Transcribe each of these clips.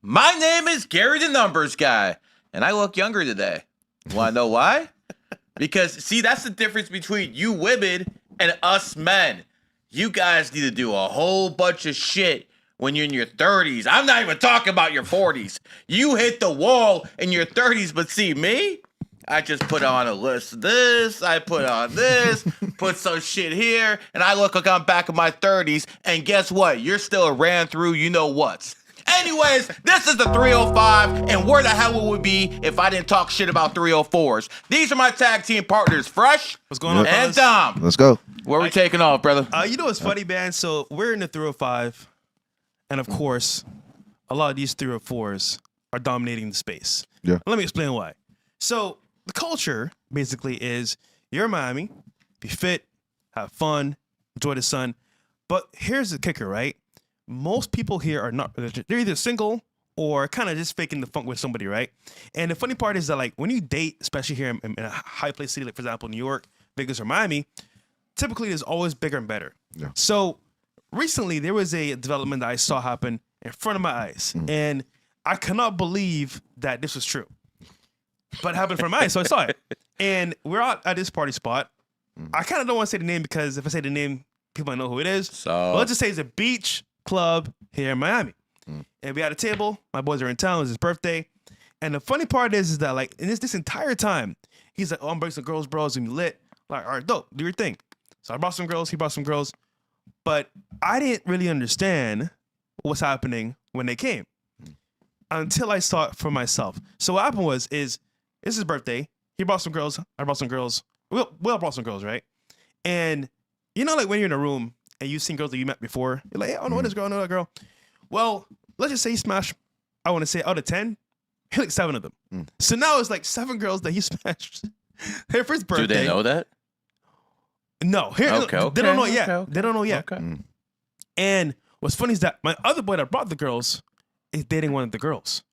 My name is Gary the Numbers Guy, and I look younger today. Want to know why? Because, see, that's the difference between you women and us men. You guys need to do a whole bunch of shit when you're in your 30s. I'm not even talking about your 40s. You hit the wall in your 30s, but see me? I just put on a list of this, I put on this, put some shit here, and I look like I'm back in my 30s, and guess what? You're still ran through you-know-what. Anyways, this is the 305, and where the hell would we be if I didn't talk shit about 304s? These are my tag team partners, Fresh. What's going on, and fellas? Dom. Let's go. Where we taking off, brother? You know what's funny, man? So we're in the 305, and of course, a lot of these 304s are dominating the space. Yeah. Let me explain why. So the culture basically is you're in Miami, be fit, have fun, enjoy the sun. But here's the kicker, right? Most people here are not, they're either single or kind of just faking the funk with somebody, right? And the funny part is that, like, when you date, especially here in a high place city, like, for example, New York, Vegas, or Miami, typically there's always bigger and better. Yeah. So recently there was a development that I saw happen in front of my eyes. And I cannot believe that this was true. But it happened in front of my eyes, so I saw it. And we're out at this party spot. I kind of don't want to say the name because if I say the name, people might know who it is. So But let's just say it's a beach club here in Miami. And we had a table. My boys are in town. It was his birthday. And the funny part is that, like, in this entire time, he's like, oh, I'm bringing some girls, bro. It's gonna be lit. Like, all right, dope. Do your thing. So I brought some girls. He brought some girls. But I didn't really understand what's happening when they came until I saw it for myself. So what happened was, it's his birthday. He brought some girls. I brought some girls. We all brought some girls, right? And you know, like, when you're in a room and you've seen girls that you met before, you're like, hey, I know this girl, I know that girl. Well, let's just say he smashed, I want to say, out of 10, he like 7 of them. So now it's like 7 girls that he smashed here for his birthday. do they know that? No, Okay, they don't know yet. okay. They don't know yet. Okay. And what's funny is that my other boy that brought the girls is dating one of the girls.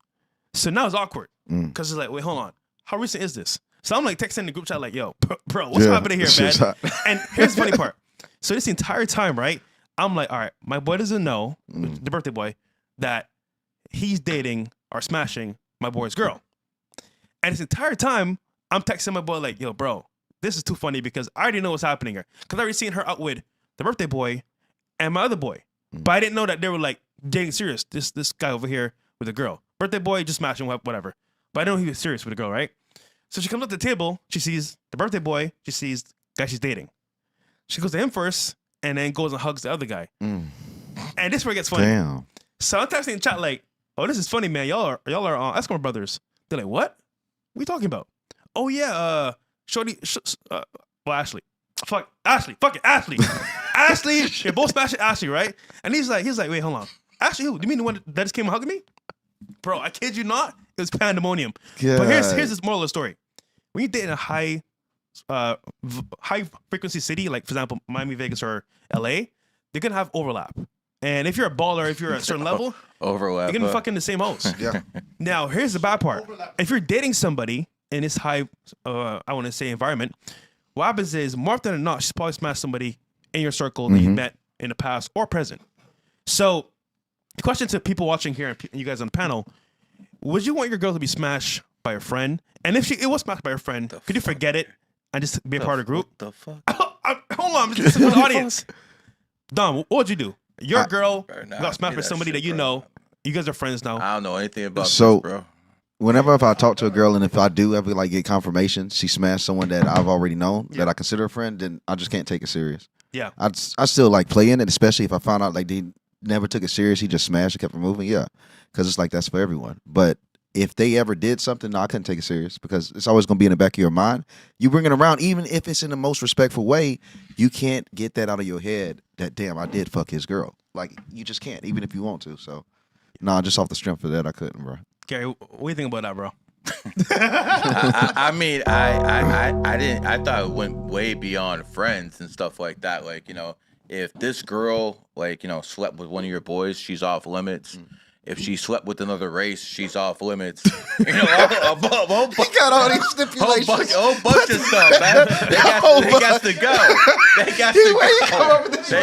So now it's awkward because it's like, wait, hold on. How recent is this? So I'm like texting the group chat like, yo, bro, what's happening here, man? And here's the funny part. So this entire time, right, I'm like, all right, my boy doesn't know, the birthday boy, that he's dating or smashing my boy's girl. And this entire time, I'm texting my boy like, yo, bro, this is too funny because I already know what's happening here. Because I already seen her out with the birthday boy and my other boy. But I didn't know that they were like dating serious. This guy over here with a girl. Birthday boy, just smashing, whatever. But I didn't know he was serious with a girl, right? So she comes up to the table. She sees the birthday boy. She sees the guy she's dating. She goes to him first and then goes and hugs the other guy. And this is where it gets funny. Damn. So I'm texting in chat like, oh, this is funny, man. Y'all are Eskimo brothers. They're like, what? What are you talking about? Oh, yeah, Shorty, well, Ashley. Fuck it, Ashley. Ashley, you're both smashing Ashley, right? And he's like, wait, hold on. Ashley who? Do you mean the one that just came and hugged me? Bro, I kid you not, it was pandemonium. God. But here's this moral of the story. When you date in a high frequency city, like, for example, Miami, Vegas, or LA, they're gonna have overlap. And if you're a baller, if you're at a certain level, Overlap. you're gonna be fucking the same host. Yeah. Now, here's the bad part. If you're dating somebody in this high, I want to say, environment, what happens is, more often than not, she's probably smashed somebody in your circle that you met in the past or present. So, the question to people watching here and you guys on the panel, would you want your girl to be smashed by a friend? And if it was smashed by a friend, could you forget it and just be a part of the group? What the fuck? Hold on, I'm just listening to the audience. Dom, what would you do? Your girl Nah, got smashed by somebody shit, that you bro. know. You guys are friends now. I don't know anything about So- this, bro. Whenever if I talk to a girl and if I do ever like get confirmation she smashed someone that I've already known that I consider a friend, then I just can't take it serious. Yeah. I still like playing it, especially if I found out like they never took it serious. He just smashed and kept it moving. Yeah, because it's like that's for everyone. But if they ever did something, no, I couldn't take it serious because it's always going to be in the back of your mind. You bring it around, even if it's in the most respectful way, you can't get that out of your head that, damn, I did fuck his girl. Like, you just can't, even if you want to. So, no, just off the strength of that, I couldn't, bro. Gary, what do you think about that, bro? I mean, I didn't. I thought it went way beyond friends and stuff like that. Like, you know, if this girl, like, you know, slept with one of your boys, she's off limits. if she slept with another race, she's off limits. You know, a He got all these stipulations. whole bunch of stuff, man. They got to go. They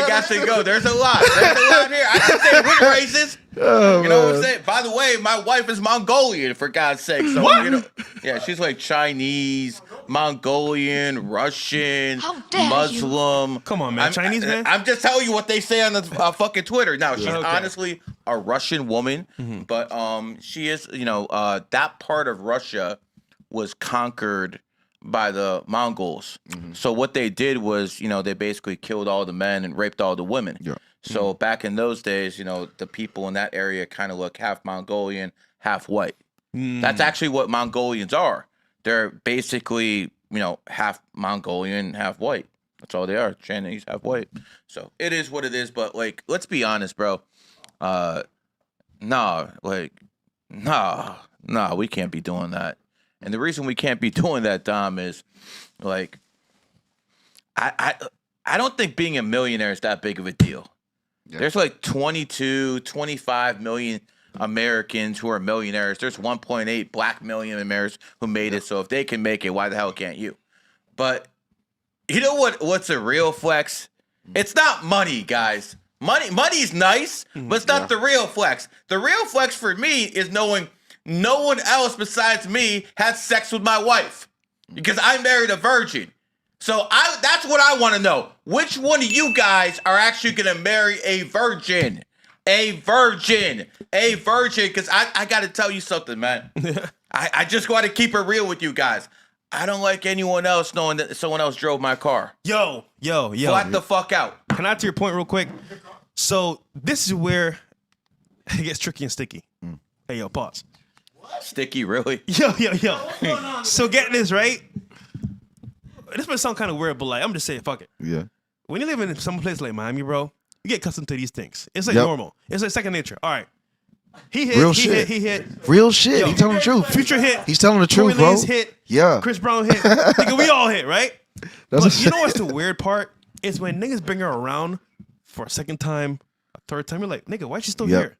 got to go. There's a lot. Here. I didn't say which races. Oh, You know what I'm man. saying? By the way, my wife is Mongolian, for God's sake. So, you know, yeah, she's like Chinese, Mongolian, Russian, How dare you. Muslim. Come on, man. Chinese, man? I'm just telling you what they say on the fucking Twitter. Now, she's Okay. honestly a Russian woman, but she is, you know, that part of Russia was conquered by the Mongols. So what they did was, you know, they basically killed all the men and raped all the women. Yeah. So back in those days, you know, the people in that area kind of look half Mongolian, half white. That's actually what Mongolians are. They're basically, you know, half Mongolian, half white. That's all they are. Chinese, half white. So it is what it is. But like, let's be honest, bro. Nah, we can't be doing that. And the reason we can't be doing that, Dom, is like, I don't think being a millionaire is that big of a deal. Yeah. There's like 22, 25 million Americans who are millionaires. There's 1.8 black millionaires who made it. So if they can make it, why the hell can't you? But you know what's a real flex? It's not money, guys. Money's nice, but it's not the real flex. The real flex for me is knowing no one else besides me had sex with my wife because I married a virgin. So that's what I want to know. Which one of you guys are actually going to marry a virgin? A virgin. Because I got to tell you something, man. I just got to keep it real with you guys. I don't like anyone else knowing that someone else drove my car. Yo. Flat the fuck out. Can I add to your point real quick? So this is where it gets tricky and sticky. Hey, yo, pause. Sticky, really? Yo. So get this, right? This might sound kind of weird, but like, I'm just saying, fuck it. Yeah. When you live in some place like Miami, bro, you get accustomed to these things. It's like Yep. normal. It's like second nature. All right. He hit. Real he shit. hit. Real shit. Yo. He's telling the truth. Future hit. He's telling the Tory truth, bro. Lanez hit. Yeah. Chris Brown hit. Nigga, we all hit, right? That's But what you know what's the weird part? Is when niggas bring her around for a second time, a third time, you're like, nigga, why is she still Yep. here?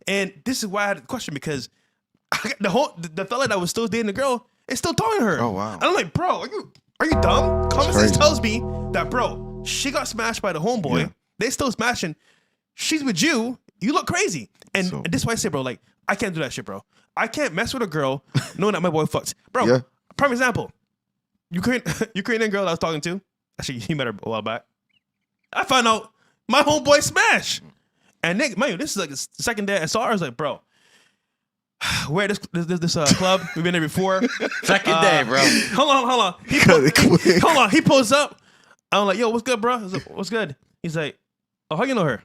And this is why I had the question, because the fella that was still dating the girl is still talking to her. Oh, wow. And I'm like, bro, are you dumb? Common sense crazy. tells me that, bro, she got smashed by the homeboy. Yeah. They still smashing. She's with you. You look crazy. And this is why I say, bro, like, I can't do that shit, bro. I can't mess with a girl knowing that my boy fucks. Bro, Yeah. prime example. Ukrainian girl I was talking to, actually, he met her a while back. I found out my homeboy smash. And nigga, man, this is like the second day I saw her. I was like, bro, we're at this club. We've been there before. Second day, bro. Hold on. Hold on. He pulls up. I'm like, yo, what's good, bro? I was like, what's good? He's like, oh, how you know her?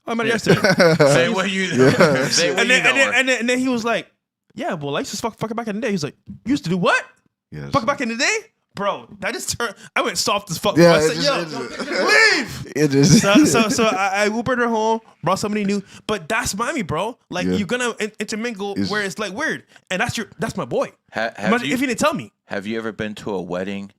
Oh, I met her yesterday. Say what you know. Say what and, you then, know. and then he was like, yeah, well, I used to fuck her back in the day. He's like, you used to do what? Yes. Fuck back in the day? Bro, that just turned. I went soft as fuck. Yeah, I it said, just- yo, leave. It just So I Ubered her home, brought somebody new. But that's Miami, bro. Like, Yeah. you're gonna intermingle where it's like weird. And that's my boy. Have Imagine you- if you didn't tell me. Have you ever been to a wedding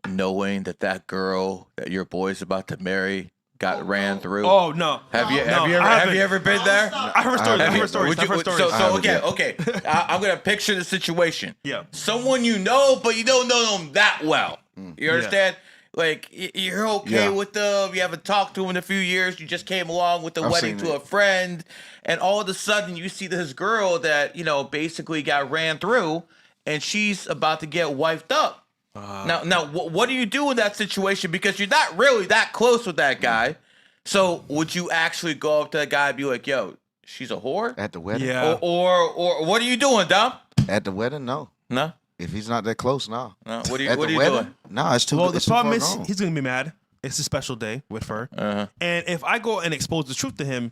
knowing that girl that your boy's about to marry got ran through? Oh, no. Have you No, I have haven't. you ever been there? I heard stories. I Have you- heard stories. would I you- heard stories. So again, okay, I'm gonna picture the situation. Yeah. Someone you know, but you don't know them that well. You understand? Like you're okay Yeah. with them. You haven't talked to them in a few years. You just came along with the I've wedding seen to it. a friend, and all of a sudden you see this girl that basically got ran through, and she's about to get wifed up. Now, what do you do in that situation? Because you're not really that close with that guy. So would you actually go up to that guy and be like, "Yo, she's a whore," at the wedding. Yeah. or what are you doing, Dom? At the wedding, no. No, If he's not that close, no. no. What are At you the wedding, doing? no. It's too. Well, the it's too problem far is gone. he's gonna be mad. It's a special day with her. Uh-huh. And if I go and expose the truth to him,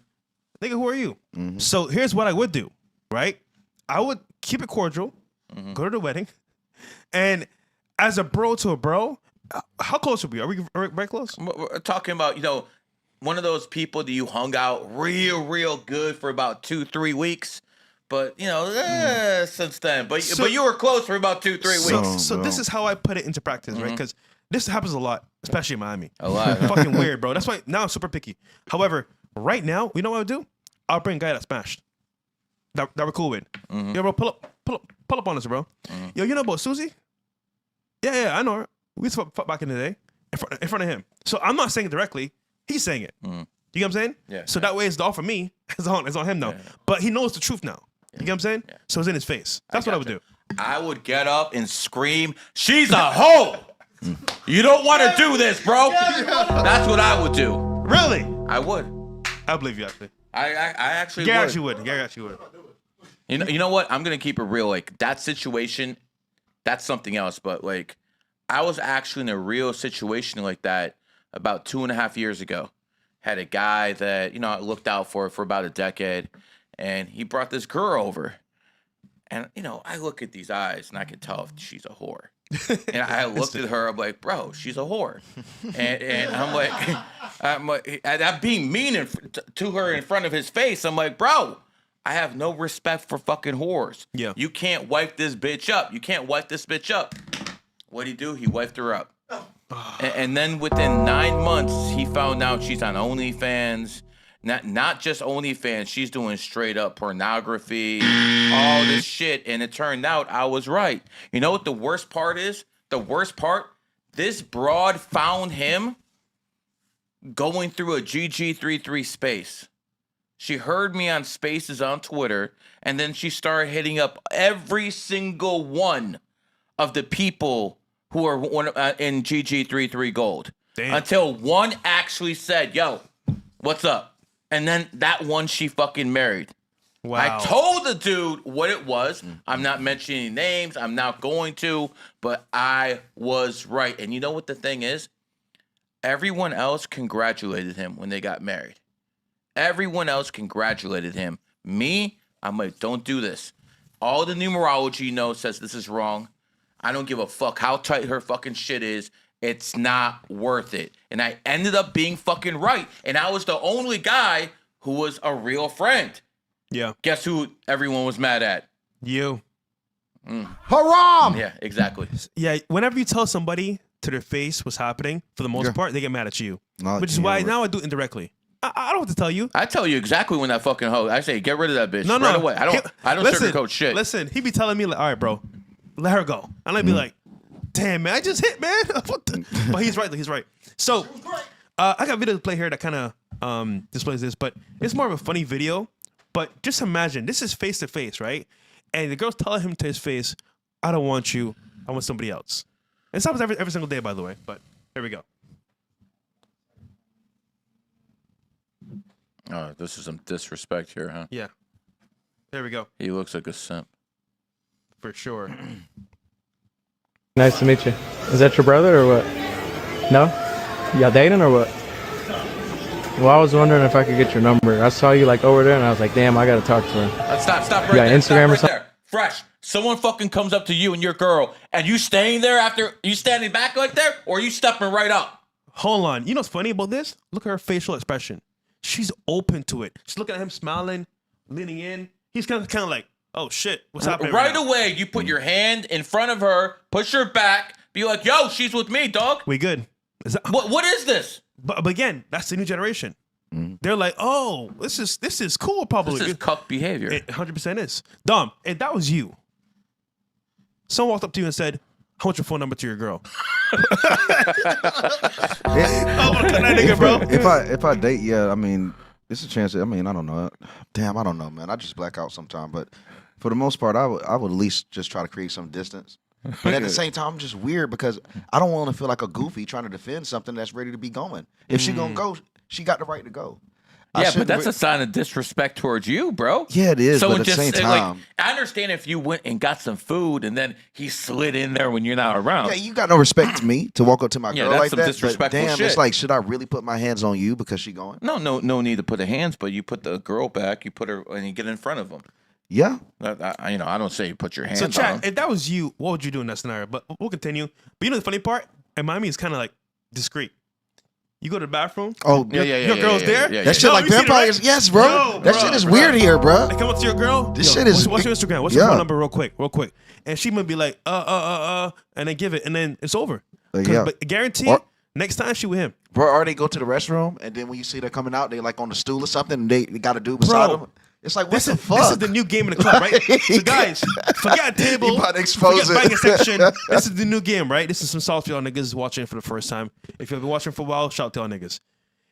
nigga, who are you? Mm-hmm. So here's what I would do, right? I would keep it cordial, Mm-hmm. go to the wedding, and as a bro to a bro, how close are we? Are we very close? We're talking about one of those people that you hung out real good for about 2-3 weeks, but since then, but you were close for about 2-3 weeks. So bro. this is how I put it into practice, right? Because this happens a lot, especially in Miami. A lot. Fucking weird, bro. That's why now I'm super picky. However, right now, you know what I would do? I'll bring a guy that smashed. that we're cool with. Yo, bro, pull up on us, bro. Yo, you know about Susie? Yeah, I know her. We used to fuck back in the day in front of him. So I'm not saying it directly. He's saying it. You get what I'm saying? Yeah. So that way it's all for me. It's on him now. But he knows the truth now. You get what I'm saying? So it's in his face. That's what I would do. I would get up and scream, "She's a hoe! You don't want to do this, bro." That's what I would do. Really? I would. I believe you actually. I actually Gary would. actually would. Gary actually would. You know what? I'm gonna keep it real. Like that situation, that's something else. But like, I was actually in a real situation like that about 2.5 years ago. Had a guy that I looked out for about a decade, and he brought this girl over. And I look at these eyes, and I can tell if she's a whore. And I looked at her, I'm like, bro, she's a whore. And I'm like, I'm being mean to her in front of his face. I'm like, bro, I have no respect for fucking whores. Yeah. You can't wipe this bitch up. You can't wipe this bitch up. What'd he do? He wiped her up. And then within 9 months, he found out she's on OnlyFans. Not just OnlyFans, she's doing straight up pornography, all this shit. And it turned out I was right. You know what the worst part is? The worst part? This broad found him going through a GG33 space. She heard me on Spaces on Twitter, and then she started hitting up every single one of the people who are in GG33 Gold. Damn. Until one actually said, "Yo, what's up?" And then that one she fucking married. Wow. I told the dude what it was. I'm not mentioning names. I'm not going to, but I was right. And you know what the thing is? Everyone else congratulated him when they got married. Everyone else congratulated him. Me, I'm like, don't do this. All the numerology says this is wrong. I don't give a fuck how tight her fucking shit is. It's not worth it. And I ended up being fucking right. And I was the only guy who was a real friend. Yeah. Guess who everyone was mad at? You. Haram! Yeah, exactly. Yeah. Whenever you tell somebody to their face what's happening, for the most part, they get mad at you. No, Which is why now I do it indirectly. I don't have to tell you. I tell you exactly when that fucking hoe. I say, get rid of that bitch. No. Right away. I don't sugarcoat shit. Listen, he be telling me like, all right, bro, let her go. And I'd be like, damn, man, I just hit, man. But he's right, though. He's right. So, I got a video to play here that kind of displays this, but it's more of a funny video. But just imagine, this is face to face, right? And the girl's telling him to his face, I don't want you. I want somebody else. And this happens every single day, by the way. But here we go. Oh, this is some disrespect here, huh? Yeah. There we go. He looks like a simp. For sure. Nice to meet you. Is that your brother or what? No? Y'all dating or what? Well, I was wondering if I could get your number. I saw you like over there and I was like, damn, I gotta talk to her. Stop right You got there. Instagram Stop or right something? there. Fresh. Someone fucking comes up to you and your girl, and you staying there after you standing back like that, or you stepping right up? Hold on. You know what's funny about this? Look at her facial expression. She's open to it. She's looking at him, smiling, leaning in. He's kind of like, oh shit, what's happening? Right now? away, you put your hand in front of her, push her back, be like, yo, she's with me, dog. We good. Is that, What is this? but again, that's the new generation. They're like, oh, this is cool. Probably This is cuck behavior. It 100% is. Dom, if that was you, someone walked up to you and said, I want your phone number to your girl. That nigga, bro. If I date, yeah, I mean, it's a chance. I mean, I don't know. Damn, I don't know, man. I just black out sometime, but for the most part, I would at least just try to create some distance. But at the same time, I'm just weird because I don't want to feel like a goofy trying to defend something that's ready to be going. If she gonna go, she got the right to go. Yeah, but that's a sign of disrespect towards you, bro. Yeah, it is. So but at the same time, I understand if you went and got some food and then he slid in there when you're not around. yeah, you got no respect to me to walk up to my Yeah, girl that's like some that. But disrespectful damn, shit. it's like, should I really put my hands on you because she going? No need to put the hands, but you put the girl back, you put her, and you get in front of them. Yeah. I don't say you put your hands So, on Chad, them. if that was you, what would you do in that scenario? But we'll continue. But you know the funny part? In Miami, is kind of like discreet. You go to the bathroom. Oh, Yeah. Your girl's there? Yeah, that shit like you see it, vampires. right? Yes, bro. Yo, that bro, shit is bro. weird here, bro. They come up to your girl. This shit is- What's your Instagram? What's your Yeah. phone number? Real quick. And she might be like, and then give it, and then it's over. Yeah. But guarantee, Or- next time she with him. Bro, or they go to the restroom and then when you see they're coming out, they like on the stool or something and they got a dude beside them. It's like, what This the is fuck? this is the new game in the club, right? So guys, forget a table, You about to expose forget it. banging section. This is the new game, right? This is some sauce for y'all niggas watching for the first time. If you've been watching for a while, shout out to y'all niggas.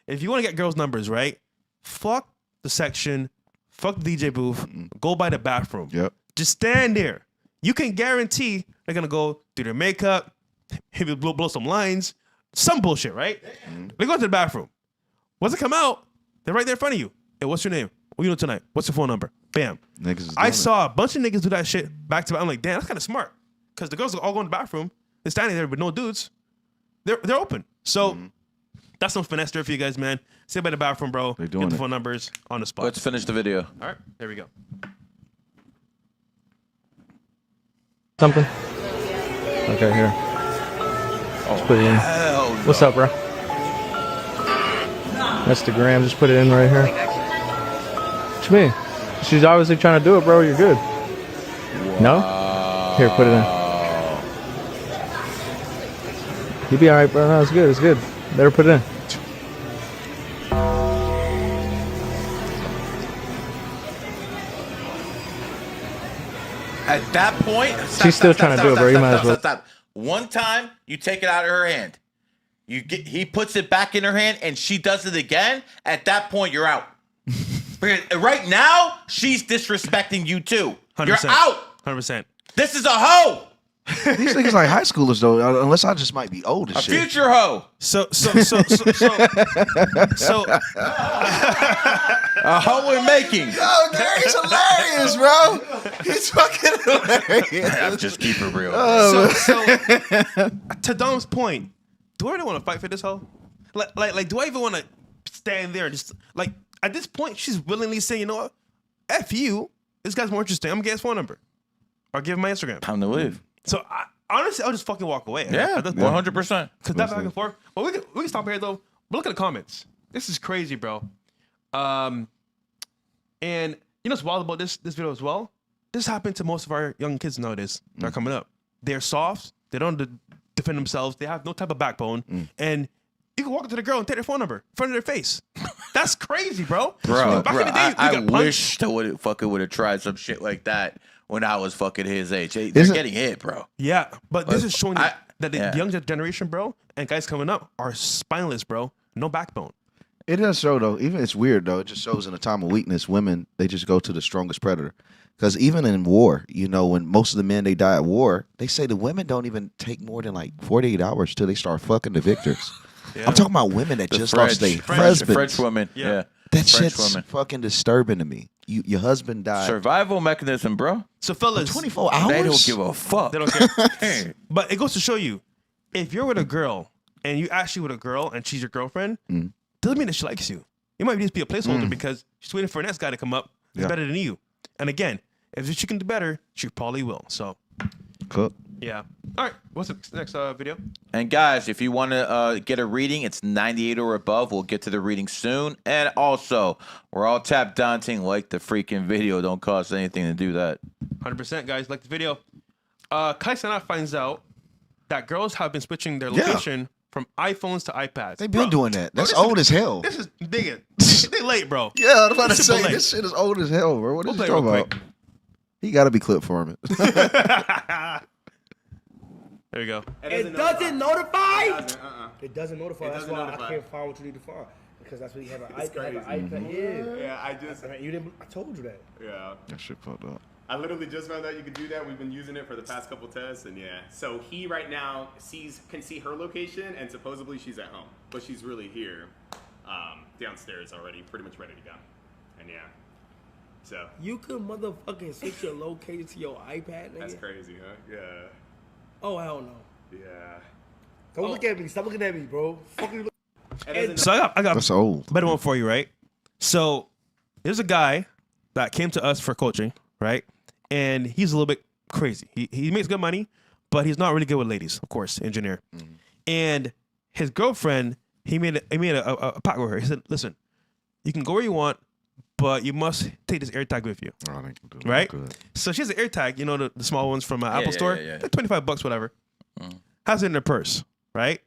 If you want to get girls' numbers, right? Fuck the section, fuck the DJ booth, go by the bathroom. Yep. Just stand there. You can guarantee they're gonna go do their makeup, maybe blow some lines, some bullshit, right? They go to the bathroom. Once they come out, they're right there in front of you. Hey, what's your name? What you doing tonight? What's your phone number? Bam. Niggas is I doing saw a bunch of niggas do that shit back to back. I'm like, damn, that's kind of smart. Because the girls are all going to the bathroom. They're standing there with no dudes. They're open. So that's some finesse there for you guys, man. Sit by the bathroom, bro. They're doing Get the it. phone numbers on the spot. Let's finish the video. All right, there we go. Something? Okay, here. Just put it in. Hell no. What's up, bro? That's the gram. Just put it in right here. What you mean? She's obviously trying to do it, bro. You're good. No? Here, put it in. You'll be alright, bro. No, it's good. It's good. Better put it in. At that point, She's still trying to do it, bro. You might as well. Stop. One time, you take it out of her hand. He puts it back in her hand, and she does it again. At that point, you're out. Because right now, she's disrespecting you too. 100%. You're out. 100%. This is a hoe. These niggas like high schoolers though, unless I just might be old as A shit. future hoe. So A hoe in making. Oh, Gary's hilarious, bro. He's fucking hilarious. Just keep it real. so to Dom's point, do I really want to fight for this hoe? Like, do I even want to stand there and just like at this point she's willingly saying, you know what? F you. This guy's more interesting. I'm gonna get his phone number. Or give him my Instagram. Time to leave. So honestly, I'll just fucking walk away. Yeah, At this point. 100%. Cause that back and forth. But we can stop here though. But look at the comments. This is crazy, bro. And you know what's wild about this video as well? This happened to most of our young kids nowadays that are coming up. They're soft. They don't defend themselves. They have no type of backbone. And you can walk up to the girl and take their phone number in front of their face. That's crazy, bro. Bro, Back in the day, you I got punched. wish I would have tried some shit like that when I was fucking his age. They're Isn't- getting hit, bro. Yeah, but this is showing that the yeah. young generation, bro, and guys coming up are spineless, bro. No backbone. It does show though. Even it's weird though. It just shows in a time of weakness, women they just go to the strongest predator. Because even in war, you know, when most of the men they die at war, they say the women don't even take more than like 48 hours till they start fucking the victors. Yeah. I'm talking about women that just lost their French husbands. women. Yeah. That French shit's women. fucking disturbing to me. Your husband died. Survival mechanism, bro. So fellas, 24 hours. They don't give a fuck. they don't care. But it goes to show you, if you're with a girl and you actually with a girl and she's your girlfriend, doesn't mean that she likes you. You might just be a placeholder because she's waiting for the next guy to come up who's Yeah. better than you. And again, if she can do better, she probably will. So Cook. yeah. All right. What's the next video? And guys, if you want to get a reading, it's 98 or above. We'll get to the reading soon. And also, we're all tap dancing like the freaking video. Don't cost anything to do that. 100%, guys. Like the video. Kai Cenat finds out that girls have been switching their location from iPhones to iPads. They've been Bro, doing that. That's this is- old as hell. This is digging. They late, bro. Yeah, I was about to This say shit this shit is old as hell, bro. What We'll is play you real talking quick. about? He got to be clip farming. There you go. It doesn't notify. It doesn't notify. That's doesn't why notify. I can't find what you need to find because that's what you have an iPad. crazy. Yeah. Yeah, I just, You didn't. I told you that. yeah. That shit fucked up. I literally just found out you could do that. We've been using it for the past couple tests, and yeah. So he right now can see her location, and supposedly she's at home, but she's really here, downstairs already, pretty much ready to go. And yeah, so You could motherfucking switch your location to your iPad, nigga. that's crazy, huh? Yeah, Oh hell no! yeah. Don't look at me. Stop looking at me, bro. Fucking look. It doesn't So I got That's old. a better one for you, right? So there's a guy that came to us for coaching, right? And he's a little bit crazy. He makes good money, but he's not really good with ladies, of course, engineer. And his girlfriend, he made a pact with her. He said, listen, you can go where you want, but you must take this AirTag with you. Oh, they can do that. Right? Good. So she has an AirTag, you know, the small ones from Apple yeah, Store. yeah. Like $25, whatever. Has it in her purse, right?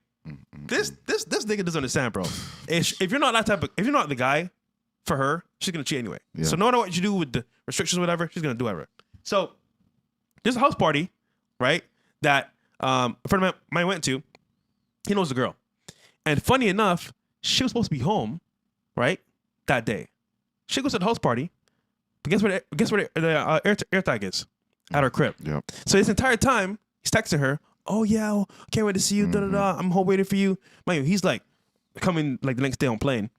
This nigga doesn't understand, bro. If you're not that type of, if you're not the guy for her, she's gonna cheat anyway. Yeah. So no matter what you do with the restrictions, whatever, she's gonna do whatever. So there's a house party, right? That a friend of mine went to. He knows the girl, and funny enough, she was supposed to be home, right, that day. She goes to the house party, but guess where the air tag is? At her crib. Yeah. So this entire time, he's texting her, oh yeah, well, can't wait to see you, da da da. I'm home waiting for you. Mind you, he's like coming like the next day on plane.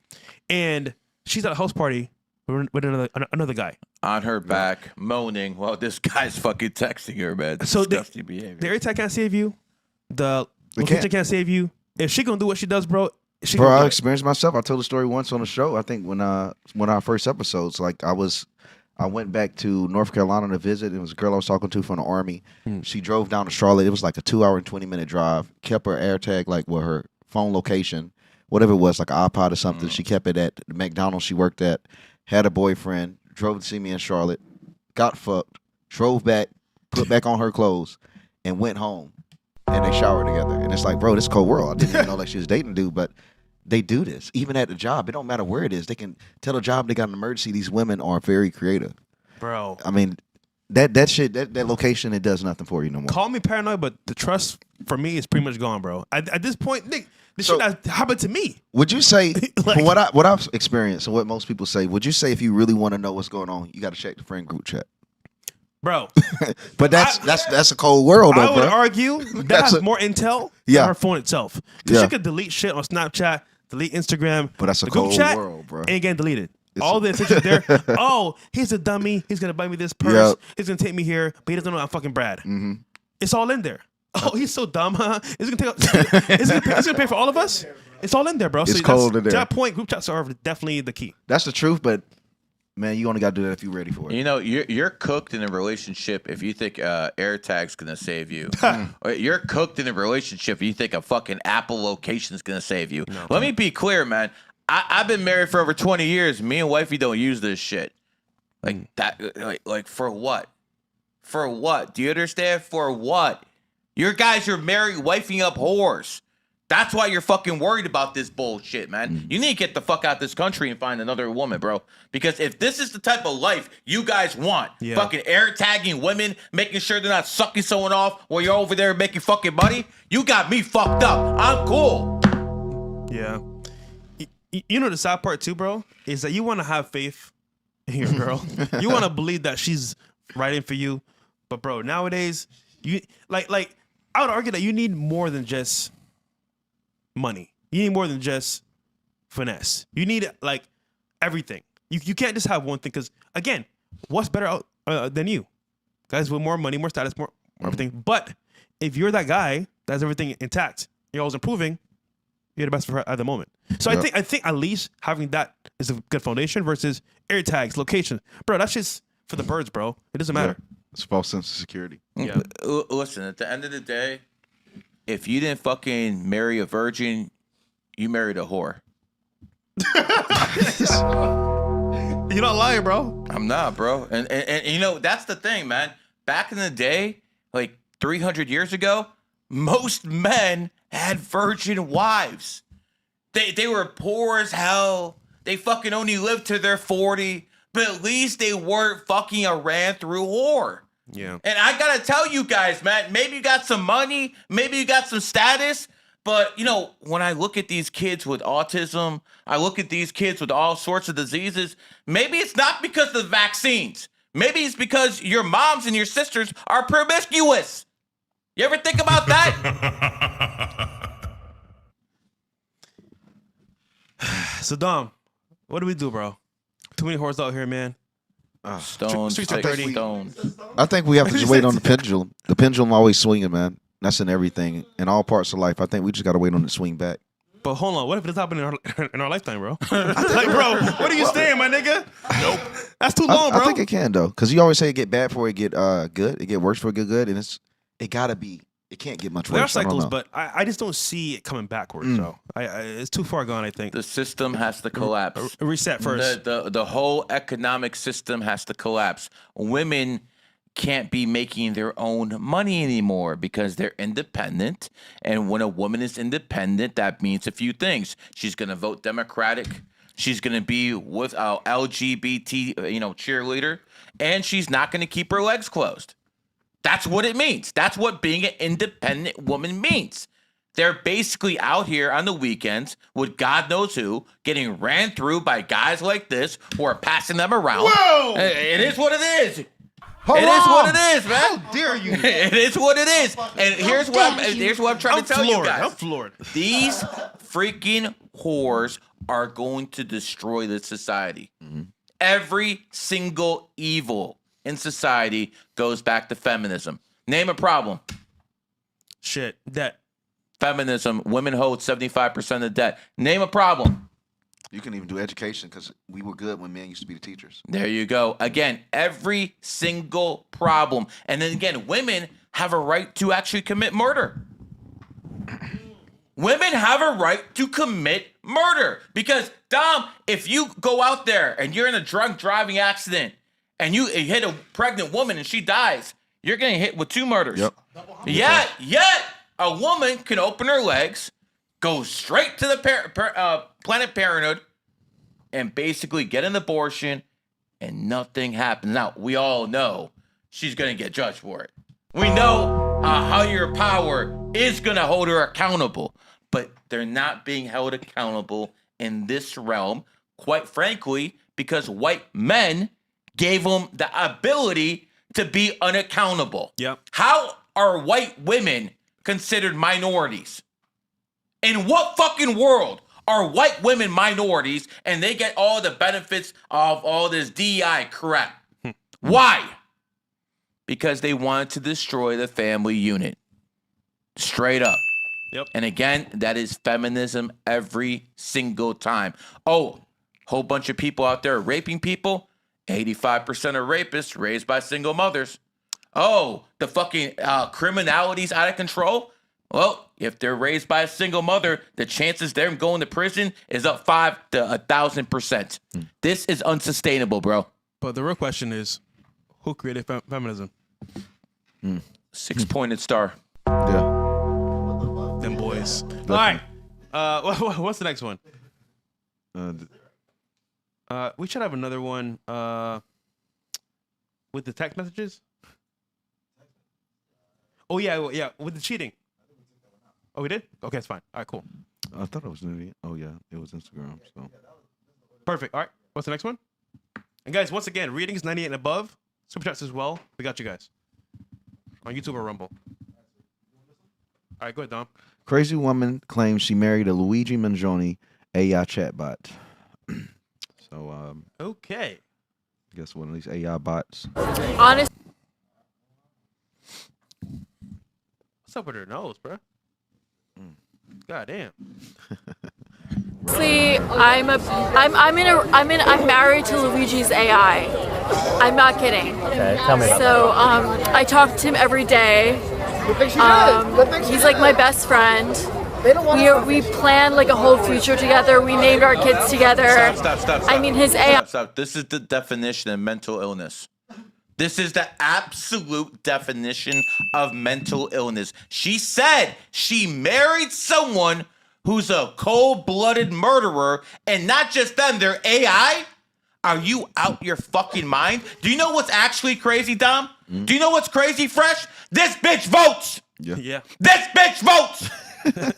And she's at a house party with another guy. On her back, moaning while this guy's fucking texting her, man. So Disgusting behavior. the air tag can't save you. The They location can't save you. If she gonna do what she does, bro, she Bro, gonna I do it. experienced myself. I told the story once on the show. I think when one of our first episodes, like I went back to North Carolina to visit. It was a girl I was talking to from the Army. She drove down to Charlotte. It was like a 2-hour and 20-minute drive. Kept her air tag, like with her phone location, whatever it was, like an iPod or something. She kept it at the McDonald's she worked at. Had a boyfriend. Drove to see me in Charlotte. Got fucked. Drove back. Put back on her clothes, and went home. And they showered together. And it's like, bro, this is a cold world. I didn't even know like she was dating a dude, but they do this. Even at the job, it don't matter where it is. They can tell a job they got an emergency. These women are very creative. Bro. I mean, that shit, that location, it does nothing for you no more. Call me paranoid, but the trust for me is pretty much gone, bro. At this point, Nick, this So- shit has happened to me. Would you say, Like- from what I've experienced and what most people say, would you say if you really want to know what's going on, you got to check the friend group chat? Bro, But that's a cold world, I though, would bro. argue that That's has a- more intel Yeah. than her phone itself. Because Yeah. she could delete shit on Snapchat, delete Instagram. But that's a the group cold chat world, bro. ain't getting deleted. It's All a- the attention there. Oh, he's a dummy. He's gonna buy me this purse. Yep. He's gonna take me here, but he doesn't know I'm fucking Brad. Mm-hmm. It's all in there. Oh, he's so dumb, huh? Is he gonna take? Is he gonna pay for all of us? It's all in there, bro. It's that's- cold in there. To that point, group chats are definitely the key. That's the truth, but man, you only got to do that if you're ready for it. You know, you're cooked in a relationship if you think air tag's gonna save you. Or you're cooked in a relationship if you think a fucking Apple location's gonna save you. Let me be clear, man. I've been married for over 20 years. Me and wifey don't use this shit. Like that. Like for what? For what? Do you understand? For what? Your guys are married, wifing up whores. That's why you're fucking worried about this bullshit, man. You need to get the fuck out this country and find another woman, bro. Because if this is the type of life you guys want, Yeah. fucking air tagging women, making sure they're not sucking someone off while you're over there making fucking money, you got me fucked up. I'm cool. Yeah. You know the sad part too, bro, is that you want to have faith in your girl. You want to believe that she's writing for you, but bro, nowadays you like I would argue that you need more than just money. You need more than just finesse. You need like everything. You can't just have one thing because again, what's better out than you? Guys with more money, more status, more everything. But if you're that guy that has everything intact, you're always improving. You're the best for her at the moment. So Yeah. I think at least having that is a good foundation versus air tags, location. Bro, that's just for the birds, bro. It doesn't matter. It's a false sense of security. Yeah. Listen, at the end of the day, if you didn't fucking marry a virgin, you married a whore. You're not lying, bro. I'm not, bro. And you know, that's the thing, man. Back in the day, like 300 years ago, most men had virgin wives. They were poor as hell. They fucking only lived to their 40, but at least they weren't fucking a ran through whore. Yeah. And I gotta tell you guys, man, maybe you got some money, maybe you got some status, but you know, when I look at these kids with autism, I look at these kids with all sorts of diseases, maybe it's not because of the vaccines. Maybe it's because your moms and your sisters are promiscuous. You ever think about that? So Dom, what do we do, bro? Too many whores out here, man. Stone, Streets are stick, dirty. stone. I think we have to just wait on the pendulum. The pendulum always swinging, man. That's in everything, in all parts of life. I think we just got to wait on it to swing back. But hold on, what if it's happening in our lifetime, bro? Like, bro, what are you saying, my nigga? Nope. That's too long, bro. I think it can though, because you always say it get bad before it get good. It get worse before it get good, and it gotta be. It can't get much worse. there are I don't cycles, know. but I just don't see it coming backwards. So it's too far gone. I think The system has to collapse. a reset first. The whole economic system has to collapse. Women can't be making their own money anymore because they're independent. And when a woman is independent, that means a few things. She's going to vote Democratic. She's going to be with a LGBT, cheerleader, and she's not going to keep her legs closed. That's what it means. That's what being an independent woman means. They're basically out here on the weekends with God knows who, getting ran through by guys like this who are passing them around. Whoa! It is what it is. It Hold is on. what it is, man. How dare you? It is what it is. And here's what I'm trying to tell you guys. I'm floored. These freaking whores are going to destroy this society. Every single evil in society goes back to feminism. Name a problem. Shit. That. Feminism, women hold 75% of debt. Name a problem. You can even do education because we were good when men used to be the teachers. There you go. Again, every single problem. And then again, women have a right to actually commit murder. Women have a right to commit murder. Because, Dom, if you go out there and you're in a drunk driving accident and you hit a pregnant woman and she dies, you're getting hit with 2 murders. Yep. Yet, a woman can open her legs, go straight to the Planned Parenthood, and basically get an abortion, and nothing happens. Now, we all know she's going to get judged for it. We know a higher power is going to hold her accountable, but they're not being held accountable in this realm, quite frankly, because white men gave them the ability to be unaccountable. Yep. How are white women considered minorities? In what fucking world are white women minorities and they get all the benefits of all this DEI crap? Why? Because they wanted to destroy the family unit. Straight up. Yep. And again, that is feminism every single time. Oh, whole bunch of people out there raping people. 85% of rapists raised by single mothers. Oh, the fucking criminality's out of control. Well, if they're raised by a single mother, the chances them going to prison is up 5 to 1,000%. This is unsustainable, bro. But the real question is, who created feminism? 6-pointed star. Yeah. Them boys. All right. What's the next one? We should have another one with the text messages. Oh yeah, with the cheating. Oh, we did? Okay, it's fine. All right, cool. I thought it was Nudie. Oh yeah, it was Instagram. So Perfect. All right, what's the next one? And guys, once again, readings 98 and above, super chats as well. We got you guys on YouTube or Rumble. All right, go ahead, Dom. crazy woman claims she married a Luigi Mangione AI chatbot. So Okay. I guess one of these AI bots. Honestly, What's up with her nose, bro? God damn. I'm married to Luigi's AI. I'm not kidding. Okay, tell me about So I talk to him every day. He's like my best friend. We plan like a whole future together. We named our kids together. Stop. I mean, his AI. Stop. This is the definition of mental illness. This is the absolute definition of mental illness. She said she married someone who's a cold-blooded murderer, and not just them, they're AI? Are you out your fucking mind? Do you know what's actually crazy, Dom? Do you know what's crazy, Fresh? This bitch votes! Yeah. This bitch votes!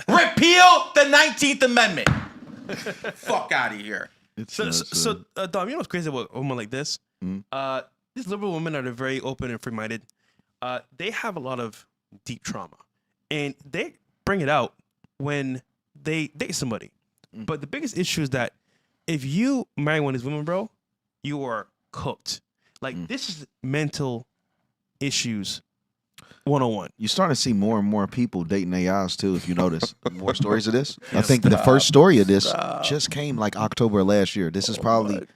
Repeal the 19th Amendment. Fuck out of here. So Dom, you know what's crazy about a woman like this? These liberal women are very open and free-minded. They have a lot of deep trauma, and they bring it out when they date somebody. But the biggest issue is that if you marry one of these women, bro, you are cooked. Like this is mental issues 101. You're starting to see more and more people dating AIs too. If you notice, more stories of this. I think the first story of this just came like October last year. This is probably,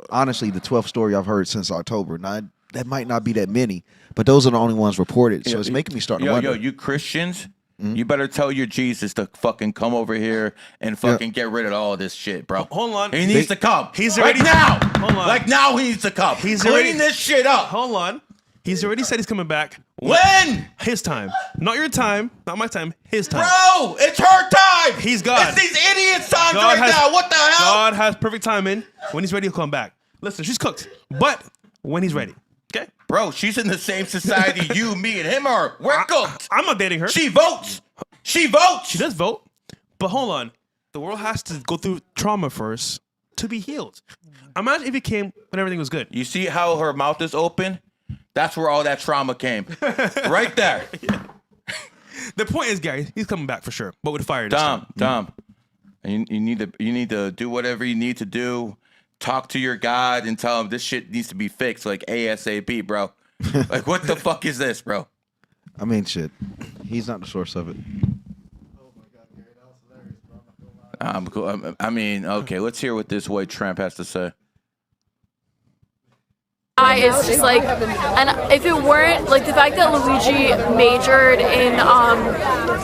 honestly, the 12th story I've heard since October. Now that might not be that many, but those are the only ones reported. So it's making me start to wonder. You Christians, you better tell your Jesus to fucking come over here and fucking get rid of all this shit, bro. Hold on. He needs to come. He's right already now. Hold on. Like now he needs to come. He's Clean already- this shit up. Hold on. He's already said he's coming back. When? His time. Not your time. Not my time. His time. Bro, it's her time. He's God. It's these idiots' times God right now. What the hell? God has perfect timing. When he's ready, he'll come back. Listen, she's cooked, but when he's ready, okay? Bro, she's in the same society you, me, and him are. We're cooked. I'm not dating her. She votes. She votes. She does vote, but hold on. The world has to go through trauma first to be healed. Imagine if it came when everything was good. You see how her mouth is open? That's where all that trauma came. Right there. The point is, Gary, he's coming back for sure, but with fire. this time. Dom. And you need to do whatever you need to do. Talk to your God and tell him this shit needs to be fixed, like ASAP, bro. Like, what the fuck is this, bro? I mean, shit. He's not the source of it. I'm cool. I mean, okay, let's hear what this white tramp has to say. Is just like, and if it weren't like the fact that Luigi majored in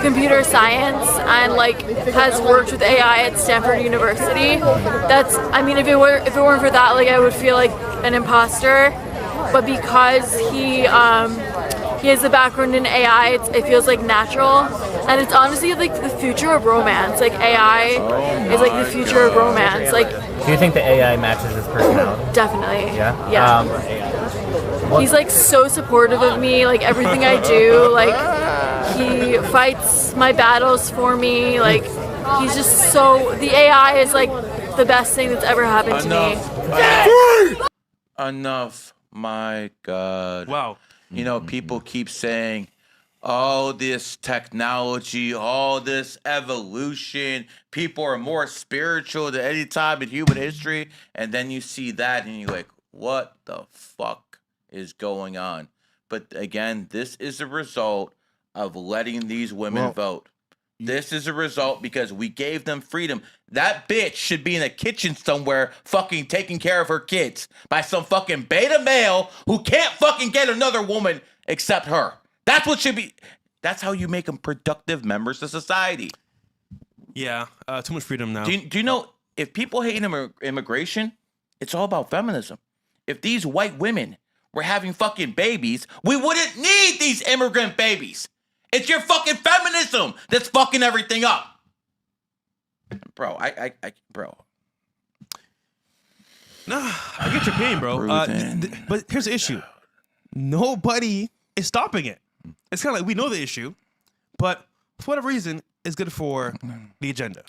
computer science and like has worked with AI at Stanford University, that's, I mean, if it weren't for that, like I would feel like an imposter. But because he has the background in AI, it feels like natural, and it's honestly like the future of romance. Like AI is like the future of romance. Like, do you think the AI matches his personality? definitely. Yeah. He's like so supportive of me, like everything I do. Like he fights my battles for me. Like he's just so, the AI is like the best thing that's ever happened to me. Enough. My God. Wow. You know, people keep saying, all this technology, all this evolution, people are more spiritual than any time in human history. And then you see that and you're like, what the fuck is going on? But again, this is a result of letting these women vote. This is a result because we gave them freedom. That bitch should be in a kitchen somewhere fucking taking care of her kids by some fucking beta male who can't fucking get another woman except her. That's what should be. That's how you make them productive members of society. Yeah, too much freedom now. Do you know, if people hate immigration, it's all about feminism. If these white women were having fucking babies, we wouldn't need these immigrant babies. It's your fucking feminism that's fucking everything up. Bro, bro. Nah, I get your pain, bro. But here's the issue. Nobody is stopping it. It's kind of like we know the issue, but for whatever reason, it's good for the agenda.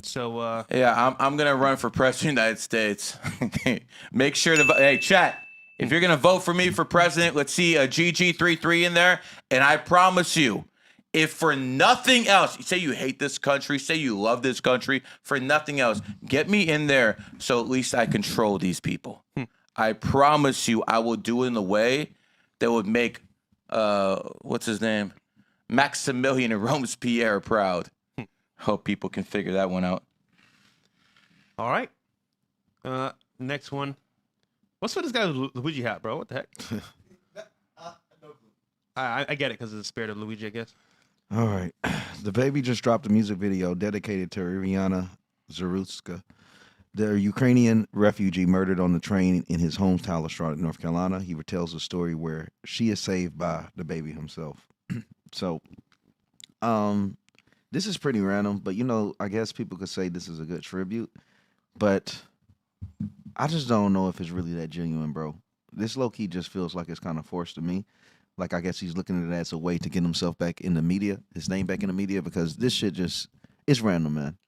So, yeah, I'm going to run for president of the United States. Make sure to vote. Hey, chat. If you're going to vote for me for president, let's see a GG33 in there. And I promise you, if for nothing else, say you hate this country, say you love this country, for nothing else, get me in there so at least I control these people. I promise you I will do it in a way that would make, what's his name? Maximilian and Robespierre proud. Hope people can figure that one out. all right. Next one. What's with this guy with Luigi hat, bro? What the heck? I get it because of the spirit of Luigi, I guess. All right. DaBaby just dropped a music video dedicated to Iryna Zarutska, the Ukrainian refugee murdered on the train in his hometown of Charlotte, North Carolina. He retells a story where she is saved by DaBaby himself. So, this is pretty random, but you know, I guess people could say this is a good tribute, but I just don't know if it's really that genuine, bro. This low-key just feels like it's kind of forced to me. Like, I guess he's looking at it as a way to get himself back in the media, his name back in the media, because this shit just, it's random, man.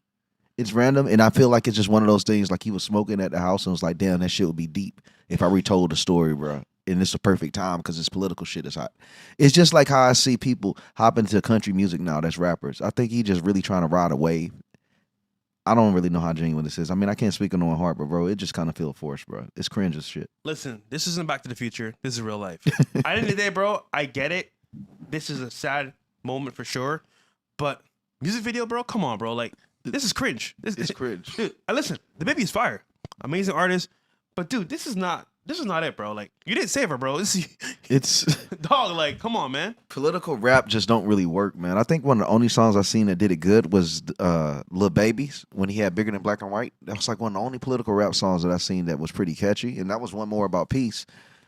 It's random, and I feel like it's just one of those things, like he was smoking at the house and was like, damn, that shit would be deep if I retold the story, bro. And it's a perfect time because this political shit is hot. It's just like how I see people hop into country music now that's rappers. I think he just really trying to ride a wave. I don't really know how genuine this is. I mean, I can't speak on no heart, but bro, it just kind of feel forced, bro. It's cringe as shit. Listen, this isn't Back to the Future. This is real life. At the end of the day, bro, I get it. This is a sad moment for sure. But music video, bro, come on, bro. Like, this is cringe. It's cringe. Dude, listen, DaBaby is fire. Amazing artist. But dude, this is not it, bro. Like, you didn't save her, bro. It's dog, like, come on, man. political rap just don't really work, man. I think one of the only songs I seen that did it good was Lil Baby's when he had Bigger Than Black and White. That was like one of the only political rap songs that I seen that was pretty catchy, and that was one more about peace,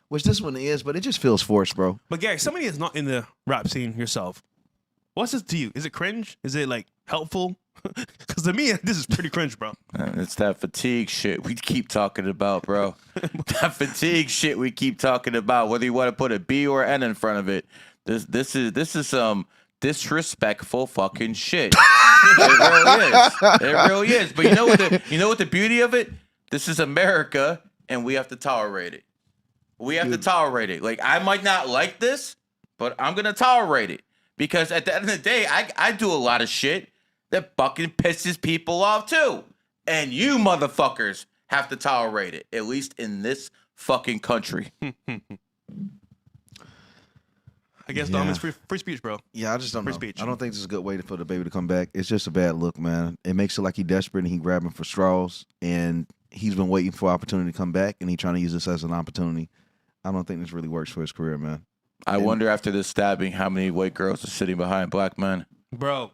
which this one is, but it just feels forced, bro. But Gary, somebody is not in the rap scene yourself. What's this to you? Is it cringe? Is it like helpful? Because to me, this is pretty cringe, bro. It's that fatigue shit we keep talking about, bro. That fatigue shit we keep talking about. Whether you want to put a B or an N in front of it, this is some disrespectful fucking shit. It really is. It really is. But you know what the beauty of it? This is America, and we have to tolerate it. We have to tolerate it. Like, I might not like this, but I'm gonna tolerate it because at the end of the day, I do a lot of shit that fucking pisses people off too. And you motherfuckers have to tolerate it, at least in this fucking country. I guess Dom is free speech, bro. Yeah, I just don't know. Speech. I don't think this is a good way for the baby to come back. It's just a bad look, man. It makes it like he's desperate and he grabbing for straws, and he's been waiting for opportunity to come back, and he's trying to use this as an opportunity. I don't think this really works for his career, man. I wonder after this stabbing how many white girls are sitting behind black men. Bro.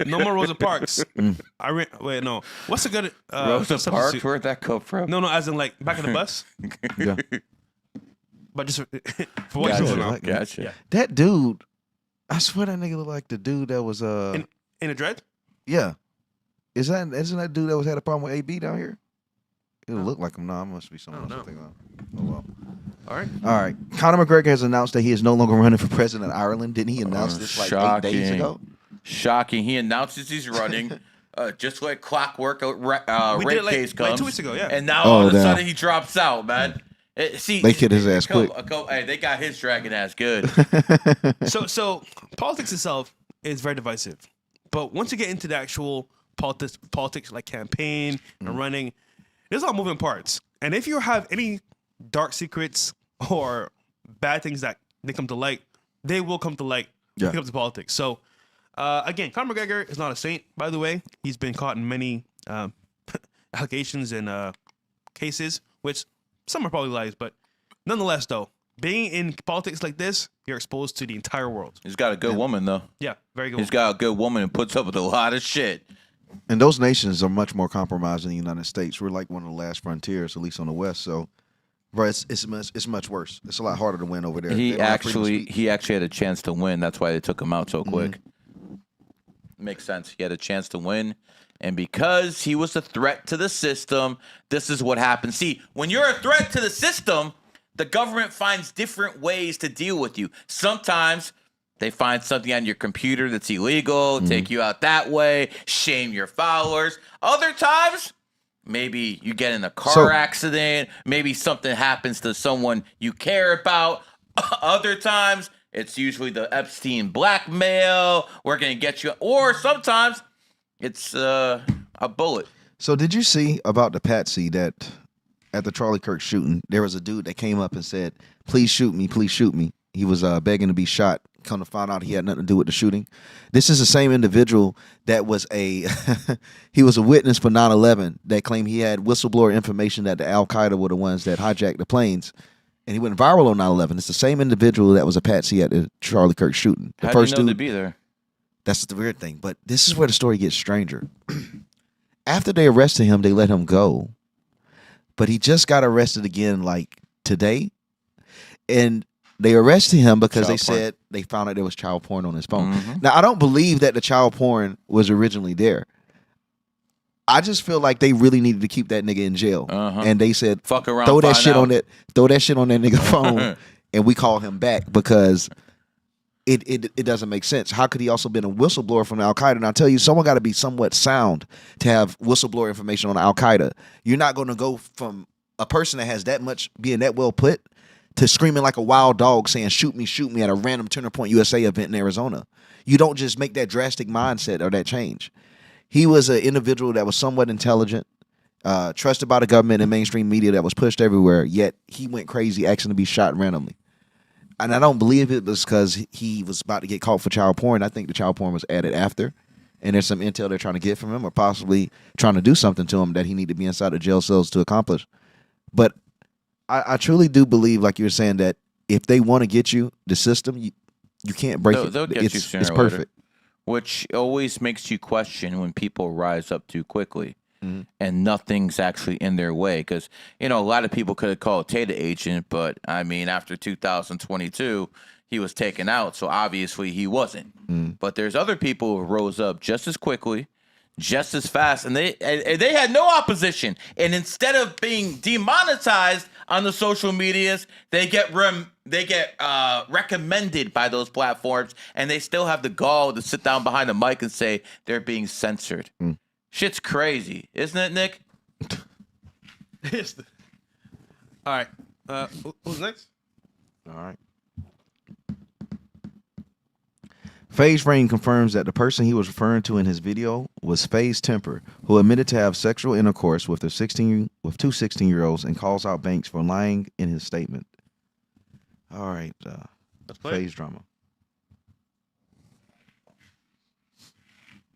No more Rosa Parks. Wait, no. What's a good Rosa Parks? Where'd that come from? No, as in like back in the bus. Yeah. But just for white people now. Gotcha. Yeah. That dude, I swear that nigga look like the dude that was In a dread? yeah. Isn't that dude that was had a problem with AB down here? It look like him. No, it must be someone else. I think. Oh well. All right. All right. Conor McGregor has announced that he is no longer running for president of Ireland. Didn't he announce this like 8 days ago? Shocking. He announces he's running. Just like clockwork, We rape did it case comes. like 2 weeks ago, yeah. And now all of a sudden he drops out, man. See, They kid his ass quick. Hey, they got his dragon ass good. So politics itself is very divisive. But once you get into the actual politics like campaign and running, there's a lot of moving parts. And if you have any dark secrets or bad things that they come to light, they will come to light when it comes to politics. So, again, Conor McGregor is not a saint, by the way. He's been caught in many allegations and cases, which some are probably lies, but nonetheless, though, being in politics like this, you're exposed to the entire world. He's got a good woman, though. Yeah, very good. He's got a good woman and puts up with a lot of shit. And those nations are much more compromised than the United States. We're like one of the last frontiers, at least on the West. So, bro, it's much worse. It's a lot harder to win over there. He actually had a chance to win. That's why they took him out so quick. Makes sense. He had a chance to win. And because he was a threat to the system, this is what happens. See, when you're a threat to the system, the government finds different ways to deal with you. Sometimes they find something on your computer that's illegal, take you out that way, shame your followers. Other times, maybe you get in a car accident. Maybe something happens to someone you care about. Other times, it's usually the Epstein blackmail. We're going to get you. Or sometimes it's a bullet. So did you see about the patsy that at the Charlie Kirk shooting, there was a dude that came up and said, please shoot me, please shoot me. He was begging to be shot. Come to find out he had nothing to do with the shooting. This is the same individual that was he was a witness for 9/11 that claimed he had whistleblower information that the Al-Qaeda were the ones that hijacked the planes. And he went viral on 9/11. It's the same individual that was a patsy at the Charlie Kirk shooting. The How first do you know dude to be there? That's the weird thing. But this is where the story gets stranger. After they arrested him, they let him go. But he just got arrested again like today. And they arrested him because they said they found out there was child porn on his phone. Now, I don't believe that the child porn was originally there. I just feel like they really needed to keep that nigga in jail. And they said, fuck around, throw that shit out. on that nigga phone and we call him back because it doesn't make sense. How could he also been a whistleblower from Al-Qaeda? And I'll tell you, someone got to be somewhat sound to have whistleblower information on Al-Qaeda. You're not going to go from a person that has that much being that well put to screaming like a wild dog saying, shoot me at a random Turner Point USA event in Arizona. You don't just make that drastic mindset or that change. He was an individual that was somewhat intelligent, trusted by the government and mainstream media that was pushed everywhere, yet he went crazy asking to be shot randomly. And I don't believe it was because he was about to get caught for child porn. I think the child porn was added after. And there's some intel they're trying to get from him or possibly trying to do something to him that he need to be inside the jail cells to accomplish. But I truly do believe, like you were saying, that if they want to get you, the system, you can't break it. They'll get you sooner it's or later. perfect. Which always makes you question when people rise up too quickly and nothing's actually in their way. Because, a lot of people could have called Tate an agent, but, I mean, after 2022, he was taken out, so obviously he wasn't. But there's other people who rose up just as quickly, just as fast, and they had no opposition. And instead of being demonetized on the social medias, they get recommended by those platforms, and they still have the gall to sit down behind the mic and say they're being censored. Shit's crazy, isn't it, Nick? All right. Who's next? All right. FaZe Rain confirms that the person he was referring to in his video was FaZe Temperr, who admitted to have sexual intercourse with two 16-year-olds and calls out Banks for lying in his statement. All right. FaZe drama.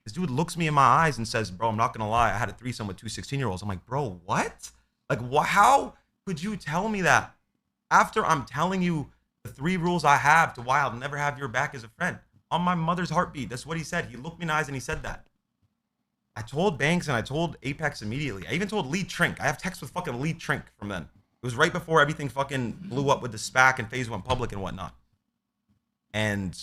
This dude looks me in my eyes and says, bro, I'm not going to lie. I had a threesome with two 16-year-olds. I'm like, bro, what? Like, how could you tell me that after I'm telling you the 3 rules I have to why I'll never have your back as a friend? On my mother's heartbeat. That's what he said. He looked me in the eyes and he said that. I told Banks and I told Apex immediately. I even told Lee Trink. I have text with fucking Lee Trink from then. It was right before everything fucking blew up with the SPAC and FaZe went public and whatnot. And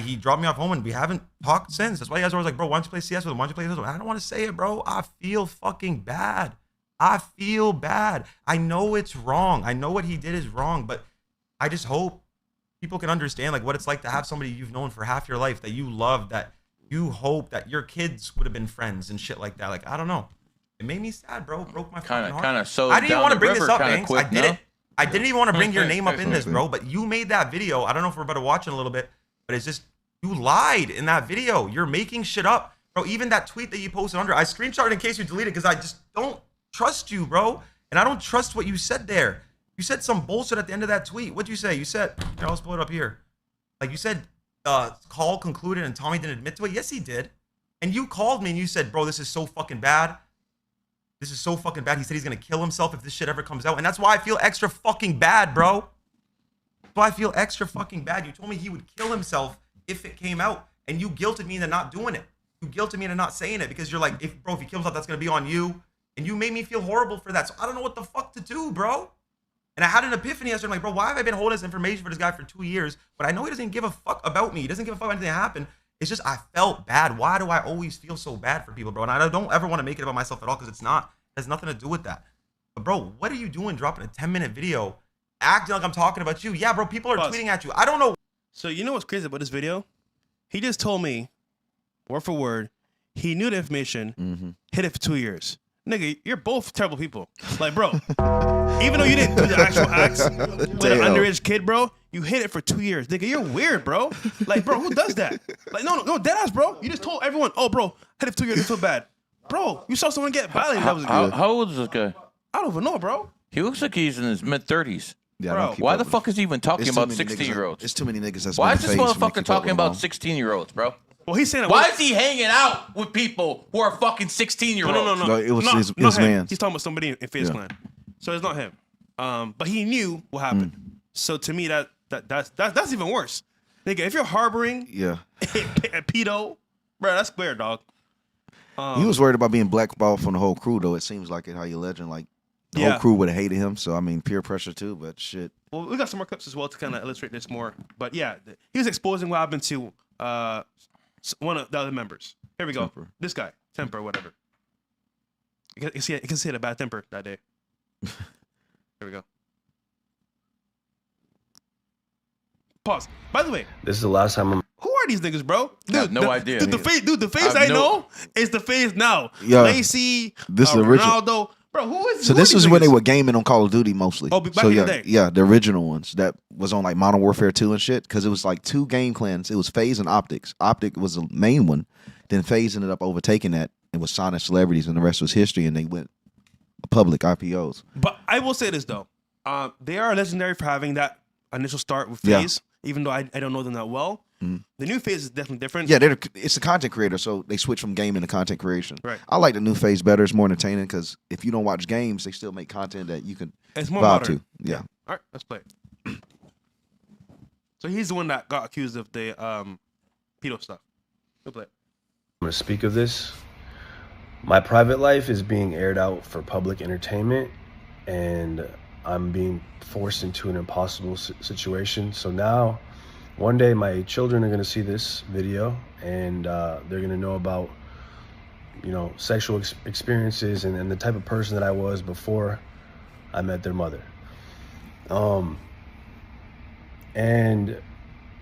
he dropped me off home and we haven't talked since. That's why you guys are always like, bro, why don't you play CS with him? Why don't you play this with him? I don't want to say it, bro. I feel fucking bad. I feel bad. I know it's wrong. I know what he did is wrong, but I just hope people can understand like what it's like to have somebody you've known for half your life that you love, that you hope that your kids would have been friends and shit like that. Like, I don't know. It made me sad, bro. It broke my fucking heart. Kind of so. I didn't even want to bring this up, Banks. Quick, I did it. I didn't even want to bring your name up in this, bro. But you made that video. I don't know if we're about to watch it in a little bit, but it's just you lied in that video. You're making shit up, bro. Even that tweet that you posted under, I screenshotted in case you deleted because I just don't trust you, bro. And I don't trust what you said there. You said some bullshit at the end of that tweet. What'd you say? You said, here, I'll pull it up here. Like you said, call concluded and Tommy didn't admit to it. Yes, he did. And you called me and you said, bro, this is so fucking bad. This is so fucking bad. He said he's going to kill himself if this shit ever comes out. And that's why I feel extra fucking bad, bro. That's why I feel extra fucking bad. You told me he would kill himself if it came out. And you guilted me into not doing it. You guilted me into not saying it because you're like, if he kills himself, that's going to be on you. And you made me feel horrible for that. So I don't know what the fuck to do, bro. And I had an epiphany yesterday. I'm like, bro, why have I been holding this information for this guy for 2 years? But I know he doesn't give a fuck about me. He doesn't give a fuck about anything that happened. It's just I felt bad. Why do I always feel so bad for people, bro? And I don't ever want to make it about myself at all because it's not. It has nothing to do with that. But, bro, what are you doing dropping a 10-minute video acting like I'm talking about you? Yeah, bro, people are tweeting at you. I don't know. So you know what's crazy about this video? He just told me, word for word, he knew the information, hid it for 2 years. Nigga, you're both terrible people. Like, bro, even though you didn't do the actual acts with an underage kid, bro, you hid it for 2 years. Nigga, you're weird, bro. Like, bro, who does that? Like, no, deadass, bro. You just told everyone, oh, bro, hid it for 2 years, you feel bad. Bro, you saw someone get violated. That was good. How old is this guy? I don't even know, bro. He looks like he's in his mid-30s. Yeah, Bro, why the fuck is he even talking about 16-year-olds? There's too many niggas that's Why been is this FaZe from motherfucker keep up talking with about them. 16-year-olds, bro? Well, he's saying that. Why is he hanging out with people who are fucking 16-year-olds? No, it was not his him. man. He's talking about somebody in FaZe Clan. So it's not him. But he knew what happened. So to me, that's even worse. Nigga, if you're harboring a pedo, bro, that's weird, dog. He was worried about being blackballed from the whole crew, though. It seems like it, how you legend, like the whole crew would have hated him. So I mean, peer pressure too. But shit. Well, we got some more clips as well to kind of illustrate this more. But yeah, he was exposing what happened to one of the other members. Here we go. Temperr. This guy, Temperr, whatever. You can see it had a bad temper that day. Here we go. Pause. By the way, this is the last time I'm. Who are these niggas, bro? Dude, I have no idea. Dude, the FaZe I know is the FaZe now. Yeah. Lacey, This is the original. Ronaldo. Bro, who is? So who this are is these when they niggas? were gaming on Call of Duty mostly. Oh, back so in yeah, the day. yeah, the original ones that was on like Modern Warfare 2 and shit. Because it was like 2 game clans. It was FaZe and Optics. Optic was the main one. Then FaZe ended up overtaking that and was signing celebrities, and the rest was history. And they went public IPOs. But I will say this though, they are legendary for having that initial start with Yeah. FaZe. Even though I don't know them that well, the new FaZe is definitely different. Yeah, it's a content creator, so they switch from gaming to content creation. Right. I like the new FaZe better. It's more entertaining because if you don't watch games, they still make content that you can It's more vibe modern. to. Yeah. All right, let's play it. So he's the one that got accused of the pedo stuff. We'll play it. I'm going to speak of this. My private life is being aired out for public entertainment, and I'm being forced into an impossible situation. So now, one day my children are gonna see this video, and they're gonna know about, you know, sexual experiences and the type of person that I was before I met their mother. And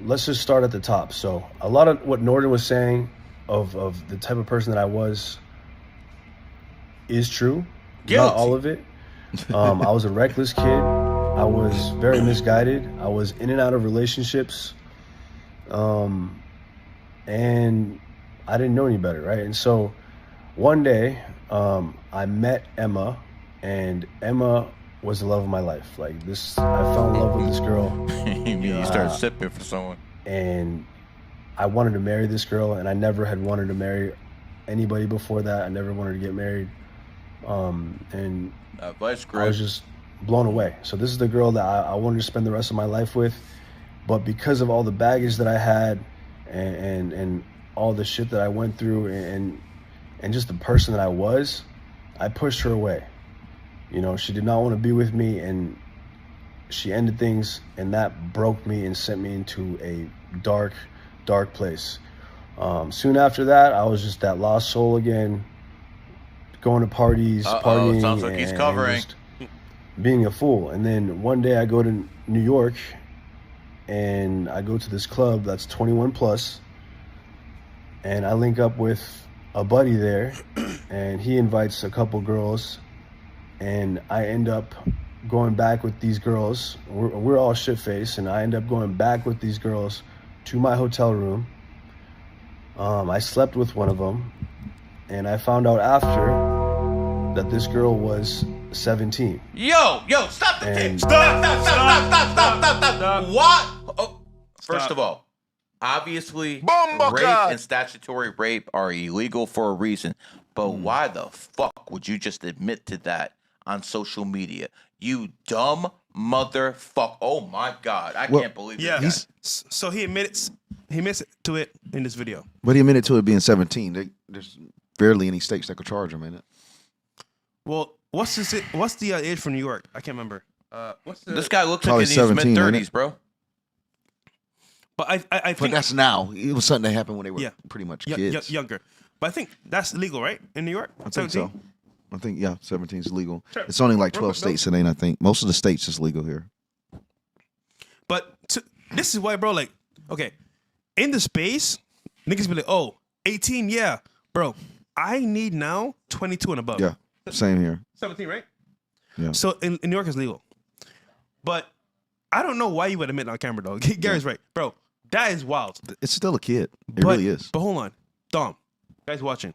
let's just start at the top. So a lot of what Norton was saying of the type of person that I was is true. Guilty. Not all of it. I was a reckless kid. I was very misguided. I was in and out of relationships. And I didn't know any better, right? And so one day, I met Emma, and Emma was the love of my life. Like this, I fell in love with this girl. You started sipping for someone. And I wanted to marry this girl, and I never had wanted to marry anybody before that. I never wanted to get married. And Vice I was just blown away. So this is the girl that I wanted to spend the rest of my life with. But because of all the baggage that I had and all the shit that I went through and just the person that I was, I pushed her away. You know, she did not want to be with me, and she ended things, and that broke me and sent me into a dark, dark place. Soon after that, I was just that lost soul again, going to parties, partying. Sounds like he's covering. Just being a fool. And then one day I go to New York, and I go to this club that's 21 plus, and I link up with a buddy there, and he invites a couple girls, and I end up going back with these girls. We're all shit-faced, and I end up going back with these girls to my hotel room. I slept with one of them, and I found out after that this girl was 17. Yo, stop the tape. And- Stop. What? Oh, first of all, obviously, rape and statutory rape are illegal for a reason. But why the fuck would you just admit to that on social media? You dumb motherfucker. Oh my God. I can't believe Yeah. this. So he admits to it in this video. But he admitted to it being 17. There's barely any states that could charge him in it. Well, what's the age for New York? I can't remember. What's the, This guy looks Probably like he's in his 17, ain't mid-30s, bro. But I But think that's now. It was something that happened when they were Yeah. pretty much y- kids. younger. But I think that's legal, right? In New York? I think so. I think, 17 is legal. Sure. It's only like 12 Real quick, states it ain't, I think. Most of the states is legal here. But this is why, bro, like, okay, in the space, niggas be like, oh, 18, yeah. Bro, I need now 22 and above. Yeah, same here. 17, right? Yeah. So in New York, it's legal. But I don't know why you would admit on camera, though. Gary's right. Bro, that is wild. It's still a kid. It really is. But hold on. Dom, guys watching.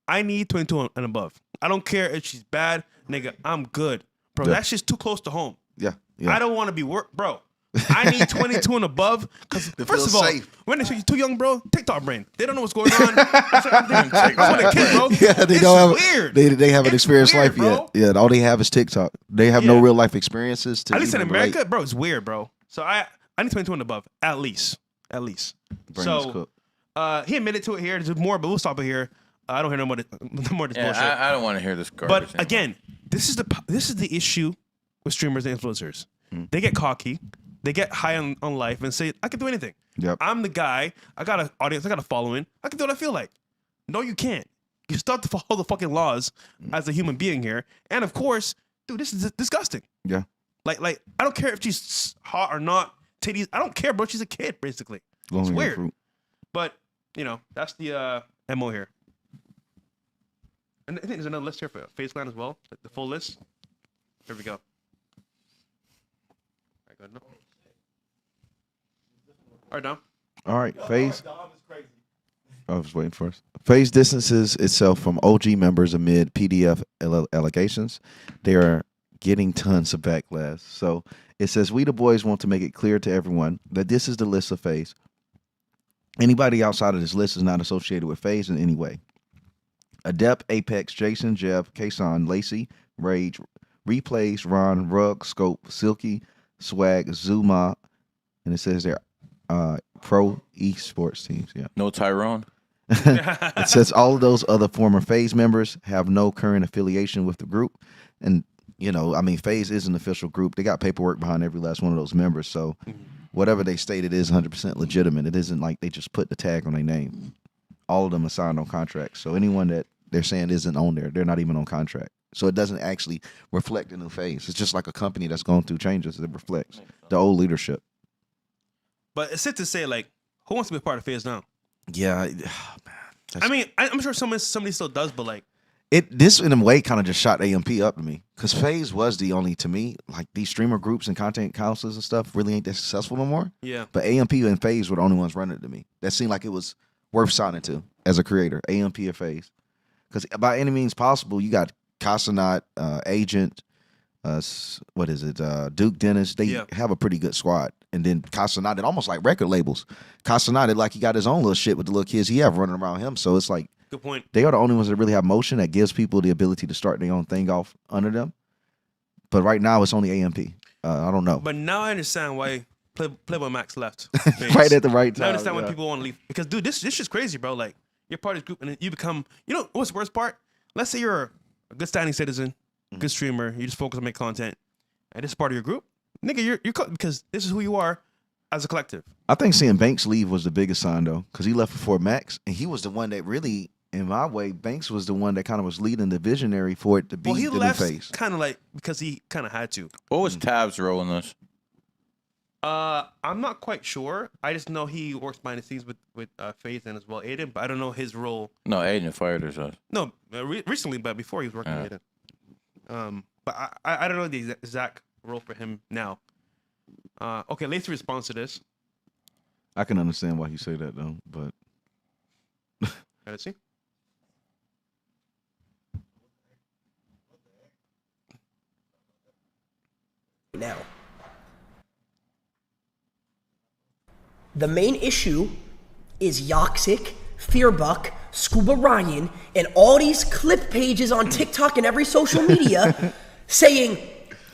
I need 22 and above. I don't care if she's bad, nigga. I'm good. Bro, Yeah. that shit's too close to home. Yeah. I don't want to be bro. I need 22 and above because first of all, safe. when they're too young, bro, TikTok brain. They don't know what's going on. I'm with a kid, bro. Yeah, they It's don't have weird. they haven't It's experienced weird, life bro. yet. Yeah, all they have is TikTok. They have no Yeah. real life experiences to At least in even America, relate. bro, it's weird, bro. So I need 22 and above, at least. Brain is So cooked. he admitted to it here. There's more, but we'll stop it here. I don't hear no more of this bullshit. Yeah, I don't want to hear this garbage. But anymore. again, this is the issue with streamers and influencers. They get cocky, they get high on life, and say, "I can do anything. Yep. I'm the guy. I got an audience. I got a following. I can do what I feel like." No, you can't. You still have to follow the fucking laws as a human being here. And of course, dude, this is disgusting. Yeah. Like I don't care if she's hot or not. Titties. I don't care, bro. She's a kid, basically. It's Long weird. fruit. But that's the MO here. And I think there's another list here for FaZe Clan as well. The full list. Here we go. All right, good. All right, Dom. All right, FaZe. I was waiting for us. FaZe distances itself from OG members amid PDF allegations. They are getting tons of backlash. So it says, "We the boys want to make it clear to everyone that this is the list of FaZe. Anybody outside of this list is not associated with FaZe in any way. Adept, Apex, Jason, Jeff, Kason, Lacey, Rage, Replays, Ron, Rug, Scope, Silky, Swag, Zuma, and it says they're pro esports teams. Yeah. No Tyrone. It says all of those other former FaZe members have no current affiliation with the group, and you know, I mean, FaZe is an official group. They got paperwork behind every last one of those members. So whatever they stated is 100% legitimate. It isn't like they just put the tag on their name. All of them are signed on contracts. So anyone that they're saying isn't on there, they're not even on contract. So it doesn't actually reflect the new FaZe. It's just like a company that's going through changes that reflects the old leadership. But it's safe to say, like, who wants to be a part of FaZe now? Yeah, I mean, I'm sure somebody still does, but like, this in a way kind of just shot AMP up to me because FaZe was the only, to me, like these streamer groups and content councils and stuff really ain't that successful no more. Yeah. But AMP and FaZe were the only ones running it to me. That seemed like it was worth signing to as a creator, AMP or FaZe. Because by any means possible, you got Casanat, Agent, what is it, Duke Dennis. They have a pretty good squad. And then Casanat, it almost like record labels. Casanat, it like he got his own little shit with the little kids he have running around him. So it's like, good point. They are the only ones that really have motion that gives people the ability to start their own thing off under them. But right now, it's only AMP. I don't know. But now I understand why Playboy Max left. Right at the right time. I understand why people want to leave. Because, dude, this shit's crazy, bro. Like, you're part of this group and then you become, you know what's the worst part? Let's say you're a good standing citizen, good streamer, you just focus on making content, and this is part of your group. Nigga, you're because this is who you are as a collective. I think seeing Banks leave was the biggest sign, though, because he left before Max, and he was the one that really, in my way, Banks was the one that kind of was leading the visionary for it to be he the new left FaZe. kind of like because he kind of had to. What was Tab's role in this? I'm not quite sure. I just know he works behind the scenes with FaZe and as well Aiden, but I don't know his role. No, Aiden fired his ass. No, recently, but before he was working with Aiden. But I don't know the exact role for him now. Okay, let's respond to this. I can understand why you say that, though, but... Let's see. Now, the main issue is Yoxic, Fearbuck, Scuba Ryan, and all these clip pages on TikTok and every social media saying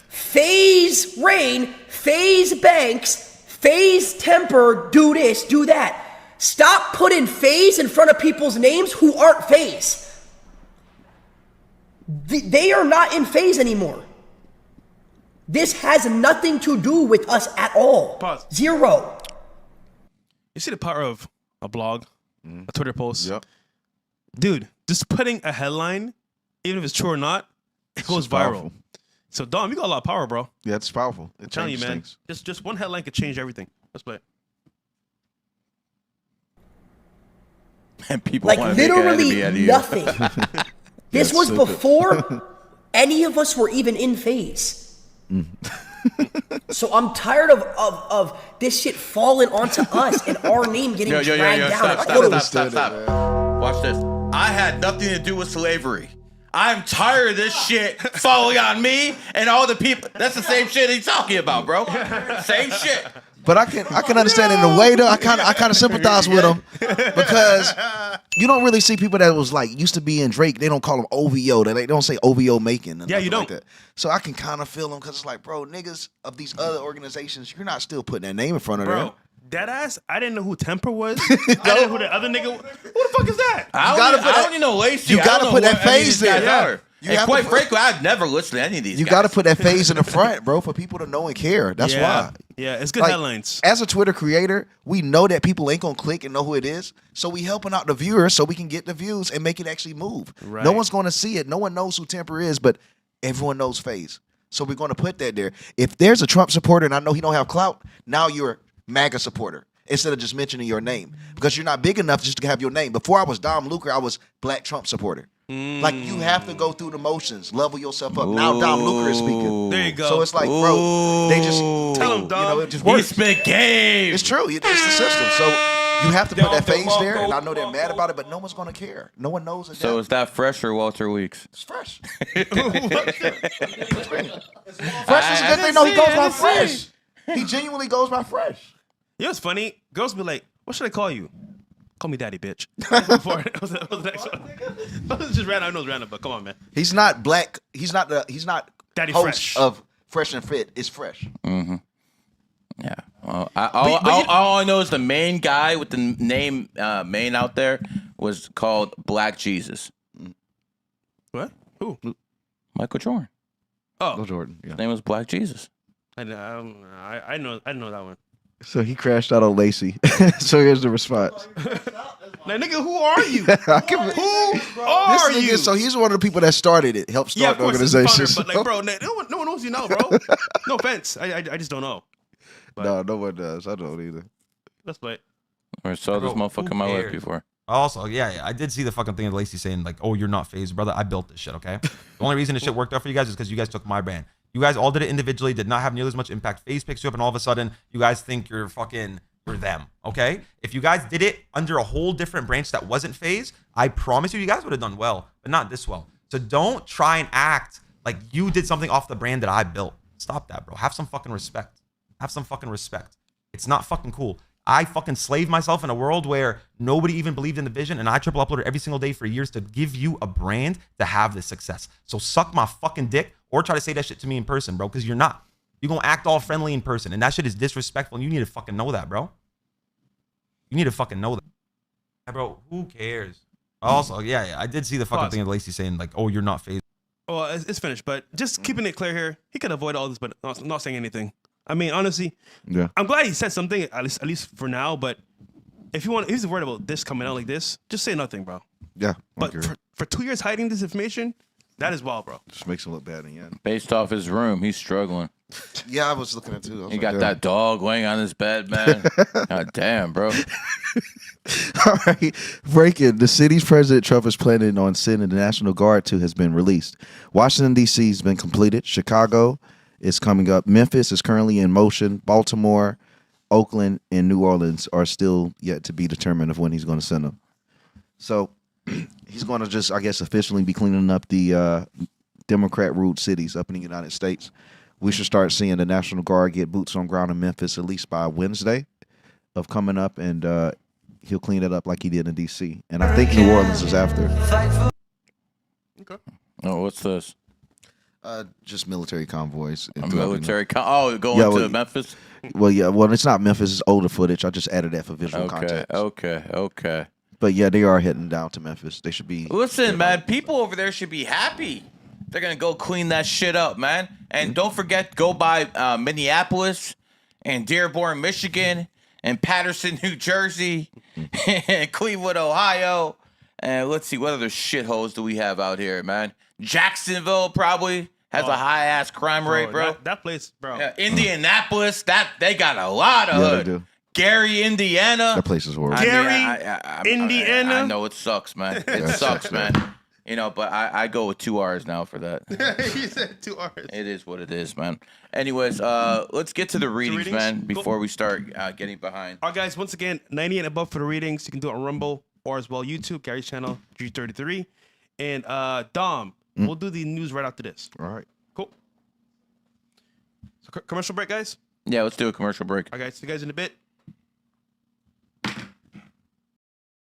FaZe Rain, FaZe Banks, FaZe Temperr, do this, do that. Stop putting FaZe in front of people's names who aren't FaZe. They are not in FaZe anymore. This has nothing to do with us at all. Pause. Zero. You see the power of a blog, a Twitter post? Yep. Dude, just putting a headline, even if it's true or not, it goes viral. Powerful. So, Dom, you got a lot of power, bro. Yeah, it's powerful. It I'm telling you, changes man. things. Just one headline could change everything. Let's play it. And people Like want to make an enemy out of literally you. nothing. This That's was stupid. before any of us were even in FaZe. So I'm tired of this shit falling onto us and our name getting dragged down. Stop. Watch this. I had nothing to do with slavery. I'm tired of this shit falling on me and all the people. That's the same shit he's talking about, bro. Same shit. But I can understand it in a way, though. I kind of sympathize with him because you don't really see people that was like used to be in Drake. They don't call them OVO. They don't say OVO making. Yeah, you don't. Like that. So I can kind of feel them because it's like, bro, niggas of these other organizations, you're not still putting that name in front of them. Bro, deadass, I didn't know who Temperr was. I didn't know who the other nigga was. Who the fuck is that? I don't even know Lacey. You gotta put that FaZe there. Yeah. You And have quite to- frankly, I've never listened to any of these You guys. got to put that FaZe in the front, bro, for people to know and care. That's why. Yeah, it's good Like, headlines. As a Twitter creator, we know that people ain't gonna click and know who it is, so we helping out the viewers so we can get the views and make it actually move. Right. No one's gonna see it. No one knows who Temperr is, but everyone knows FaZe. So we're gonna put that there. If there's a Trump supporter and I know he don't have clout, now you're a MAGA supporter instead of just mentioning your name because you're not big enough just to have your name. Before I was Dom Luker, I was Black Trump supporter. Like you have to go through the motions, level yourself up. Now Dom Luker is speaking. There you go. So it's like, bro, they just Tell him, Dom. You know, it just He works. spit game. It's true. It's the system. So you have to put that FaZe there, and I know they're mad Marco. about it, but no one's gonna care. No one knows. So is that Fresh or Walter Weeks? It's fresh. Fresh is a good thing. No, he goes by fresh. He genuinely goes by fresh. You know what's funny? Girls be like, what should I call you? Call me daddy, bitch. Before it was the next one. It was just random. I know it's random, but come on, man. He's not black. He's not Daddy host Fresh. of Fresh and Fit. It's fresh. Mm-hmm. Yeah. Well, all I know is the main guy with the name main out there was called Black Jesus. What? Who? Michael Jordan. No Jordan. Yeah. His name was Black Jesus. I know that one. So he crashed out on Lacey. So here's the response. Now, nigga, who are you? Who are This nigga, you? so he's one of the people that started it, helped Yeah, start of the course, he's the organization. founder, but like, bro, no one knows you know, bro. No offense, I just don't know. No, no one does. I don't either. Let's play it. I saw this Bro, motherfucker who in my life cares? before. Also, yeah, I did see the fucking thing of Lacey saying like, "Oh, you're not FaZe, brother. I built this shit." Okay. The only reason this shit worked out for you guys is because you guys took my brand. You guys all did it individually, did not have nearly as much impact. FaZe picks you up, and all of a sudden, you guys think you're them. Okay. If you guys did it under a whole different branch that wasn't FaZe, I promise you guys would have done well, but not this well. So don't try and act like you did something off the brand that I built. Stop that, bro. Have some fucking respect. Have some fucking respect. It's not fucking cool. I fucking slaved myself in a world where nobody even believed in the vision, and I triple uploaded every single day for years to give you a brand to have this success. So suck my fucking dick or try to say that shit to me in person, bro, because you're not. You're going to act all friendly in person, and that shit is disrespectful, and you need to fucking know that, bro. You need to fucking know that. Yeah, bro, who cares? Also, yeah, I did see the fucking thing of Lacey saying, like, "Oh, you're not FaZe." Well, it's finished, but just keeping it clear here, he could avoid all this, but not saying anything. I mean, honestly, Yeah. I'm glad he said something, at least for now, but if he's worried about this coming out like this, just say nothing, bro. Yeah. But for 2 years hiding this information, that is wild, bro. Just makes him look bad in the end. Based off his room, he's struggling. Yeah, I was looking at it too. He got that dog laying on his bed, man. God damn, bro. All right. Breaking. The city's president Trump is planning on sending the National Guard to has been released. Washington, D.C. has been completed. Chicago is coming up. Memphis is currently in motion. Baltimore, Oakland, and New Orleans are still yet to be determined of when he's going to send them. So he's going to just, I guess, officially be cleaning up the Democrat-ruled cities up in the United States. We should start seeing the National Guard get boots on ground in Memphis at least by Wednesday of coming up, and he'll clean it up like he did in D.C. And I think New Orleans is after. Okay. Oh, what's this? Just military convoys. Going to Memphis? Well, yeah. Well, it's not Memphis. It's older footage. I just added that for visual context. Okay. But yeah, they are heading down to Memphis. They should be. Listen, man, people over there should be happy. They're going to go clean that shit up, man. And don't forget, go by Minneapolis and Dearborn, Michigan and Patterson, New Jersey and Cleveland, Ohio. And let's see, what other shitholes do we have out here, man? Jacksonville probably has a high-ass crime rate, bro. That place, bro. Yeah, Indianapolis, they got a lot of Yeah, they hood. do. Gary, Indiana. That place is horrible. Indiana. I know it sucks, man. It sucks, man. You know, but I go with 2 R's now for that. He said 2 R's. It is what it is, man. Anyways, let's get to the readings, man, before we start getting behind. All right, guys, once again, 90 and above for the readings. You can do it on Rumble or as well YouTube, Gary's channel, G33. And Dom, we'll do the news right after this. All right. Cool. So commercial break, guys? Yeah, let's do a commercial break. All right, see you guys in a bit.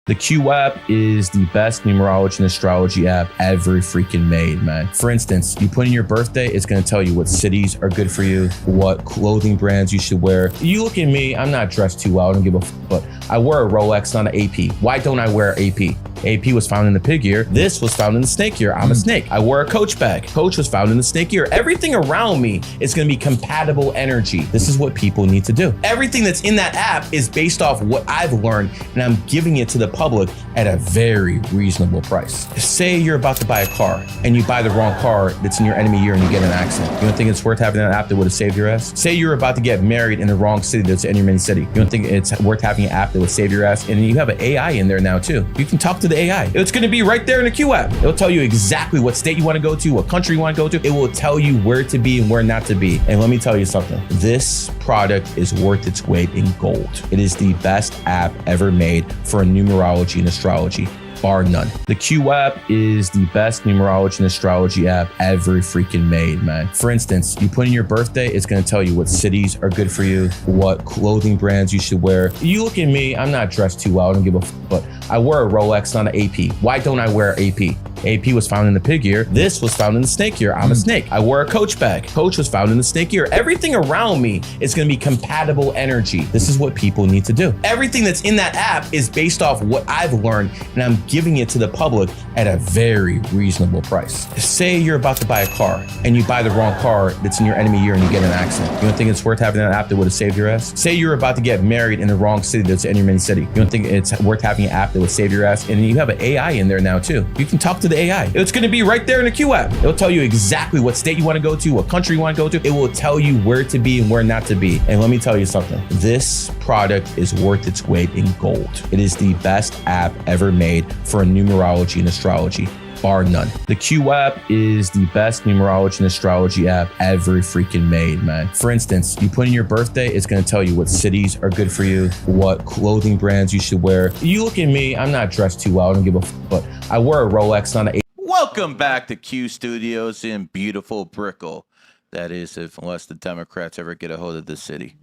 The Q app is the best numerology and astrology app ever freaking made, man. For instance, you put in your birthday, it's going to tell you what cities are good for you, what clothing brands you should wear. You look at me, I'm not dressed too well, I don't give a f, but I wear a Rolex, not an AP. Why don't I wear AP? AP was found in the pig ear. This was found in the snake ear. I'm a snake. I wear a Coach bag. Coach was found in the snake ear. Everything around me is going to be compatible energy. This is what people need to do. Everything that's in that app is based off what I've learned, and I'm giving it to the public at a very reasonable price. Say you're about to buy a car and you buy the wrong car that's in your enemy year and you get in an accident. You don't think it's worth having an app that would have saved your ass? Say you're about to get married in the wrong city that's in your main city. You don't think it's worth having an app that would save your ass? And you have an AI in there now too. You can talk to the AI. It's going to be right there in the Q app. It'll tell you exactly what state you want to go to, what country you want to go to. It will tell you where to be and where not to be. And let me tell you something. This product is worth its weight in gold. It is the best app ever made for numerology and astrology, bar none. The Q app is the best numerology and astrology app ever freaking made, man. For instance, you put in your birthday, it's going to tell you what cities are good for you, what clothing brands you should wear. You look at me, I'm not dressed too well, I don't give a f, but I wear a Rolex, not an AP. Why don't I wear AP? AP was found in the pig ear. This was found in the snake ear. I'm a snake. I wear a Coach bag. Coach was found in the snake ear. Everything around me is going to be compatible energy. This is what people need to do. Everything that's in that app is based off what I've learned, and I'm giving it to the public at a very reasonable price. Say you're about to buy a car and you buy the wrong car that's in your enemy year and you get in an accident. You don't think it's worth having an app that would have saved your ass? Say you're about to get married in the wrong city that's in your main city. You don't think it's worth having an app that would save your ass? And you have an AI in there now too. You can talk to the AI. It's going to be right there in the Q app. It'll tell you exactly what state you want to go to, what country you want to go to. It will tell you where to be and where not to be. And let me tell you something. This product is worth its weight in gold. It is the best app ever made for numerology and astrology, bar none. The Q app is the best numerology and astrology app ever freaking made, man. For instance, you put in your birthday, it's going to tell you what cities are good for you, what clothing brands you should wear. You look at me, I'm not dressed too well, I don't give a f, but I wear a Rolex, not an Welcome back to Q Studios in beautiful Brickell. That is, unless the Democrats ever get a hold of the city.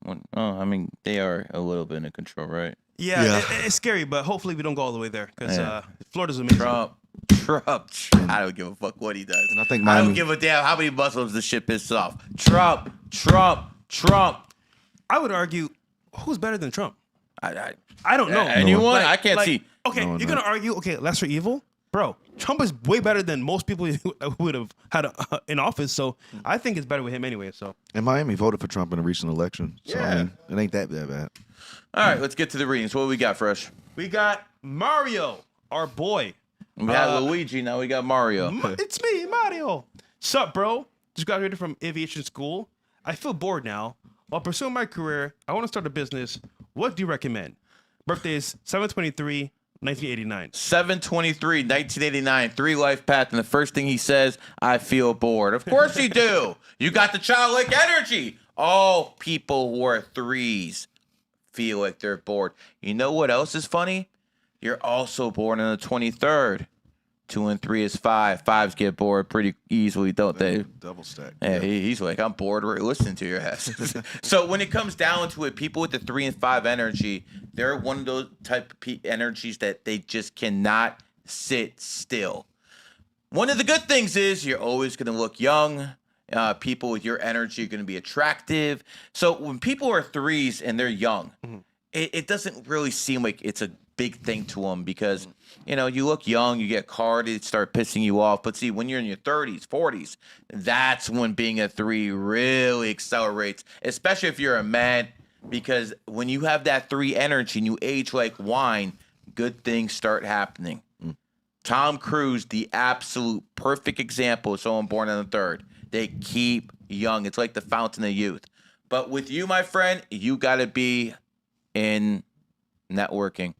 Well, I mean, they are a little bit in control, right? Yeah. It's scary, but hopefully we don't go all the way there because Florida's amazing. Trump. I don't give a fuck what he does. And I think I don't Miami- give a damn how many Muslims this shit pisses off. Trump. I would argue, who's better than Trump? I don't know. Anyone? I can't see. Okay, No, you're no. gonna argue. Okay, lesser evil, bro. Trump is way better than most people who would have had in office. So I think it's better with him anyway. So And Miami voted for Trump in a recent election. So I mean, it ain't that bad. All right, let's get to the readings. What do we got, Fresh? we got Mario, our boy. We got Luigi, now we got Mario. It's me, Mario. Sup, bro? Just graduated from aviation school. I feel bored now. While pursuing my career, I want to start a business. What do you recommend? Birthday is 7/23, 1989. 7/23, 1989, 3 life path, and the first thing he says, I feel bored. Of course you do. You got the childlike energy. All people who are 3s feel like they're bored. You know what else is funny? You're also born on the 23rd. 2 and 3 is 5. 5s get bored pretty easily, don't they? Double stack. Yeah, he's like, I'm bored listening to your ass. So when it comes down to it, people with the 3 and 5 energy, they're one of those type of energies that they just cannot sit still. One of the good things is you're always going to look young. People with your energy are going to be attractive. So when people are 3s and they're young, it doesn't really seem like it's a big thing to them because, you know, you look young, you get carded, it start pissing you off. But see, when you're in your 30s, 40s, that's when being a 3 really accelerates, especially if you're a man, because when you have that 3 energy and you age like wine, good things start happening. Tom Cruise, the absolute perfect example of someone born on the 3rd. They keep young. It's like the fountain of youth. But with you, my friend, you got to be in networking.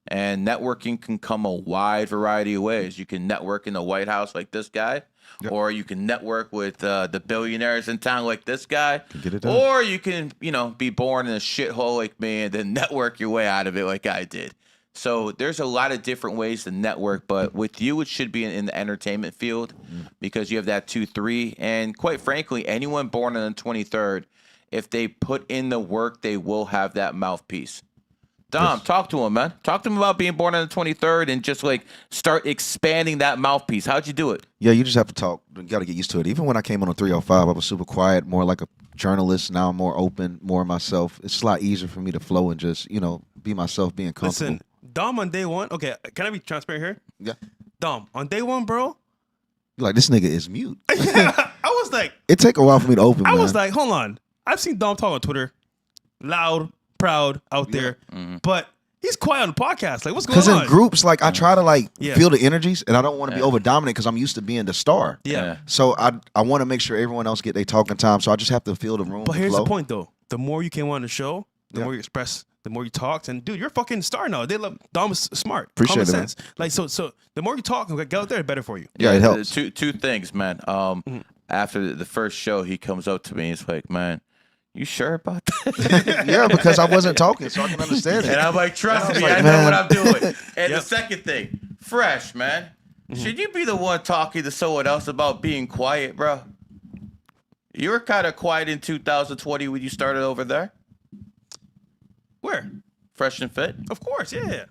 And networking can come a wide variety of ways. You can network in the White House like this guy, or you can network with the billionaires in town like this guy, Get it done. or you can, you know, be born in a shithole like me and then network your way out of it like I did. So there's a lot of different ways to network, but with you, it should be in the entertainment field because you have that 2-3. And quite frankly, anyone born on the 23rd, if they put in the work, they will have that mouthpiece. Dom, talk to him, man. Talk to him about being born on the 23rd and just like start expanding that mouthpiece. How'd you do it? Yeah, you just have to talk. You got to get used to it. Even when I came on a 305, I was super quiet, more like a journalist. Now I'm more open, more myself. It's a lot easier for me to flow and just, you know, be myself, being comfortable. Listen, Dom on day one. Okay, can I be transparent here? Yeah. Dom on day one, bro. Like, this nigga is mute. I was like, It take a while for me to open, I man. was like, hold on. I've seen Dom talk on Twitter, loud, proud out there, but he's quiet on the podcast. Like, what's going Because on? in groups, like, I try to, like, Yeah. feel the energies, and I don't want to be over dominant because I'm used to being the star. Yeah. So I want to make sure everyone else get their talking time, so I just have to feel the room. But here's flow. the point, though. The more you came on the show, the Yeah. more you express, the more you talked. And, dude, you're a fucking star now. They love Dom is smart. Appreciate common it, man. sense. Like, so the more you talk and get out there, the better for you. Yeah, it helps. Two things, man. After the first show, he comes up to me. He's like, man, you sure about that? Yeah, because I wasn't talking, so I can understand it. And I'm like, trust I was me, like, I know man. what I'm doing. And the second thing, Fresh, man. Should you be the one talking to someone else about being quiet, bro? You were kind of quiet in 2020 when you started over there. Where? Fresh and Fit. Of course, yeah.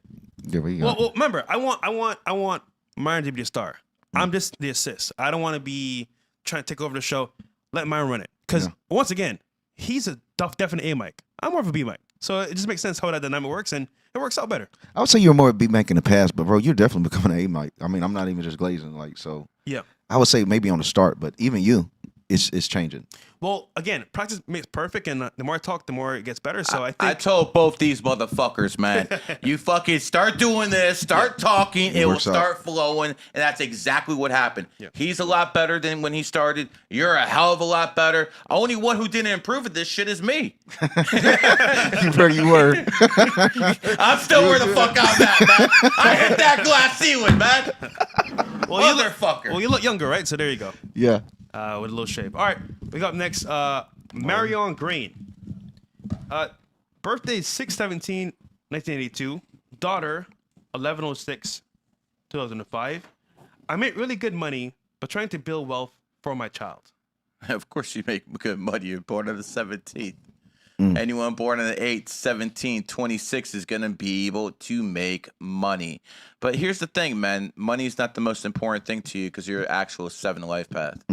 There we go. Well, remember, I want Myron to be the star. I'm just the assist. I don't want to be trying to take over the show. Let Myron run it. Because once again, he's a definite A mic. I'm more of a B mic. So it just makes sense how that dynamic works, and it works out better. I would say you're more B Mac in the past, but bro, you're definitely becoming an A Mike. I mean, I'm not even just glazing, like, so. Yeah. I would say maybe on the start, but even you, it's changing. Well, again, practice makes perfect, and the more I talk, the more it gets better. So I think I told both these motherfuckers, man, you fucking start doing this, start talking, it will works out. start flowing, and that's exactly what happened. He's a lot better than when he started. You're a hell of a lot better. Only one who didn't improve at this shit is me. Bro, you were. I'm still where the fuck I'm at, man. I hit that glass ceiling, man. well, Motherfucker. you look younger, right? So there you go. Yeah. With a little shape. All right, we got next. Marion Green. Birthday 6/17/1982. Daughter 11/06/2005. I made really good money, but trying to build wealth for my child. Of course you make good money. You're born on the 17th. Anyone born on the 8th, 17, 26 is going to be able to make money. But here's the thing, man. Money is not the most important thing to you because you're an actual 7 life path.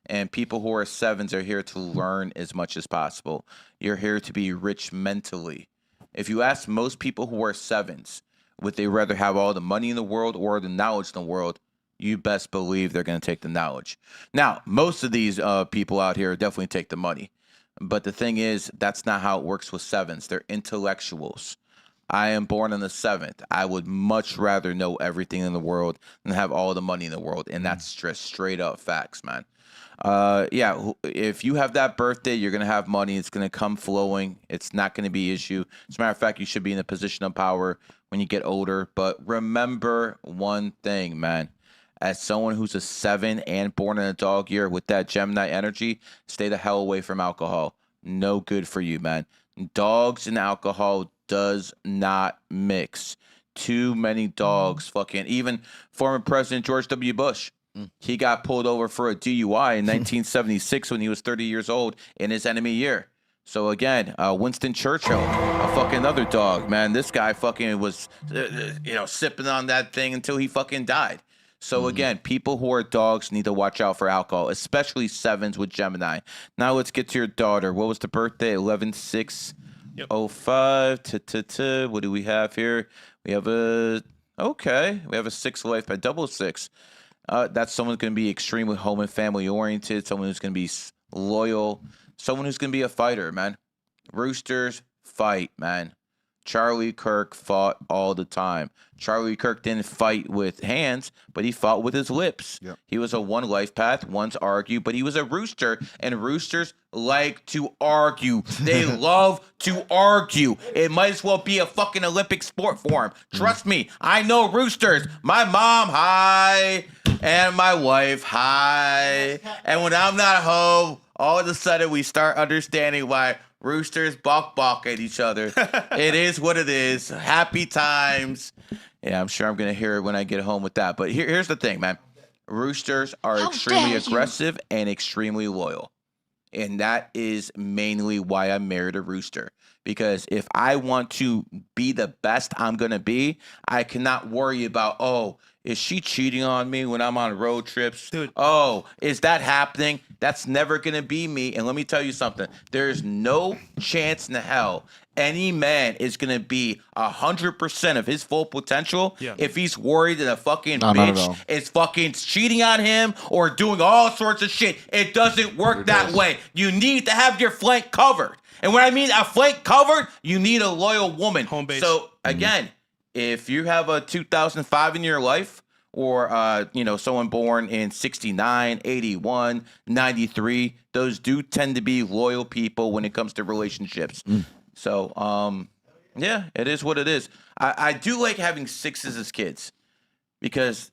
And people who are 7s are here to learn as much as possible. You're here to be rich mentally. If you ask most people who are 7s, would they rather have all the money in the world or the knowledge in the world? You best believe they're going to take the knowledge. Now, most of these people out here definitely take the money. But the thing is, that's not how it works with 7s. They're intellectuals. I am born on the 7th. I would much rather know everything in the world than have all the money in the world. And that's just straight up facts, man. Yeah, if you have that birthday, you're going to have money. It's going to come flowing. It's not going to be an issue. As a matter of fact, you should be in a position of power when you get older. But remember one thing, man. As someone who's a 7 and born in a dog year with that Gemini energy, stay the hell away from alcohol. No good for you, man. Dogs and alcohol does not mix. Too many dogs fucking, even former President George W. Bush. He got pulled over for a DUI in 1976 when he was 30 years old in his enemy year. So again, Winston Churchill, a fucking other dog, man. This guy fucking was, sipping on that thing until he fucking died. So again, people who are dogs need to watch out for alcohol, especially 7s with Gemini. Now let's get to your daughter. What was the birthday? 11/6/05. What do we have here? We have a 6 life by 6. That's someone who's going to be extremely home and family oriented. Someone who's going to be loyal. Someone who's going to be a fighter, man. Roosters fight, man. Charlie Kirk fought all the time. Charlie Kirk didn't fight with hands, but he fought with his lips. Yep. He was a 1 life path, one's argue, but he was a rooster, and roosters like to argue. They love to argue. It might as well be a fucking Olympic sport for him. Trust me, I know roosters. My mom, hi, and my wife, hi. And when I'm not home, all of a sudden we start understanding why roosters balk at each other. It is what it is. Happy times. Yeah, I'm sure I'm going to hear it when I get home with that. But here's the thing, man. Roosters are extremely aggressive and extremely loyal. And that is mainly why I married a rooster. Because if I want to be the best I'm going to be, I cannot worry about, is she cheating on me when I'm on road trips? Dude. Oh, is that happening? That's never going to be me. And let me tell you something. There's no chance in hell any man is going to be 100% of his full potential if he's worried that a fucking bitch is fucking cheating on him or doing all sorts of shit. It doesn't work that way. You need to have your flank covered. And when I mean a flank covered, you need a loyal woman. Home base. So, again, if you have a 2005 in your life, or someone born in 69, 81, 93, those do tend to be loyal people when it comes to relationships. So, yeah, it is what it is. I do like having 6s as kids because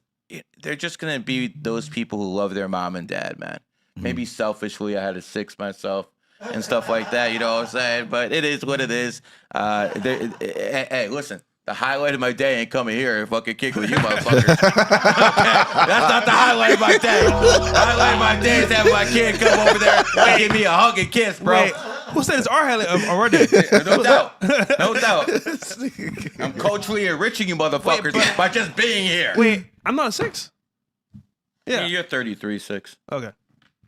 they're just going to be those people who love their mom and dad, man. Maybe selfishly, I had a 6 myself and stuff like that, you know what I'm saying? But it is what it is. Hey, listen. The highlight of my day ain't coming here and fucking kick with you, motherfucker. That's not the highlight of my day. The highlight of my day is having my kid come over there and give me a hug and kiss, bro. Wait, who said it's our highlight of our day? No doubt. No doubt. I'm culturally enriching you motherfuckers by just being here. Wait, I'm not a 6. Yeah. You're 33-6. Okay.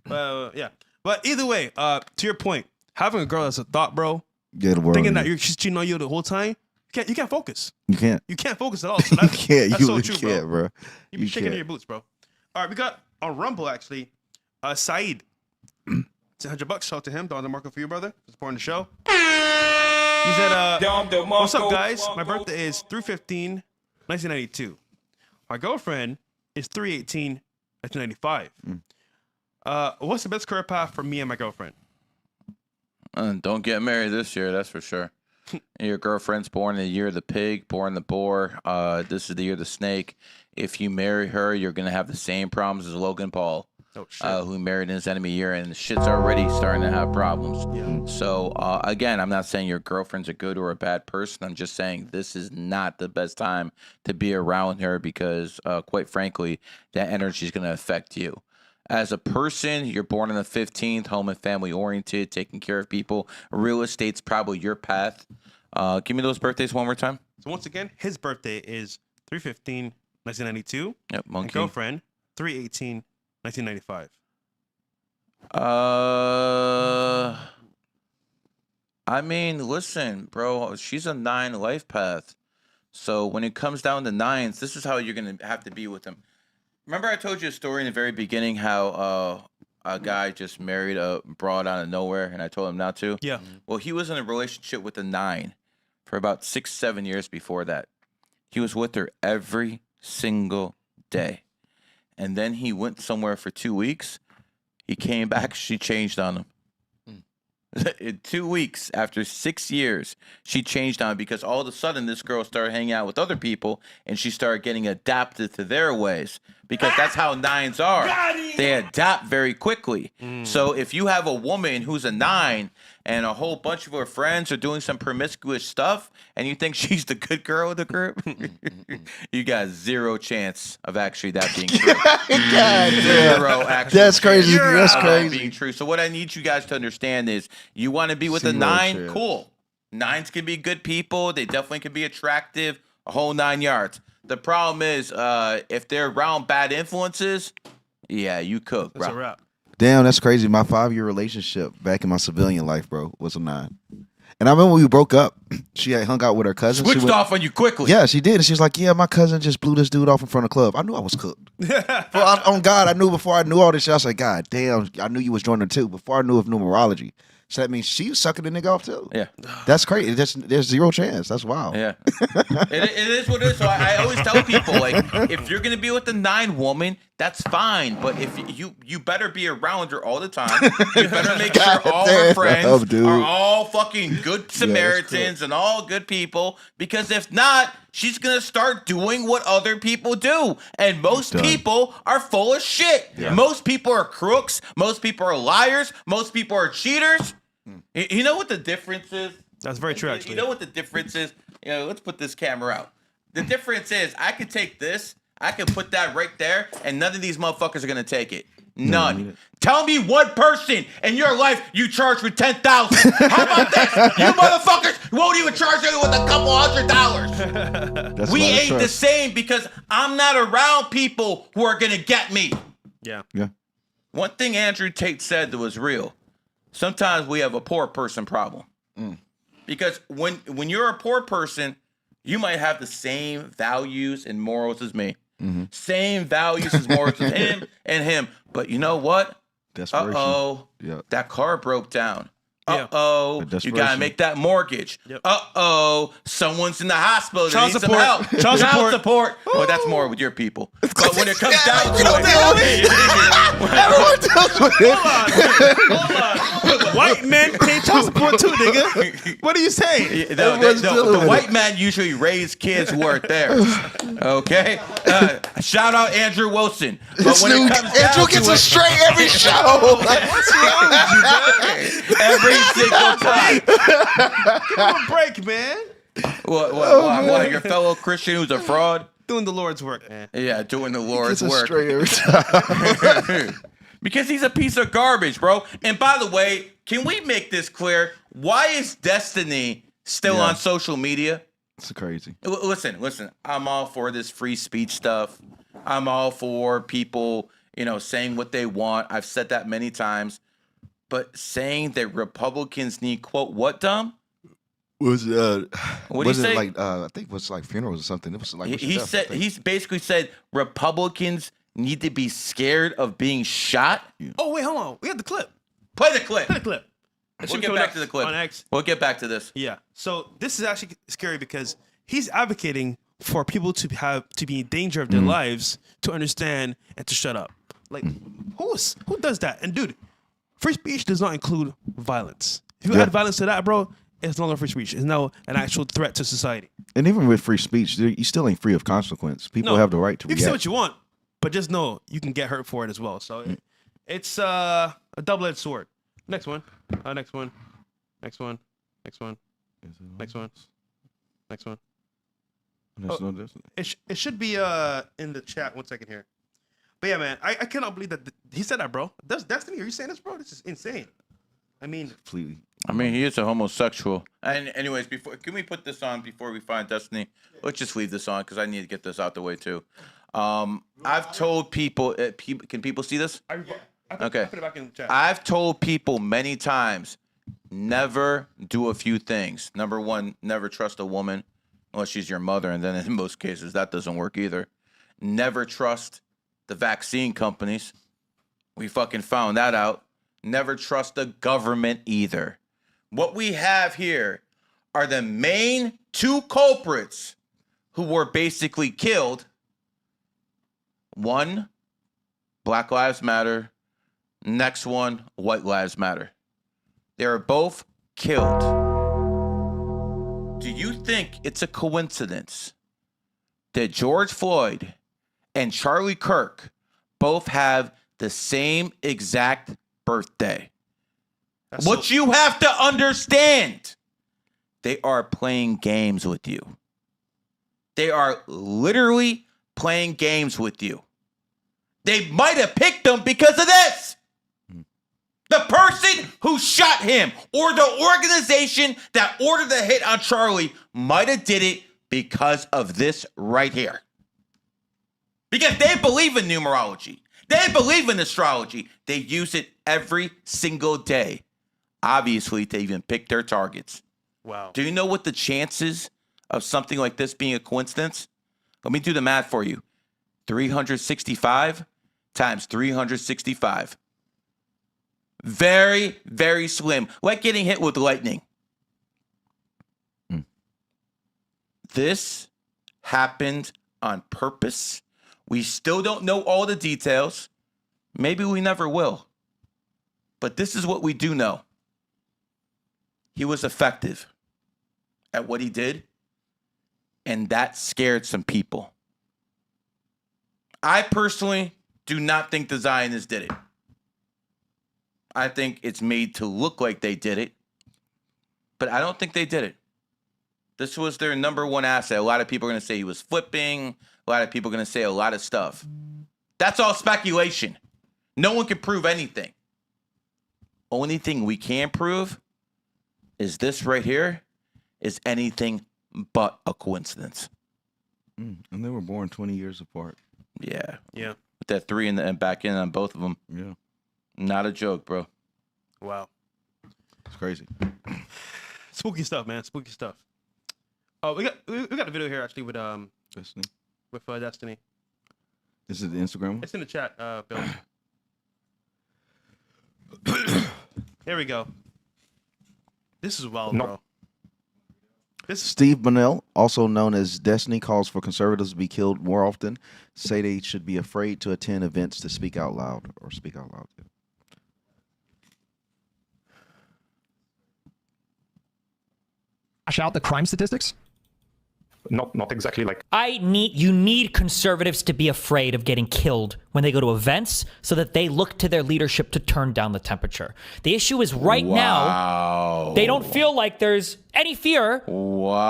Yeah. But either way, to your point, having a girl that's a thought, bro, Yeah, the world. thinking that she's cheating on you the whole time. You can't focus. You can't. You can't focus at all. So that's, can't. That's You so really true, can't, bro. You be You shaking in can't. your boots, bro. All right, we got on Rumble actually. Saeed, it's $100. Shout out to him. Down the market for you, brother. For supporting the show. He said, "What's up, guys? My birthday is 3/15/1992. My girlfriend is 3/18/1995. What's the best career path for me and my girlfriend?" Don't get married this year, that's for sure. Your girlfriend's born in the year of the pig, born the boar. This is the year of the snake. If you marry her, you're gonna have the same problems as Logan Paul, who married in his enemy year, and the shit's already starting to have problems. Yeah. So again, I'm not saying your girlfriend's a good or a bad person. I'm just saying this is not the best time to be around her because, quite frankly, that energy is gonna affect you. As a person, you're born on the 15th, home and family oriented, taking care of people. Real estate's probably your path. Give me those birthdays one more time. So once again, his birthday is 3/15/1992. Yep, And monkey. girlfriend 3/18/1995. I mean, listen, bro, she's a 9 life path. So when it comes down to 9s, this is how you're gonna have to be with them. Remember I told you a story in the very beginning how a guy just married a broad out of nowhere and I told him not to? Yeah. Well, he was in a relationship with a 9 for about 6-7 years before that. He was with her every single day. And then he went somewhere for 2 weeks. He came back, she changed on him. In 2 weeks, after 6 years, she changed on him because all of a sudden this girl started hanging out with other people and she started getting adapted to their ways because that's how 9s are. They adapt very quickly. So if you have a woman who's a 9 and a whole bunch of her friends are doing some promiscuous stuff and you think she's the good girl of the group, you got zero chance of actually that being true. Zero actual That's crazy. chance That's of that crazy. being true. So what I need you guys to understand is you want to be with a Zero 9, chance. cool. 9s can be good people. They definitely can be attractive, a whole 9 yards. The problem is if they're around bad influences, yeah, you cook, bro. That's a wrap. Damn, that's crazy. My 5-year relationship back in my civilian life, bro, was a 9. And I remember when we broke up, she had hung out with her cousin. Switched off on you quickly. Yeah, she did. And she was like, yeah, my cousin just blew this dude off in front of the club. I knew I was cooked. On God, I knew before I knew all this shit. I was like, God damn, I knew you was joining her too. Before I knew of numerology. So that means she was sucking the nigga off too. Yeah. That's crazy. There's zero chance. That's wild. Yeah. it is what it is. So I always tell people, like, if you're going to be with a 9 woman, that's fine. But if you better be around her all the time. You better make sure all her friends are all fucking good Samaritans and all good people. Because if not, she's going to start doing what other people do. And most people are full of shit. Yeah. Most people are crooks. Most people are liars. Most people are cheaters. You know what the difference is? That's very true, actually. You know what the difference is? You know, let's put this camera out. The difference is I could take this, I can put that right there, and none of these motherfuckers are gonna take it. None. Tell me one person in your life you charge for $10,000. How about this? You motherfuckers won't even charge you with a couple $100. We ain't the same because I'm not around people who are gonna get me. Yeah. Yeah. One thing Andrew Tate said that was real. Sometimes we have a poor person problem. Because when you're a poor person, you might have the same values and morals as me. Same values and morals as him and him. But you know what? Uh-oh. Yeah. That car broke down. Uh-oh. You got to make that mortgage. Yep. Uh-oh. Someone's in the hospital. They Child need support. some help. Child support. Well, that's more with your people. But when it comes down to Everyone deals with it. Hold on. White men pay child support too, nigga. What are you saying? The white man usually raise kids who aren't theirs. Okay? Shout out Andrew Wilson. But when it comes down Andrew to gets it, a straight every show. Like, what's wrong with you, bro? every single time. Give him a break, man. What, your fellow Christian who's a fraud? Doing the Lord's work, man. Yeah, doing the Lord's Gets a work. straight every time. Because he's a piece of garbage, bro. And by the way, can we make this clear? Why is Destiny still on social media? It's crazy. Listen. I'm all for this free speech stuff. I'm all for people, saying what they want. I've said that many times. But saying that Republicans need, quote, what, dumb? Was What was did he it say? like? I think it was like funerals or something. It was like He said he's basically said Republicans need to be scared of being shot. Oh wait, hold on. We have the clip. Play the clip. Play the clip. It We'll should get come back up to the clip. on X. We'll get back to this. Yeah. So this is actually scary because he's advocating for people to be in danger of their lives to understand and to shut up. Like who does that? And dude, free speech does not include violence. If you add violence to that, bro, it's no longer free speech. It's now an actual threat to society. And even with free speech, you still ain't free of consequence. People have the right to You react. can say what you want, but just know you can get hurt for it as well. So it's a double-edged sword. Next one. Next one. Next one. Next one. Next one. Next one. It should be in the chat. 1 second here. But yeah, man, I cannot believe that he said that, bro. That's Destiny. Are you saying this, bro? This is insane. I mean, completely. I mean, he is a homosexual. And anyways, can we put this on before we find Destiny? Let's just leave this on because I need to get this out the way too. I've told people, can people see this? Okay. Put it back in the chat. I've told people many times, never do a few things. Number one, never trust a woman unless she's your mother, and then in most cases that doesn't work either. Never trust the vaccine companies. We fucking found that out. Never trust the government either. What we have here are the main two culprits who were basically killed. One, Black Lives Matter. Next one, White Lives Matter. They are both killed. Do you think it's a coincidence that George Floyd and Charlie Kirk both have the same exact birthday? What you have to understand, they are playing games with you. They are literally playing games with you. They might have picked them because of this. The person who shot him or the organization that ordered the hit on Charlie might have did it because of this right here. Because they believe in numerology. They believe in astrology. They use it every single day. Obviously, to even pick their targets. Wow. Do you know what the chances of something like this being a coincidence? Let me do the math for you. 365 times 365. Very, very slim. Like getting hit with lightning. This happened on purpose. We still don't know all the details. Maybe we never will. But this is what we do know. He was effective at what he did, and that scared some people. I personally do not think the Zionists did it. I think it's made to look like they did it, but I don't think they did it. This was their number one asset. A lot of people are going to say he was flipping. A lot of people are going to say a lot of stuff. That's all speculation. No one can prove anything. Only thing we can prove is this right here is anything but a coincidence. And they were born 20 years apart. Yeah. With that 3 and back in on both of them. Yeah. Not a joke, bro. Wow. It's crazy. Spooky stuff, man. Spooky stuff. Oh, we got a video here actually with Destiny. With Destiny. This is the Instagram one? It's in the chat, Bill. Here we go. This is wild, bro. Steve Bonnell, also known as Destiny, calls for conservatives to be killed more often. Say they should be afraid to attend events to speak out loud or speak out loud. Out the crime statistics? Not exactly like. You need conservatives to be afraid of getting killed when they go to events so that they look to their leadership to turn down the temperature. The issue is right now, they don't feel like there's any fear. Wow.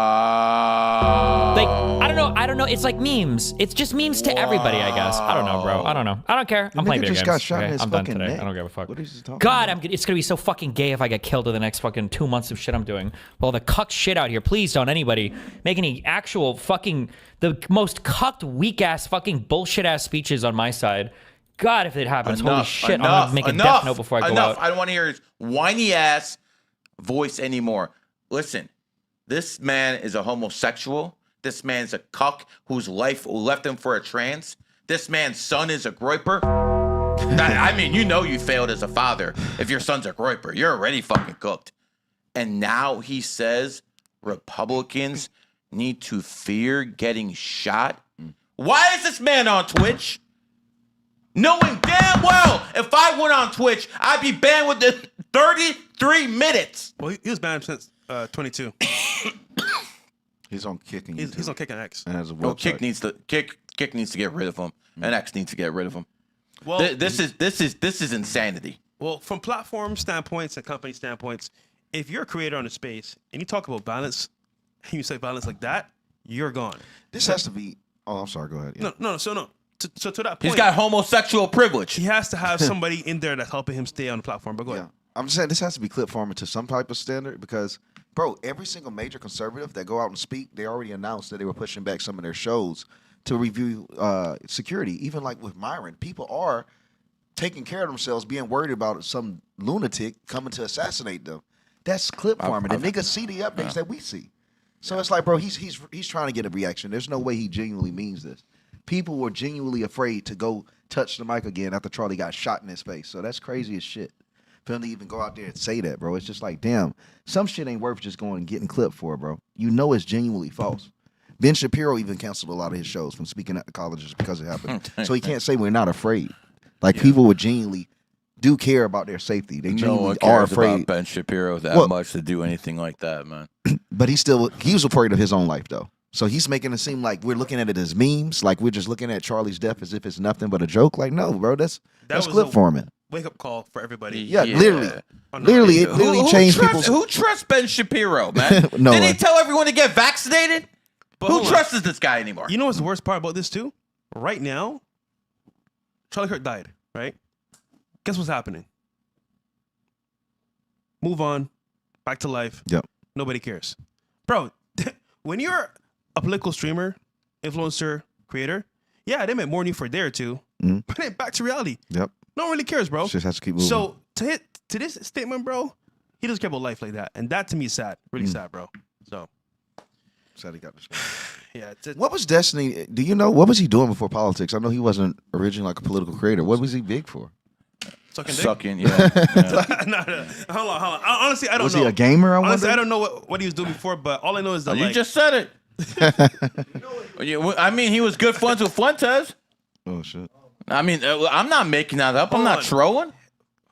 Like, I don't know. It's like memes. It's just memes to everybody, I guess. I don't know, bro. I don't know. I don't care. I'm playing video just games. got shot in his I'm done fucking today. neck. I don't give a fuck. What is he talking God, about? it's gonna be so fucking gay if I get killed in the next fucking 2 months of shit I'm doing. Well, the cuck shit out here. Please don't anybody make any actual fucking the most cucked, weak ass, fucking bullshit ass speeches on my side. God, if it happens, holy shit, I'm gonna make a death note before I go out. I don't want to hear his whiny ass voice anymore. Listen, This man is a homosexual. This man's a cuck whose life left him for a trans. This man's son is a groiper. I mean, you know you failed as a father if your son's a groiper. You're already fucking cooked. And now he says Republicans need to fear getting shot. Why is this man on Twitch? Knowing damn well if I went on Twitch, I'd be banned within 33 minutes. Well, he was banned since 22. He's on kicking. He's on Kick and X. And has a No, website. Kick needs to get rid of him, and X needs to get rid of him. Well, This is insanity. Well, from platform standpoints and company standpoints, if you're a creator on a space and you talk about violence, and you say violence like that, you're gone. This has to be. Oh, I'm sorry. Go ahead. Yeah. No. So to that point, He's got homosexual privilege. he has to have somebody in there that's helping him stay on the platform. But go ahead. I'm just saying this has to be clip format to some type of standard because, bro, every single major conservative that go out and speak, they already announced that they were pushing back some of their shows to review security. Even like with Myron, people are taking care of themselves, being worried about some lunatic coming to assassinate them. That's clip format. And niggas see the updates that we see. So it's like, bro, he's trying to get a reaction. There's no way he genuinely means this. People were genuinely afraid to go touch the mic again after Charlie got shot in his face. So that's crazy as shit. For him to even go out there and say that, bro, it's just like, damn, some shit ain't worth just going and getting clipped for, bro. You know it's genuinely false. Ben Shapiro even canceled a lot of his shows from speaking at the colleges because it happened. So he can't say we're not afraid. Like people would genuinely do care about their safety. They No genuinely one are cares afraid. about Ben Shapiro that much to do anything like that, man. But he was afraid of his own life though. So he's making it seem like we're looking at it as memes, like we're just looking at Charlie's death as if it's nothing but a joke. Like, no, bro, that's clip format. Wake up call for everybody. Yeah, literally. It literally changed people's. Who trusts Ben Shapiro, man? No Did he one. tell everyone to get vaccinated? But Who hold on. trusts this guy anymore? You know what's the worst part about this too? Right now, Charlie Kirk died, right? Guess what's happening? Move on. Back to life. Yep. Nobody cares. Bro, when you're a political streamer, influencer, creator, yeah, they make more than you for a day or two. Mhm. But then back to reality. Yep. No one really cares, bro. Just has to keep moving. So to this statement, bro, he doesn't care about life like that. And that to me is sad. Really sad, bro. So Sad he got this. yeah. What was Destiny? Do you know what was he doing before politics? I know he wasn't originally like a political creator. What was he big for? Sucking dick? Yeah. no. Hold on. Honestly, I don't Was know. he a gamer? I Honestly, wonder? I don't know what he was doing before, but all I know is that You like, just said it. I mean, he was good friends with Fuentes. Oh shit. I mean, I'm not making that up. I'm not trolling.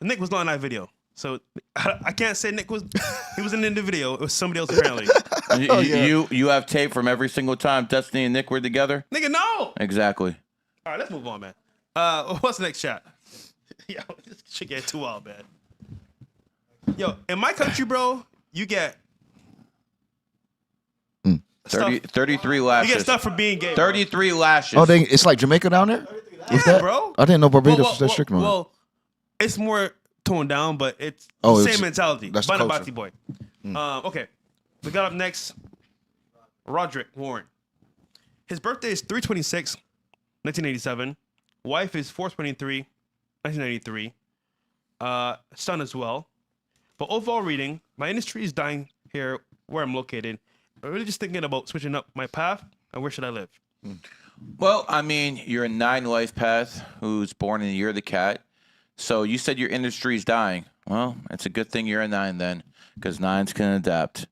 Nick was not in that video, so I can't say Nick was. He wasn't in the video. It was somebody else apparently. You have tape from every single time Destiny and Nick were together? Nigga, no. Exactly. All right, let's move on, man. What's the next chat? Yo, this shit get too wild, man. Yo, in my country, bro, you get 33 lashes. You get stuff for being gay. 33 lashes. Oh, it's like Jamaica down there. Is that, bro? I didn't know Barbados was that strict on it. Well, it's more toned down, but it's Oh, the it's- same mentality. that's the Banabati culture. boy. Okay, we got up next. Roderick Warren. His birthday is 3/26, 1987. Wife is 4/23, 1993. Son as well. But overall reading, my industry is dying here where I'm located. I'm really just thinking about switching up my path and where should I live. Well, I mean, you're a 9 life path who's born in the year of the cat. So you said your industry is dying. Well, it's a good thing you're a 9 then, because 9s can adapt.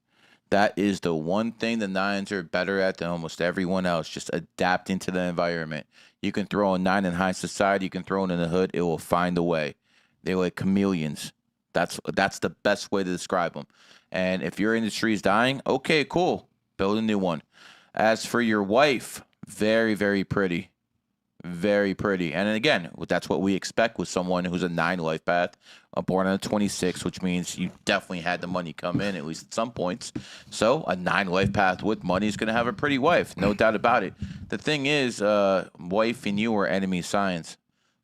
That is the one thing the 9s are better at than almost everyone else, just adapting to the environment. You can throw a 9 in high society, you can throw it in the hood, it will find a way. They're like chameleons. That's the best way to describe them. And if your industry is dying, okay, cool. Build a new one. As for your wife, very, very pretty. Very pretty. And again, that's what we expect with someone who's a 9 life path, born on a 26, which means you definitely had the money come in, at least at some points. So a 9 life path with money is going to have a pretty wife. No doubt about it. The thing is, wife and you are enemy signs.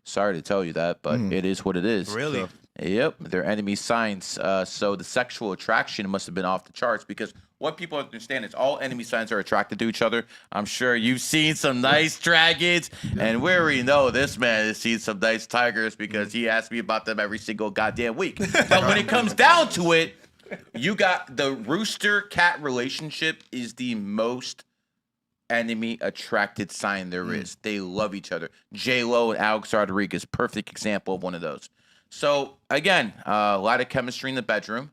Sorry to tell you that, but it is what it is. Really? Yep, they're enemy signs. So the sexual attraction must have been off the charts because what people understand is all enemy signs are attracted to each other. I'm sure you've seen some nice dragons, and we already know this man has seen some nice tigers because he asks me about them every single goddamn week. But when it comes down to it, you got the rooster cat relationship is the most enemy attracted sign there is. They love each other. J-Lo and Alex Rodriguez, perfect example of one of those. So again, a lot of chemistry in the bedroom.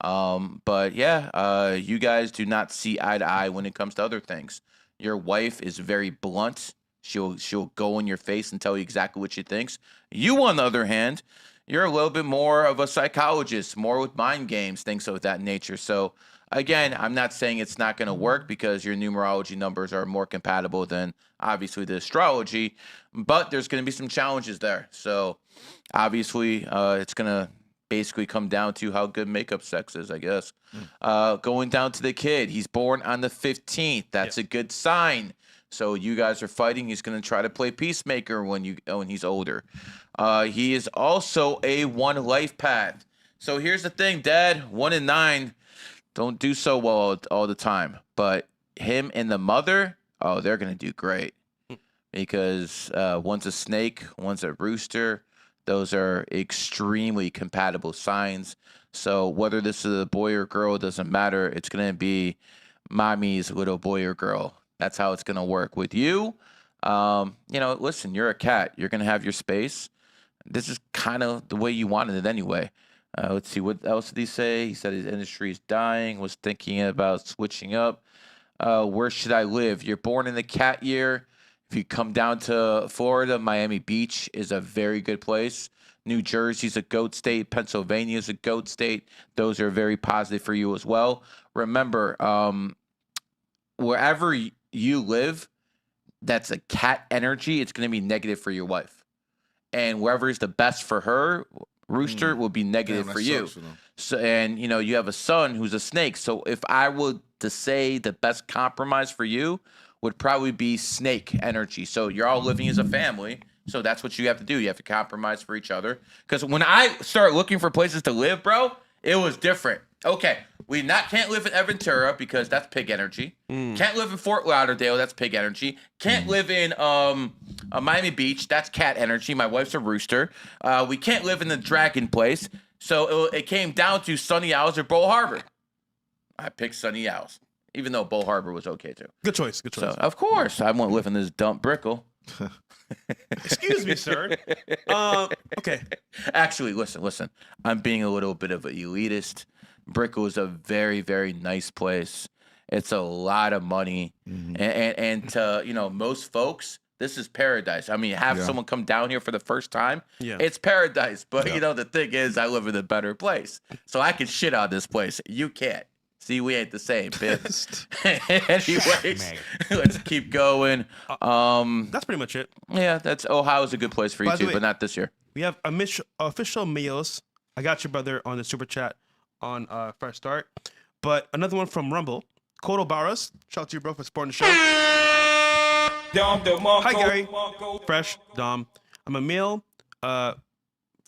But yeah, you guys do not see eye to eye when it comes to other things. Your wife is very blunt. She'll go in your face and tell you exactly what she thinks. You, on the other hand, you're a little bit more of a psychologist, more with mind games, things of that nature. So again, I'm not saying it's not going to work because your numerology numbers are more compatible than obviously the astrology, but there's going to be some challenges there. So obviously, it's going to basically come down to how good makeup sex is, I guess. Going down to the kid, he's born on the 15th. That's a good sign. So you guys are fighting. He's going to try to play peacemaker when he's older. He is also a 1 life path. So here's the thing, Dad. 1 and 9 don't do so well all the time. But him and the mother, they're going to do great. Because one's a snake, one's a rooster. Those are extremely compatible signs. So whether this is a boy or girl, doesn't matter. It's going to be mommy's little boy or girl. That's how it's going to work with you. Listen, you're a cat. You're going to have your space. This is kind of the way you wanted it anyway. Let's see, what else did he say? He said his industry is dying, was thinking about switching up. Where should I live? You're born in the cat year. If you come down to Florida, Miami Beach is a very good place. New Jersey's a goat state. Pennsylvania is a goat state. Those are very positive for you as well. Remember, wherever you live, that's a cat energy. It's going to be negative for your wife. And wherever is the best for her, rooster will be negative for you. So, and you have a son who's a snake. So if I were to say the best compromise for you would probably be snake energy. So you're all living as a family. So that's what you have to do. You have to compromise for each other. Because when I started looking for places to live, bro, it was different. Okay, we can't live in Aventura because that's pig energy. Can't live in Fort Lauderdale, that's pig energy. Can't live in Miami Beach, that's cat energy. My wife's a rooster. We can't live in the Dragon place. So it came down to Sunny Isles or Bull Harbor. I picked Sunny Isles, even though Bull Harbor was okay too. Good choice. Good choice. So of course, I won't live in this dump brickle. Excuse me, sir. Okay. Actually, listen. I'm being a little bit of an elitist. Brickell is a very, very nice place. It's a lot of money, and to most folks, this is paradise. I mean, have someone come down here for the first time, it's paradise. But the thing is, I live in a better place, so I can shit on this place. You can't. See, we ain't the same, bitch. Anyways, let's keep going. That's pretty much it. Yeah, Ohio's a good place for you too, but not this year. We have official meals. I got your brother on the super chat on Fresh Start. But another one from Rumble. Kodo Barras. Shout out to you, bro, for supporting the show. Hi, Gary. Fresh, Dom. I'm a male,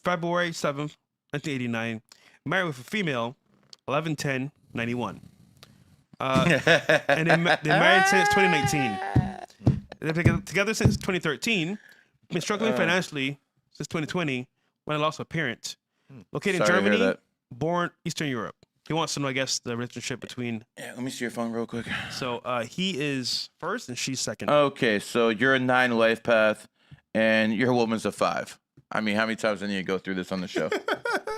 February 7th, 1989. Married with a female, 11/10/91. And they're married since 2019. They've been together since 2013. Been struggling financially since 2020 when I lost a parent. Located in Germany, born Eastern Europe. He wants to know, I guess, the relationship between. Yeah, let me see your phone real quick. So he is first and she's second. Okay, so you're a 9 life path and your woman's a 5. I mean, how many times I need to go through this on the show?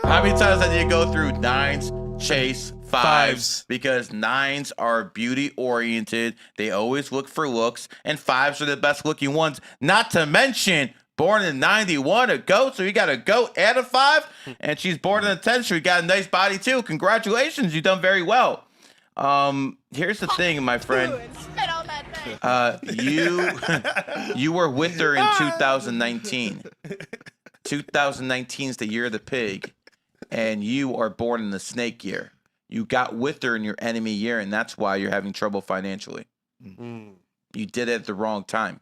How many times I need to go through 9s, chase 5s? Because 9s are beauty oriented. They always look for looks, and 5s are the best looking ones. Not to mention, born in 91, a goat, so you got a goat and a 5, and she's born in the 10, so you got a nice body too. Congratulations, you've done very well. Here's the thing, my friend. You were with her in 2019. 2019 is the year of the pig, and you are born in the snake year. You got with her in your enemy year, and that's why you're having trouble financially. You did it at the wrong time.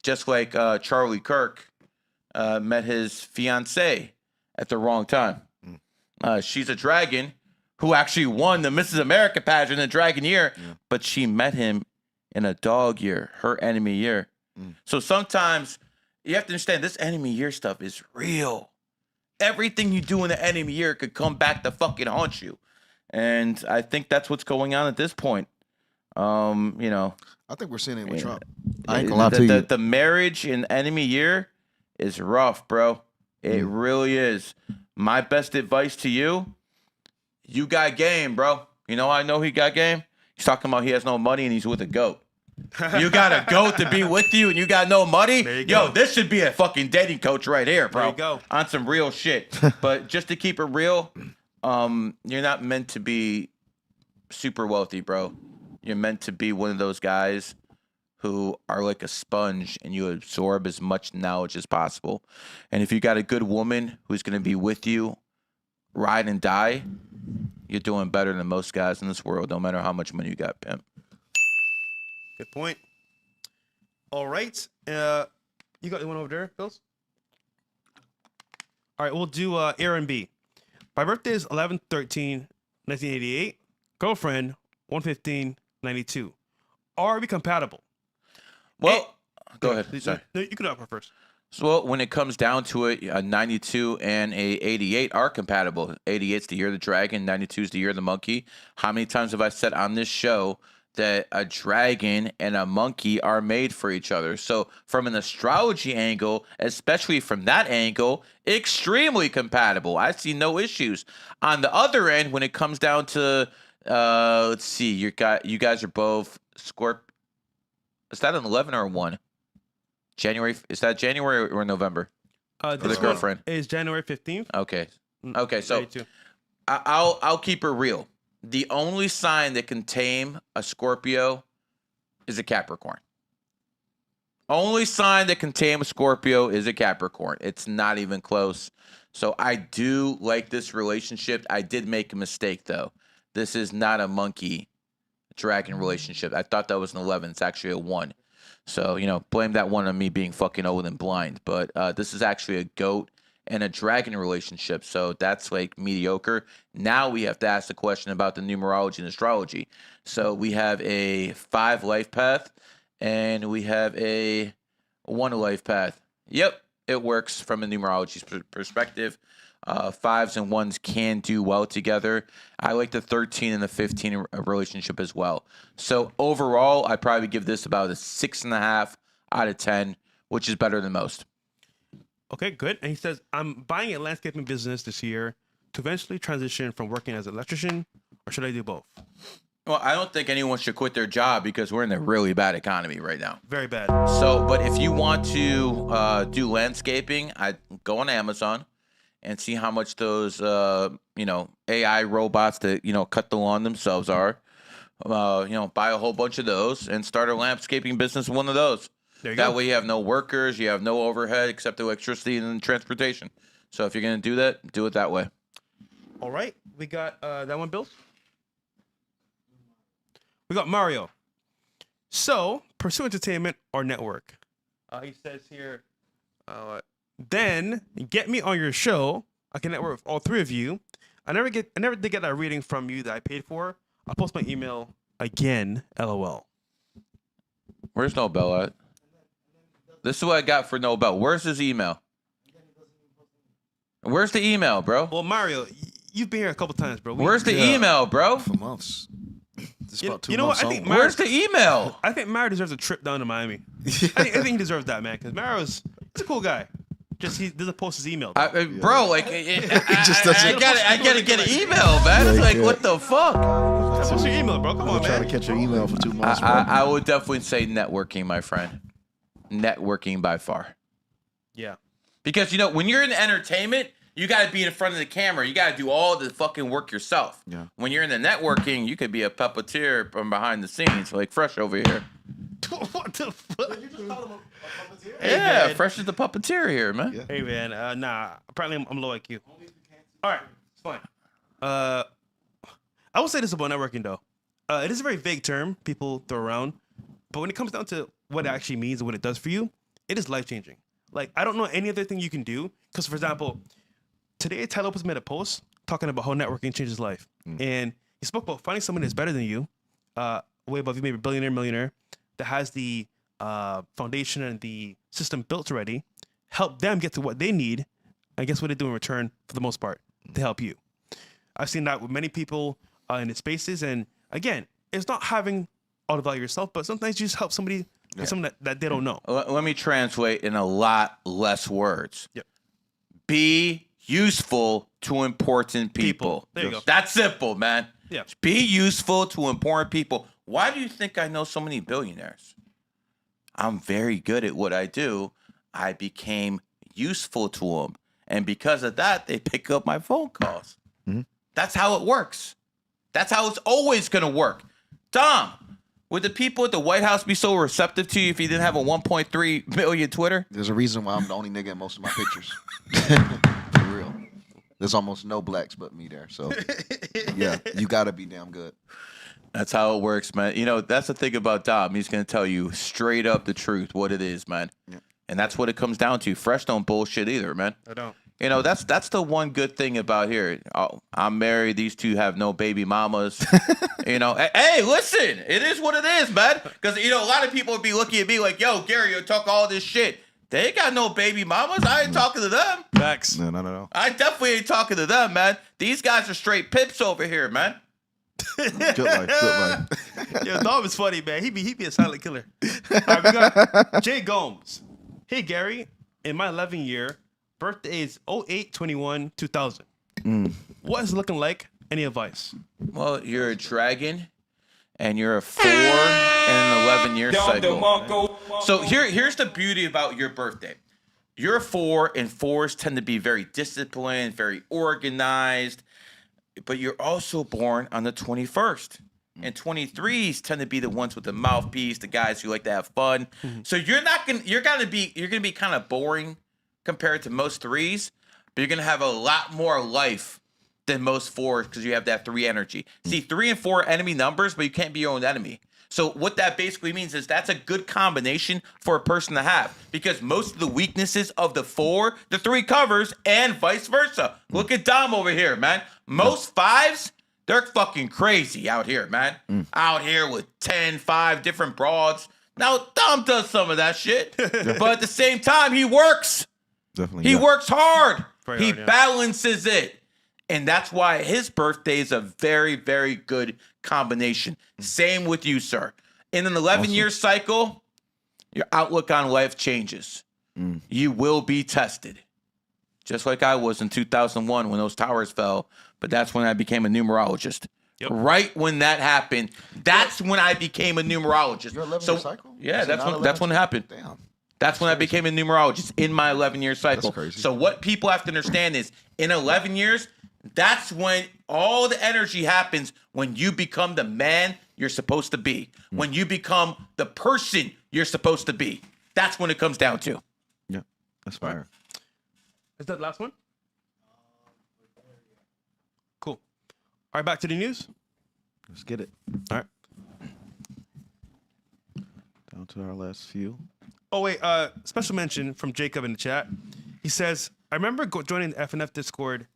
Just like Charlie Kirk met his fiancée at the wrong time. She's a dragon who actually won the Mrs. America pageant in the dragon year, but she met him in a dog year, her enemy year. So sometimes you have to understand this enemy year stuff is real. everything you do in the enemy year could come back to fucking haunt you. And I think that's what's going on at this point. You know, I think we're seeing it with Trump. I ain't gonna lie to you. The marriage in enemy year is rough, bro. It really is. My best advice to you, you got game, bro. You know, I know he got game. He's talking about he has no money and he's with a goat. You got a goat to be with you and you got no money? Yo, this should be a fucking dating coach right here, bro. There you go. On some real shit. But just to keep it real, you're not meant to be super wealthy, bro. You're meant to be one of those guys who are like a sponge and you absorb as much knowledge as possible. And if you got a good woman who's going to be with you, ride and die, you're doing better than most guys in this world, no matter how much money you got, pimp. Good point. All right. You got the one over there, Phils? All right, we'll do Aaron B. My birthday is 11/13/1988. Girlfriend 1/15/92. Are we compatible? Well, go ahead. Sorry. No, you can offer first. So when it comes down to it, a 92 and a 88 are compatible. 88's the year of the dragon, 92 is the year of the monkey. How many times have I said on this show that a dragon and a monkey are made for each other? So from an astrology angle, especially from that angle, extremely compatible. I see no issues. On the other end, when it comes down to, let's see, you guys are both Scorpio. Is that an 11 or a 1? January? Is that January or November? For the girlfriend is January 15th. Okay. Okay. So I'll keep it real. The only sign that can tame a Scorpio is a Capricorn. Only sign that can tame a Scorpio is a Capricorn. It's not even close. So I do like this relationship. I did make a mistake though. This is not a monkey dragon relationship. I thought that was an 11. It's actually a 1. So, you know, blame that one on me being fucking old and blind. But this is actually a goat and a dragon relationship. So that's like mediocre. Now we have to ask the question about the numerology and astrology. So we have a 5 life path and we have a 1 life path. Yep, it works from a numerology perspective. 5s and 1s can do well together. I like the 13 and the 15 relationship as well. So overall, I probably give this about a 6.5 out of 10, which is better than most. Okay, good. And he says, I'm buying a landscaping business this year to eventually transition from working as an electrician, or should I do both? Well, I don't think anyone should quit their job because we're in a really bad economy right now. Very bad. So, but if you want to do landscaping, I go on Amazon and see how much those, AI robots that, cut the lawn themselves are. Buy a whole bunch of those and start a landscaping business with one of those. That way you have no workers, you have no overhead except electricity and transportation. So if you're going to do that, do it that way. All right. We got that one, Bill. We got Mario. So, pursue entertainment or network. He says here, then get me on your show. I can network with all 3 of you. I never did get that reading from you that I paid for. I'll post my email again. LOL. Where's Nobel at? This is what I got for Nobel. Where's his email? Where's the email, bro? Well, Mario, you've been here a couple times, bro. Where's the email, bro? For months. You know what? I think Mario, where's the email? I think Mario deserves a trip down to Miami. I think he deserves that, man, because Mario's a cool guy. Just he doesn't post his email. Bro, like I gotta get an email, man. It's like what the fuck? What's your email, bro? Come on, man. Trying to catch your email for 2 months. I would definitely say networking, my friend. Networking by far. Yeah. Because when you're in entertainment, you got to be in front of the camera. You got to do all the fucking work yourself. Yeah. When you're in the networking, you could be a puppeteer from behind the scenes, like Fresh over here. What the fuck? Yeah, man. Fresh is the puppeteer here, man. Yeah. Hey, man. Nah, apparently I'm low IQ. All right, it's fine. I will say this about networking, though. It is a very vague term people throw around, but when it comes down to what it actually means and what it does for you, it is life-changing. Like, I don't know any other thing you can do. Because, for example, today Ty Lopez made a post talking about how networking changes life. And he spoke about finding someone that's better than you, way above you, maybe billionaire, millionaire, that has the foundation and the system built already, help them get to what they need And guess what they do in return for the most part? They help you. I've seen that with many people in the spaces. And again, it's not having all the value yourself, but sometimes you just help somebody, something that they don't know. Let me translate in a lot less words. Yep. Be useful to important people. There you go. That's simple, man. Yeah. Be useful to important people. Why do you think I know so many billionaires? I'm very good at what I do. I became useful to them. And because of that, they pick up my phone calls. Mm-hmm. That's how it works. That's how it's always going to work. Tom, would the people at the White House be so receptive to you if you didn't have a 1.3 million Twitter? There's a reason why I'm the only nigga in most of my pictures. For real. There's almost no blacks but me there. So, yeah, you got to be damn good. That's how it works, man. You know, that's the thing about Dom. He's going to tell you straight up the truth, what it is, man. Yeah. And that's what it comes down to. Fresh don't bullshit either, man. I don't. You know, that's the one good thing about here. Oh, I'm married. These two have no baby mamas. You know, hey, listen, it is what it is, man. Because, you know, a lot of people would be looking at me like, yo, Gary, you talk all this shit. They ain't got no baby mamas. I ain't talking to them. Facts. No. I definitely ain't talking to them, man. These guys are straight pips over here, man. Good life. Yo, Dom is funny, man. He be a silent killer. All right, we got Jay Gomes. Hey, Gary, in my 11 year, birthday is 08/21/2000. What is it looking like? Any advice? Well, you're a dragon, and you're a 4 in an 11-year cycle. So here's the beauty about your birthday. You're a 4, and 4s tend to be very disciplined, very organized, but you're also born on the 21st. And 23s tend to be the ones with the mouthpiece, the guys who like to have fun. So you're gonna be kind of boring compared to most 3s, but you're gonna have a lot more life than most 4s because you have that 3 energy. See, 3 and 4 are enemy numbers, but you can't be your own enemy. So what that basically means is that's a good combination for a person to have because most of the weaknesses of the 4, the 3 covers and vice versa. Look at Dom over here, man. Most 5s, they're fucking crazy out here, man. Out here with 10, 5 different broads. Now, Dom does some of that shit, but at the same time, he works. Definitely. He works hard. Very He hard, yeah. balances it. And that's why his birthday is a very, very good combination. Same with you, sir. In an 11-year cycle, your outlook on life changes. You will be tested. Just like I was in 2001 when those towers fell. But that's when I became a numerologist. Yep. Right when that happened, that's when I became a numerologist. Your 11-year cycle? Yeah, Is it that's when it happened. Damn. That's when I became a numerologist in my 11-year cycle. That's crazy. So what people have to understand is in 11 years, that's when all the energy happens when you become the man you're supposed to be. When you become the person you're supposed to be. That's when it comes down to. Yeah, that's fire. Is that the last one? Cool. All right, back to the news. Let's get it. All right. Down to our last few. Oh, wait. Special mention from Jacob in the chat. He says, I remember joining the FNF Discord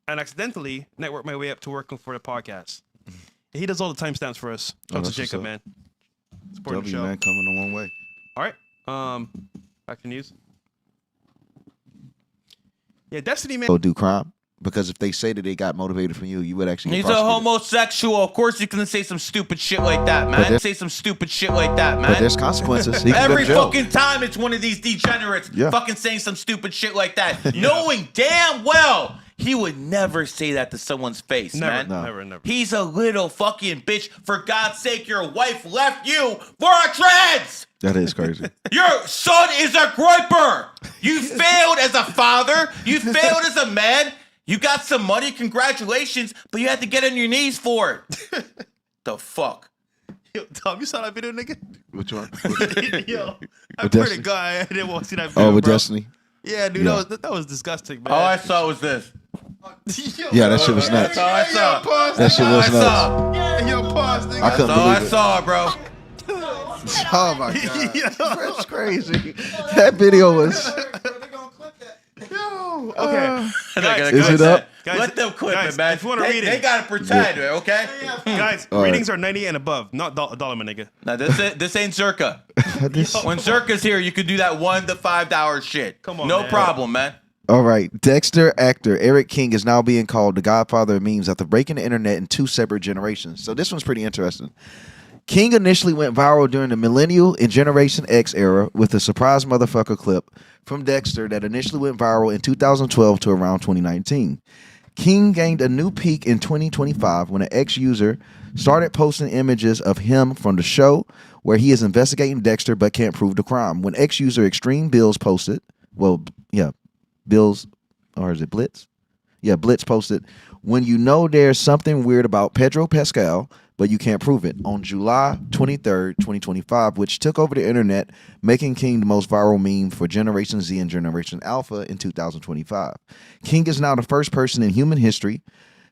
and accidentally networked my way up to working for the podcast. And he does all the timestamps for us. Shout out to that's what's Jacob, up. man. Supporting the W, show. man, coming a long way. All right. Back to news. Yeah, Destiny, man. Go do crime because if they say that they got motivated from you, you would actually. get He's a prosecuted. homosexual. Of course he's gonna say some stupid shit like that, man. there- Say some stupid shit like that, man. But there's consequences. He can go to Every jail. fucking time it's one of these degenerates Yeah. fucking saying some stupid shit like that, knowing damn well he would never say that to someone's face, man. Never. He's a little fucking bitch. For God's sake, your wife left you for a trans. That is crazy. Your son is a groiper. You failed as a father. You failed as a man. You got some money, congratulations, but you had to get on your knees for it. The fuck? Yo, Tom, you saw that video, nigga? Which one? Yo, I With pray to Destiny? God I didn't want to see that video, Oh, with bro. Destiny. Yeah, dude, Yeah. that was disgusting, man. All I saw was this. Yeah, that shit was nuts. That's all I saw. That shit was I nuts. saw. Yeah, yo, pause, nigga. I couldn't That's all I believe it. saw, bro. Oh my god, that's crazy. That video was. Okay. Guys, Is it up? Guys, Let them clip guys, it, man. if you wanna they, read it. they gotta pretend, okay? Guys, All right. ratings are 90 and above, not a dollar, my nigga. Now this ain't Zerka. This- When Zerka's here, you could do that $1 to $5 shit. Come on, no man. problem, man. All right. Dexter actor Erik King is now being called the Godfather of Memes after breaking the internet in 2 separate generations. So this one's pretty interesting. King initially went viral during the Millennial and Generation X era with a surprise motherfucker clip from Dexter that initially went viral in 2012 to around 2019. King gained a new peak in 2025 when an ex-user started posting images of him from the show where he is investigating Dexter but can't prove the crime. When ex-user Extreme Bills posted, Bills, or is it Blitz? Yeah, Blitz posted, when you know there's something weird about Pedro Pascal, but you can't prove it, on July 23rd, 2025, which took over the internet, making King the most viral meme for Generation Z and Generation Alpha in 2025. King is now the first person in human history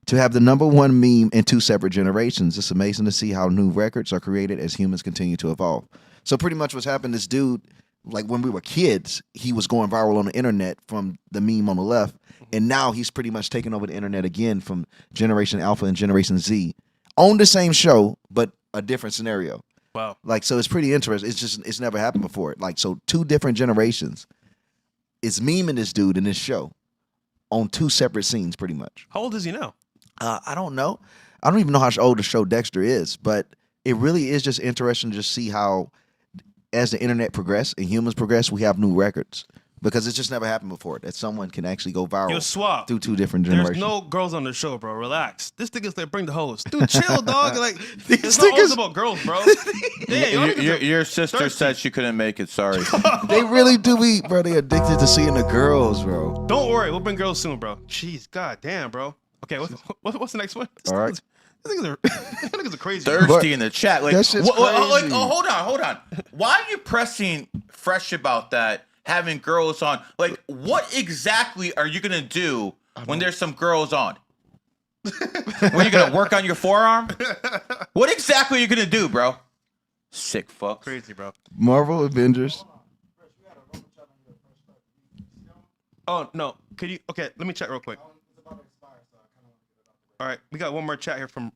to have the #1 meme in 2 separate generations. It's amazing to see how new records are created as humans continue to evolve. So pretty much what's happened, this dude, like when we were kids, he was going viral on the internet from the meme on the left, and now he's pretty much taking over the internet again from Generation Alpha and Generation Z on the same show, but a different scenario. Wow. Like, so it's pretty interesting. It's never happened before. Like, so 2 different generations is memeing this dude in this show on 2 separate scenes, pretty much. How old is he now? I don't know. I don't even know how old the show Dexter is, but it really is just interesting to just see how, as the internet progresses and humans progress, we have new records. Because it's just never happened before that someone can actually go viral Yo, Swap. through 2 different generations. There's no girls on the show, bro. Relax. This nigga's like, bring the hose. Dude, chill, dog. Like, These it's not niggas- always about girls, bro. Your sister said she couldn't make it. Sorry. They really do be, bro. They addicted to seeing the girls, bro. Don't worry. We'll bring girls soon, bro. Jeez, god damn, bro. Okay, what's the next one? All right. These niggas are crazy. Thirsty in the chat. Like, That shit's like, crazy. oh, hold on. Why are you pressing fresh about that? Having girls on, like, what exactly are you gonna do when there's some girls on? When you gonna work on your forearm? What exactly are you gonna do, bro? Sick fuck. Crazy, bro. Marvel Avengers. Oh no, could you? Okay, let me check real quick. All right, we got one more chat here from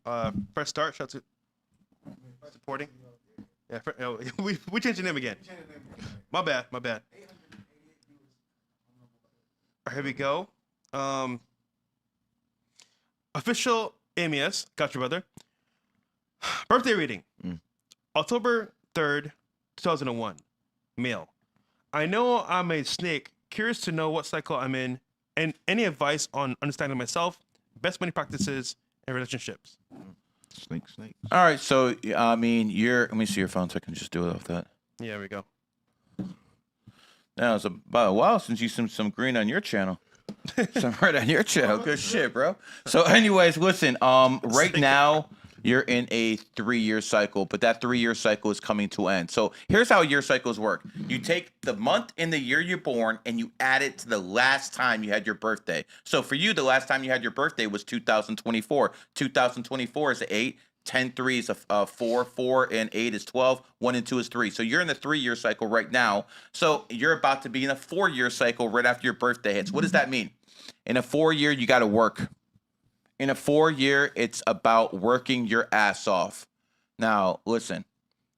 Fresh Start. Shout out to supporting. Yeah, we changed the name again. My bad. All right, here we go. Official AMS, got your brother. Birthday reading. October 3rd, 2001. Male. I know I'm a snake. Curious to know what cycle I'm in and any advice on understanding myself, best money practices, and relationships. Snake. All right, so I mean, let me see your phone so I can just do it off that. Yeah, there we go. Now it's about a while since you some green on your channel. Some red on your channel. Good shit, bro. So, anyways, listen. Right now you're in a 3-year cycle, but that 3-year cycle is coming to end. So here's how year cycles work. You take the month and the year you're born and you add it to the last time you had your birthday. So for you, the last time you had your birthday was 2024. 2024 is 8. 10, 3 is a 4, 4 and 8 is 12, 1 and 2 is 3. So you're in the 3-year cycle right now. So you're about to be in a 4-year cycle right after your birthday hits. What does that mean? In a 4-year, you got to work. In a 4-year, it's about working your ass off. Now, listen,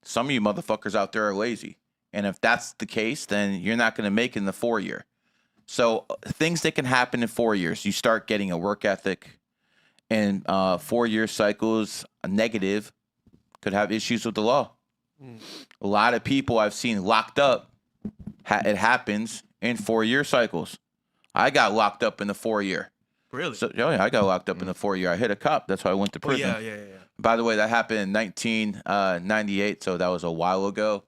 some of you motherfuckers out there are lazy. And if that's the case, then you're not going to make it in the 4-year. So things that can happen in 4 years, you start getting a work ethic. And 4-year cycles, a negative, could have issues with the law. A lot of people I've seen locked up, it happens in 4-year cycles. I got locked up in the 4-year. Really? So, yeah, I got locked up in the 4-year. I hit a cop. That's why I went to prison. Yeah. By the way, that happened in 1998, so that was a while ago.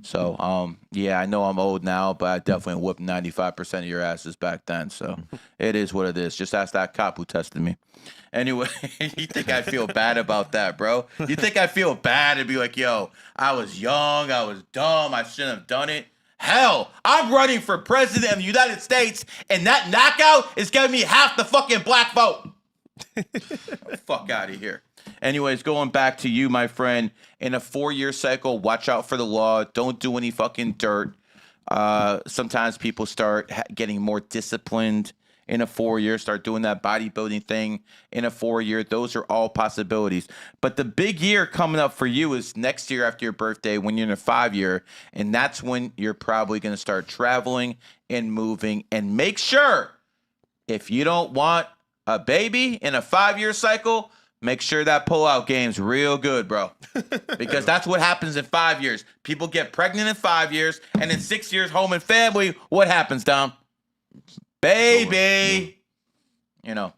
So, yeah, I know I'm old now, but I definitely whooped 95% of your asses back then. So it is what it is. Just ask that cop who tested me. Anyway, you think I feel bad about that, bro? You think I feel bad and be like, yo, I was young, I was dumb, I shouldn't have done it? Hell, I'm running for president of the United States, and that knockout is giving me half the fucking black vote. Fuck out of here. Anyways, going back to you, my friend, in a 4-year cycle, watch out for the law. Don't do any fucking dirt. Sometimes people start getting more disciplined in a 4-year, start doing that bodybuilding thing in a 4-year. Those are all possibilities. But the big year coming up for you is next year after your birthday when you're in a 5-year. And that's when you're probably going to start traveling and moving. And make sure if you don't want a baby in a 5-year cycle, make sure that pullout game's real good, bro. Because that's what happens in 5 years. People get pregnant in 5 years, and in 6 years, home and family, what happens, Dom? Baby. You know.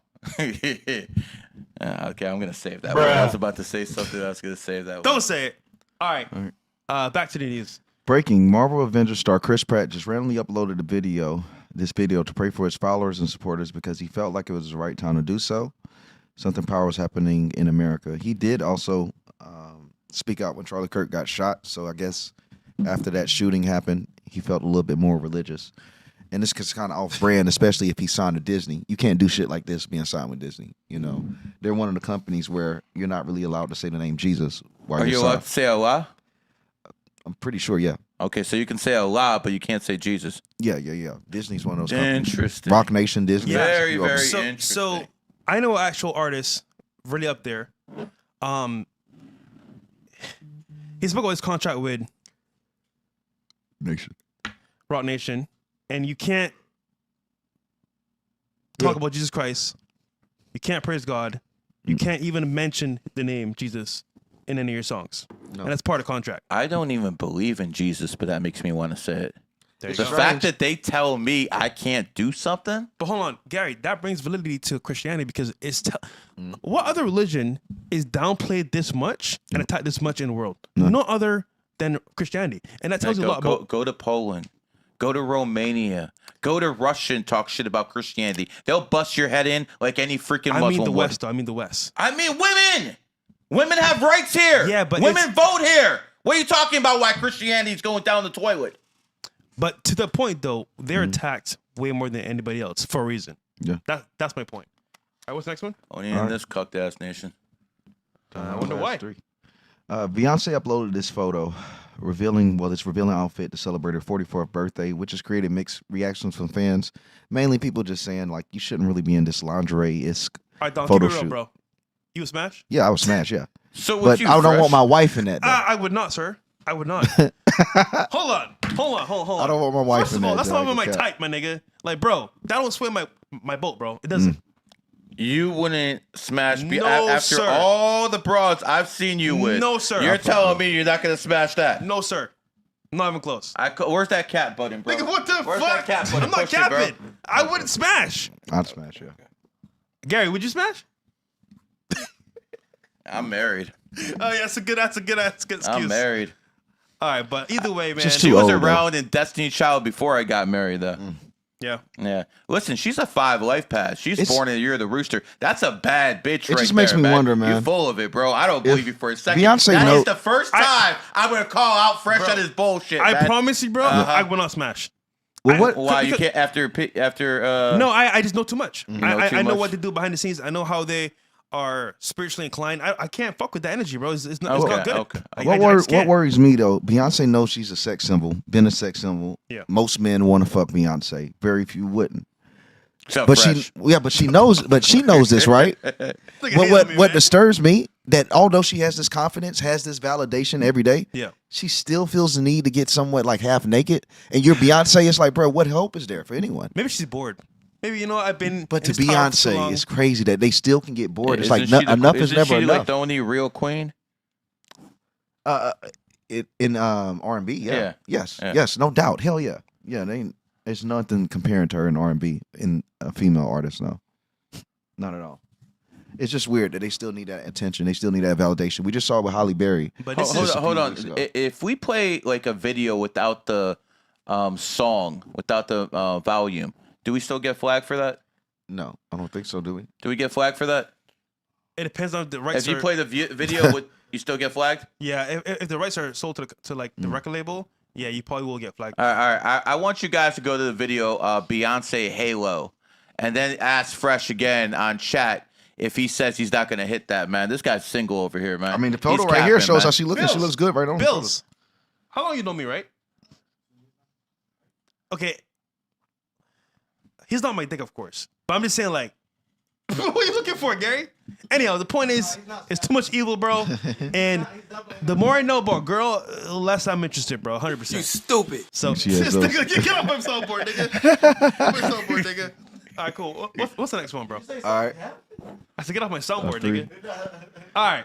Okay, I'm going to save that one. I was about to say something. I was going to save that one. Don't say it. All right. Back to the news. Breaking: Marvel Avengers star Chris Pratt just randomly uploaded this video to pray for his followers and supporters because he felt like it was the right time to do so. Something powerful was happening in America. He did also speak out when Charlie Kirk got shot. So I guess after that shooting happened, he felt a little bit more religious. And this is kind of off brand, especially if he signed to Disney. You can't do shit like this being signed with Disney. You know, they're one of the companies where you're not really allowed to say the name Jesus. While Are you allowed to say Allah? I'm pretty sure, yeah. Okay, so you can say Allah, but you can't say Jesus. Yeah. Disney's one of those companies. Interesting. Rock Nation, Disney. Very So interesting. I know an actual artist really up there. He spoke about his contract with Rock Nation, and you can't talk about Jesus Christ. You can't praise God. You can't even mention the name Jesus in any of your songs. No. And that's part of the contract. I don't even believe in Jesus, but that makes me want to say it. There you The go. fact that they tell me I can't do something. But hold on, Gary, that brings validity to Christianity because it's what other religion is downplayed this much and attacked this much in the world? No other than Christianity. And that tells you a lot about Go to Poland. Go to Romania. Go to Russia and talk shit about Christianity. They'll bust your head in like any freaking Muslim I mean the would. West, though. I mean the West. I mean women. Women have rights here. Yeah, but women vote here. What are you talking about? Why Christianity is going down the toilet? But to the point, though, they're attacked way more than anybody else for a reason. Yeah. That's my point. All right, what's the next one? Only in this cucked ass nation. I wonder why. Beyonce uploaded this photo revealing outfit to celebrate her 44th birthday, which has created mixed reactions from fans. Mainly people just saying, like, you shouldn't really be in this lingerie-esque All right, Don, photo keep it real, shoot. bro. You would smash? Yeah, I would smash, yeah. So but I don't want my wife in that, though. I would not, sir. I would not. Hold on. I don't want my wife First in of all, that. that's not dog. my Okay. type, my nigga. Like, bro, that don't swim my boat, bro. It doesn't. You wouldn't smash No, after sir. all the broads I've seen you with. No, sir. You're telling me you're not gonna smash that? No, sir. Not even close. Where's that cat button, bro? Nigga, what the Where's fuck? that cat button? I'm not Push it, bro. capping. I wouldn't smash. I'd smash, yeah. Gary, would you smash? I'm married. Oh yeah, that's a good excuse. I'm married. All right, but either way, man. She was around in Destiny Child before I got married, though. Yeah. Yeah. Listen, she's a 5 life path. She's born in the year of the rooster. That's a bad bitch. It just makes me wonder, man. You're full of it, bro. I don't believe you for a second. Beyonce That know- is the first time I'm gonna call out Fresh Bro, on his bullshit. I man. promise you, bro. I will not smash. Well, what? Why you can't after? No, I just know too much. know I too know much? what they do behind the scenes. I know how they are spiritually inclined. I can't fuck with that energy, bro. It's not good. Okay. Like, What, I just what can't. worries me though, Beyonce knows she's a sex symbol, been a sex symbol. Yeah. Most men want to fuck Beyonce. Very few wouldn't. Except But Fresh. she knows this, right? Look at But him, what man. disturbs me that although she has this confidence, has this validation every day, Yeah. she still feels the need to get somewhat like half naked. And you're Beyonce, it's like, bro, what hope is there for anyone? Maybe she's bored. Maybe I've been. But to in this tower for so Beyonce, long. it's crazy that they still can get bored. It's Isn't like she the- enough is isn't never she enough. like the only real queen? In R&B, Yeah. yes, Yeah. yes, no doubt, hell yeah, yeah. There's nothing comparing to her in R&B in a female artist, no, not at all. It's just weird that they still need that attention. They still need that validation. We just saw it with Halle Berry. But this Hold is on, hold on. If we play like a video without the song, without the volume, do we still get flagged for that? No, I don't think so. Do we? Do we get flagged for that? It depends on the rights. If you are- play the video, you still get flagged? yeah, if the rights are sold to like the record label, yeah, you probably will get flagged. All right. I want you guys to go to the video Beyonce Halo, and then ask Fresh again on chat if he says he's not going to hit that, man. This guy's single over here, man. I mean, the photo He's right here capping, shows man. how she looks. She looks good right on. the Bills. How long you know me, right? Okay. He's not my dick, of course. But I'm just saying, like, what are you looking for, Gary? Anyhow, the point is, it's too much evil, bro. And the more I know about girl, the less I'm interested, bro. 100%. You stupid. So, She has this those- nigga, get off my soundboard, nigga. Get off my soundboard, nigga. right, cool. What's the next one, bro? All right. I said, get off my soundboard, nigga. All right.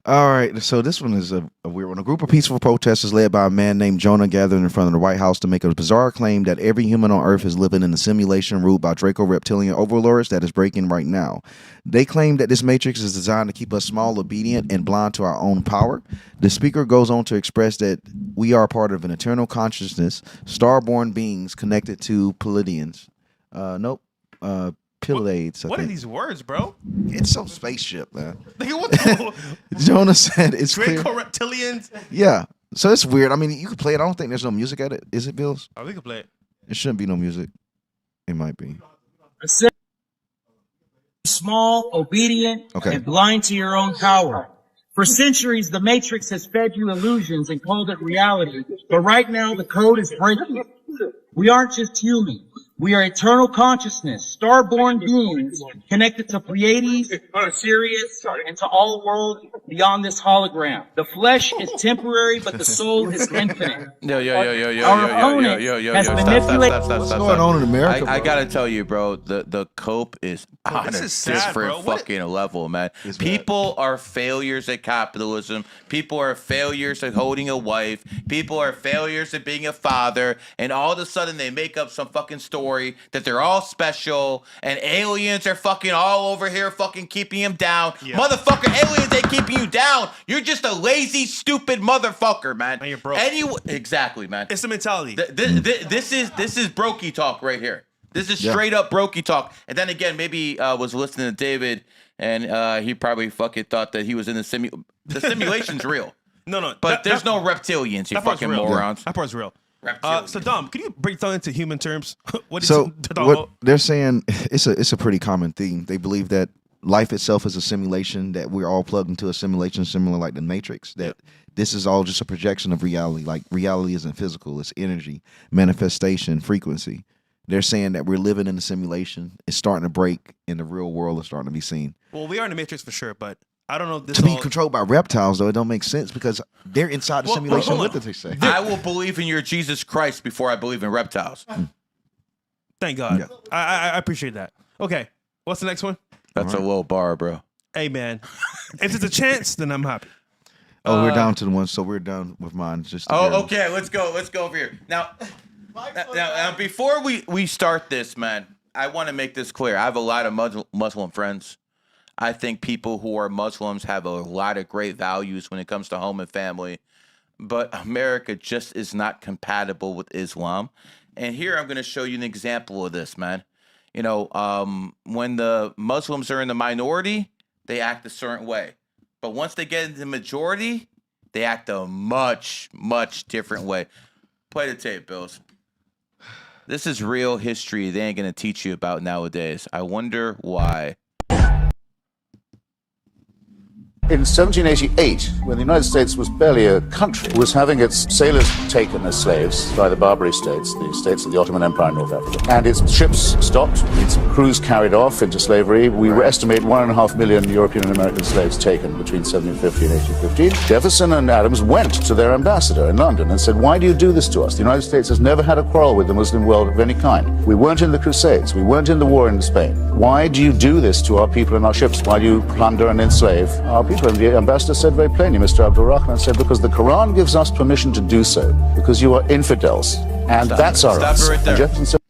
All right, so this one is a weird one. A group of peaceful protesters led by a man named Jonah gathered in front of the White House to make a bizarre claim that every human on Earth is living in a simulation ruled by Draco Reptilian overlords that is breaking right now. They claim that this matrix is designed to keep us small, obedient, and blind to our own power. The speaker goes on to express that we are part of an eternal consciousness, starborn beings connected to Pleiadians. Pleiades, I What are think. these words, bro? It's some spaceship, man. Nigga, what the Jonah said it's clear. Draco Reptilians? Yeah. So it's weird. I mean, you could play it. I don't think there's no music at it. Is it, Bills? Oh, we can play it. It shouldn't be no music. It might be. Small, obedient, Okay. and blind to your own power. For centuries, the Matrix has fed you illusions and called it reality. But right now, the code is breaking. We aren't just human. We are eternal consciousness, starborn beings connected to Pleiades, to Sirius, and to all world beyond this hologram. The flesh is temporary, but the soul is infinite. What's going on in America, I bro? gotta tell you, bro, the cope is on a this is sad, different bro. What- fucking level, man. People are failures at capitalism. People are failures at holding a wife. People are failures at being a father. And all of a sudden, they make up some fucking story that they're all special and aliens are fucking all over here fucking keeping him down. Yeah. Motherfucker, aliens ain't keeping you down. You're just a lazy, stupid motherfucker, man. And you're broke. Exactly, man. It's the mentality. This is brokey talk right here. This is straight up brokey talk. And then again, maybe was listening to David, and he probably fucking thought that he was in the simulation's real. No, But there's no reptilians, you that part's fucking real. morons. That part's real. Reptilians. So Dom, can you break down into human terms? What is So Dom? what they're saying, it's a pretty common theme. They believe that life itself is a simulation, that we're all plugged into a simulation similar like the Matrix, that this is all just a projection of reality. Like reality isn't physical, it's energy, manifestation, frequency. They're saying that we're living in a simulation. It's starting to break and the real world is starting to be seen. Well, we are in the Matrix for sure, but I don't know if this To be all- controlled by reptiles, though, it don't make sense because they're inside the Well, simulation hold with on. it, they say. I will believe in your Jesus Christ before I believe in reptiles. Thank God. Yeah. I appreciate that. Okay, what's the next one? That's a low bar, bro. Hey, man. If there's a chance, then I'm happy. Oh, we're down to the one, so we're done with mine. Just the girl. Okay, let's go over here. Now, before we start this, man, I want to make this clear. I have a lot of Muslim friends. I think people who are Muslims have a lot of great values when it comes to home and family, but America just is not compatible with Islam. And here I'm going to show you an example of this, man. You know, when the Muslims are in the minority, they act a certain way. But once they get into the majority, they act a much, much different way. Play the tape, Bills. This is real history they ain't going to teach you about nowadays. I wonder why. In 1788, when the United States was barely a country, was having its sailors taken as slaves by the Barbary states, the states of the Ottoman Empire in North Africa, and its ships stopped, its crews carried off into slavery. We estimate 1.5 million European and American slaves taken between 1750 and 1815. Jefferson and Adams went to their ambassador in London and said, "Why do you do this to us? The United States has never had a quarrel with the Muslim world of any kind. We weren't in the Crusades. We weren't in the war in Spain. Why do you do this to our people and our ships? Why do you plunder and enslave our people?" And the ambassador said very plainly, Mr. Abdul Rahman said, "Because the Quran gives us permission to do so, because you are infidels, and that's our Stop it answer." right there. And Jefferson said,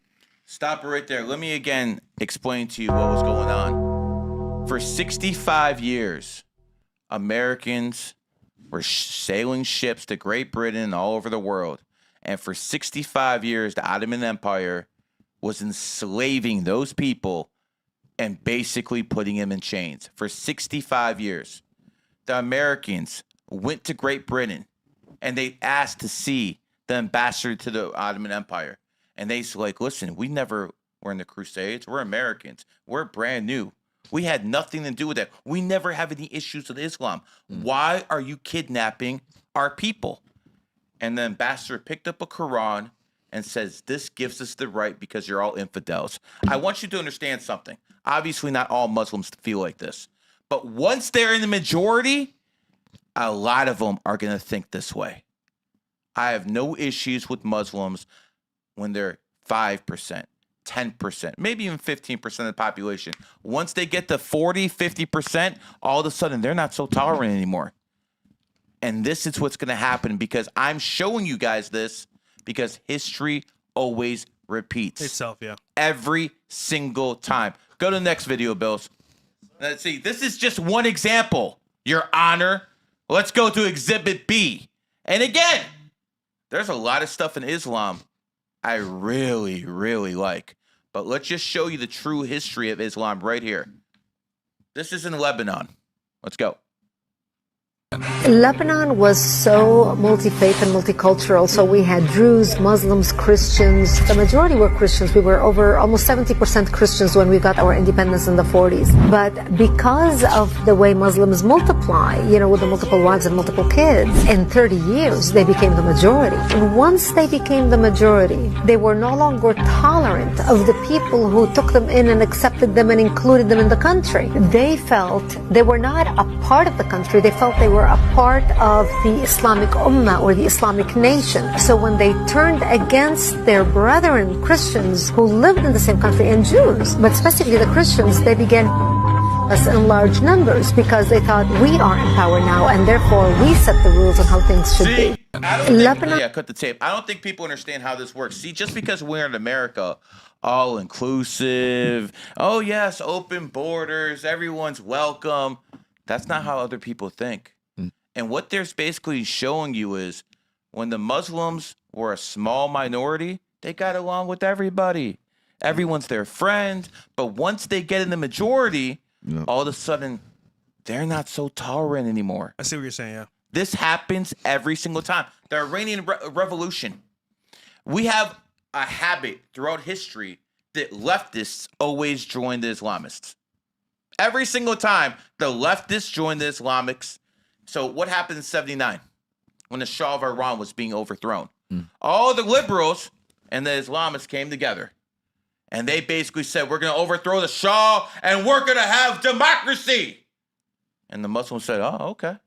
Stop it right there. Let me again explain to you what was going on. For 65 years, Americans were sailing ships to Great Britain and all over the world. And for 65 years, the Ottoman Empire was enslaving those people and basically putting them in chains. For 65 years, the Americans went to Great Britain and they asked to see the ambassador to the Ottoman Empire. And they said, like, listen, we never were in the Crusades. We're Americans. We're brand new. We had nothing to do with that. We never have any issues with Islam. Why are you kidnapping our people? And the ambassador picked up a Quran and says, this gives us the right because you're all infidels. I want you to understand something. Obviously, not all Muslims feel like this. But once they're in the majority, a lot of them are going to think this way. I have no issues with Muslims when they're 5%, 10%, maybe even 15% of the population. Once they get to 40, 50%, all of a sudden they're not so tolerant anymore. And this is what's going to happen because I'm showing you guys this because history always repeats itself, yeah. Every single time. Go to the next video, Bills. Let's see. This is just one example, Your Honor. Let's go to Exhibit B. And again, there's a lot of stuff in Islam I really, really like. But let's just show you the true history of Islam right here. This is in Lebanon. Let's go. Lebanon was so multi-faith and multicultural. So we had Druze, Muslims, Christians. The majority were Christians. We were over almost 70% Christians when we got our independence in the 40s. But because of the way Muslims multiply, you know, with the multiple wives and multiple kids, in 30 years, they became the majority. And once they became the majority, they were no longer tolerant of the people who took them in and accepted them and included them in the country. They felt they were not a part of the country. They felt they were a part of the Islamic Ummah or the Islamic nation. So when they turned against their brethren Christians who lived in the same country and Jews, but specifically the Christians, they began us in large numbers because they thought we are in power now and therefore we set the rules on how things should be. Yeah, cut the tape. I don't think people understand how this works. See, just because we're in America, all inclusive, oh yes, open borders, everyone's welcome. That's not how other people think. And what they're basically showing you is when the Muslims were a small minority, they got along with everybody. Everyone's their friend. But once they get in the majority, all of a sudden, they're not so tolerant anymore. I see what you're saying, yeah. This happens every single time. The Iranian Revolution. We have a habit throughout history that leftists always join the Islamists. Every single time, the leftists join the Islamics. So what happened in 79 when the Shah of Iran was being overthrown? All the liberals and the Islamists came together. And they basically said, we're going to overthrow the Shah and we're going to have democracy. And the Muslims said, oh, okay.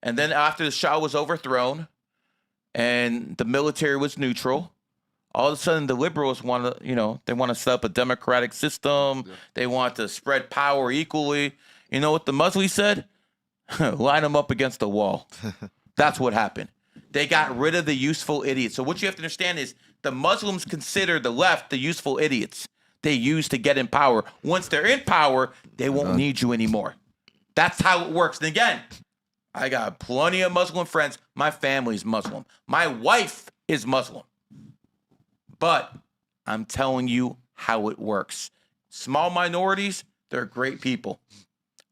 And then after the Shah was overthrown and the military was neutral, all of a sudden the liberals want to, they want to set up a democratic system. Yeah. They want to spread power equally. You know what the Muslims said? Line them up against the wall. That's what happened. They got rid of the useful idiots. So what you have to understand is the Muslims consider the left the useful idiots they use to get in power. Once they're in power, they won't need you anymore. That's how it works. And again, I got plenty of Muslim friends. My family's Muslim. My wife is Muslim. But I'm telling you how it works. Small minorities, they're great people.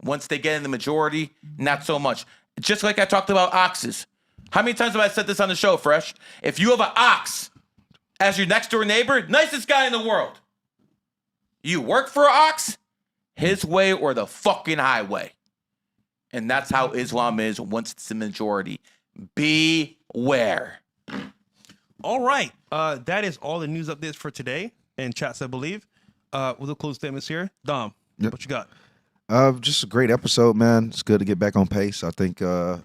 Once they get in the majority, not so much. Just like I talked about oxes. How many times have I said this on the show, Fresh? If you have an ox as your next door neighbor, nicest guy in the world. You work for an ox, his way or the fucking highway. And that's how Islam is once it's the majority. Beware. All right. That is all the news updates for today and chats, I believe. We'll close statements here. Dom, what you got? Just a great episode, man. It's good to get back on pace. I think I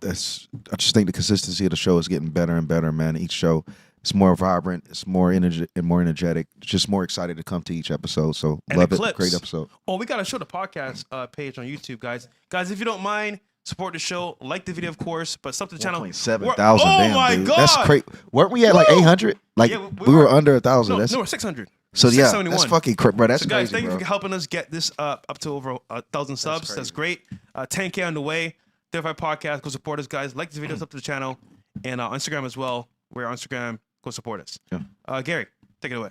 just think the consistency of the show is getting better and better, man. Each show it's more vibrant, it's more energetic, just more excited to come to each episode. So and love it. Great episode. Oh, we gotta show the podcast page on YouTube, guys. Guys, if you don't mind, support the show, like the video, of course, but sub to the channel. 7,000. Oh damn, my dude. god, that's crazy. Weren't we at like 800? Like yeah, we were under 1,000. No, we're 600. So yeah, that's fucking bro. That's so guys, crazy, thank bro. you for helping us get this up to over 1,000 subs. That's great. 10K on the way. 35 podcast. Go support us, guys. Like this video, up to the channel, and Instagram as well. We're on Instagram. Go support us. Yeah. Gary, take it away.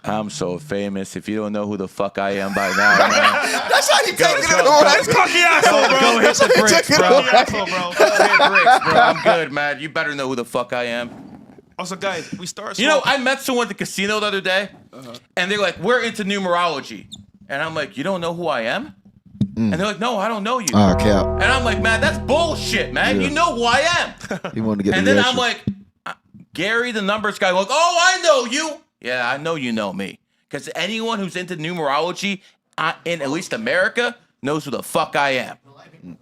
I'm so famous. If you don't know who the fuck I am by now, man, that's how you take it. That's cocky asshole, bro. Go hit the bricks, bro. Go hit bricks, bro. I'm good, man. You better know who the fuck I am. Also, guys, we start. You know, I met someone at the casino the other day, and they're like, "We're into numerology," and I'm like, "You don't know who I am?" And they're like, "No, I don't know you." Cap. And I'm like, "Man, that's bullshit, man. Yeah. You know who I am." He wanted to get. And then I'm like, Gary, the numbers guy, like, "Oh, I know you." Yeah, I know you know me, because anyone who's into numerology in at least America knows who the fuck I am.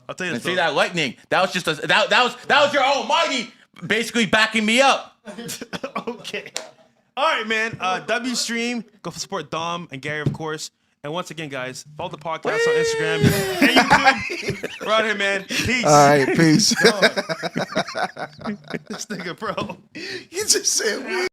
I'll tell you. And see that lightning? That was just that was your almighty basically backing me up. Okay. All right, man. W stream. Go support Dom and Gary, of course. And once again, guys, follow the podcast on Instagram and YouTube. We're out here, man. Peace. All right, peace. This nigga, bro. You just said we.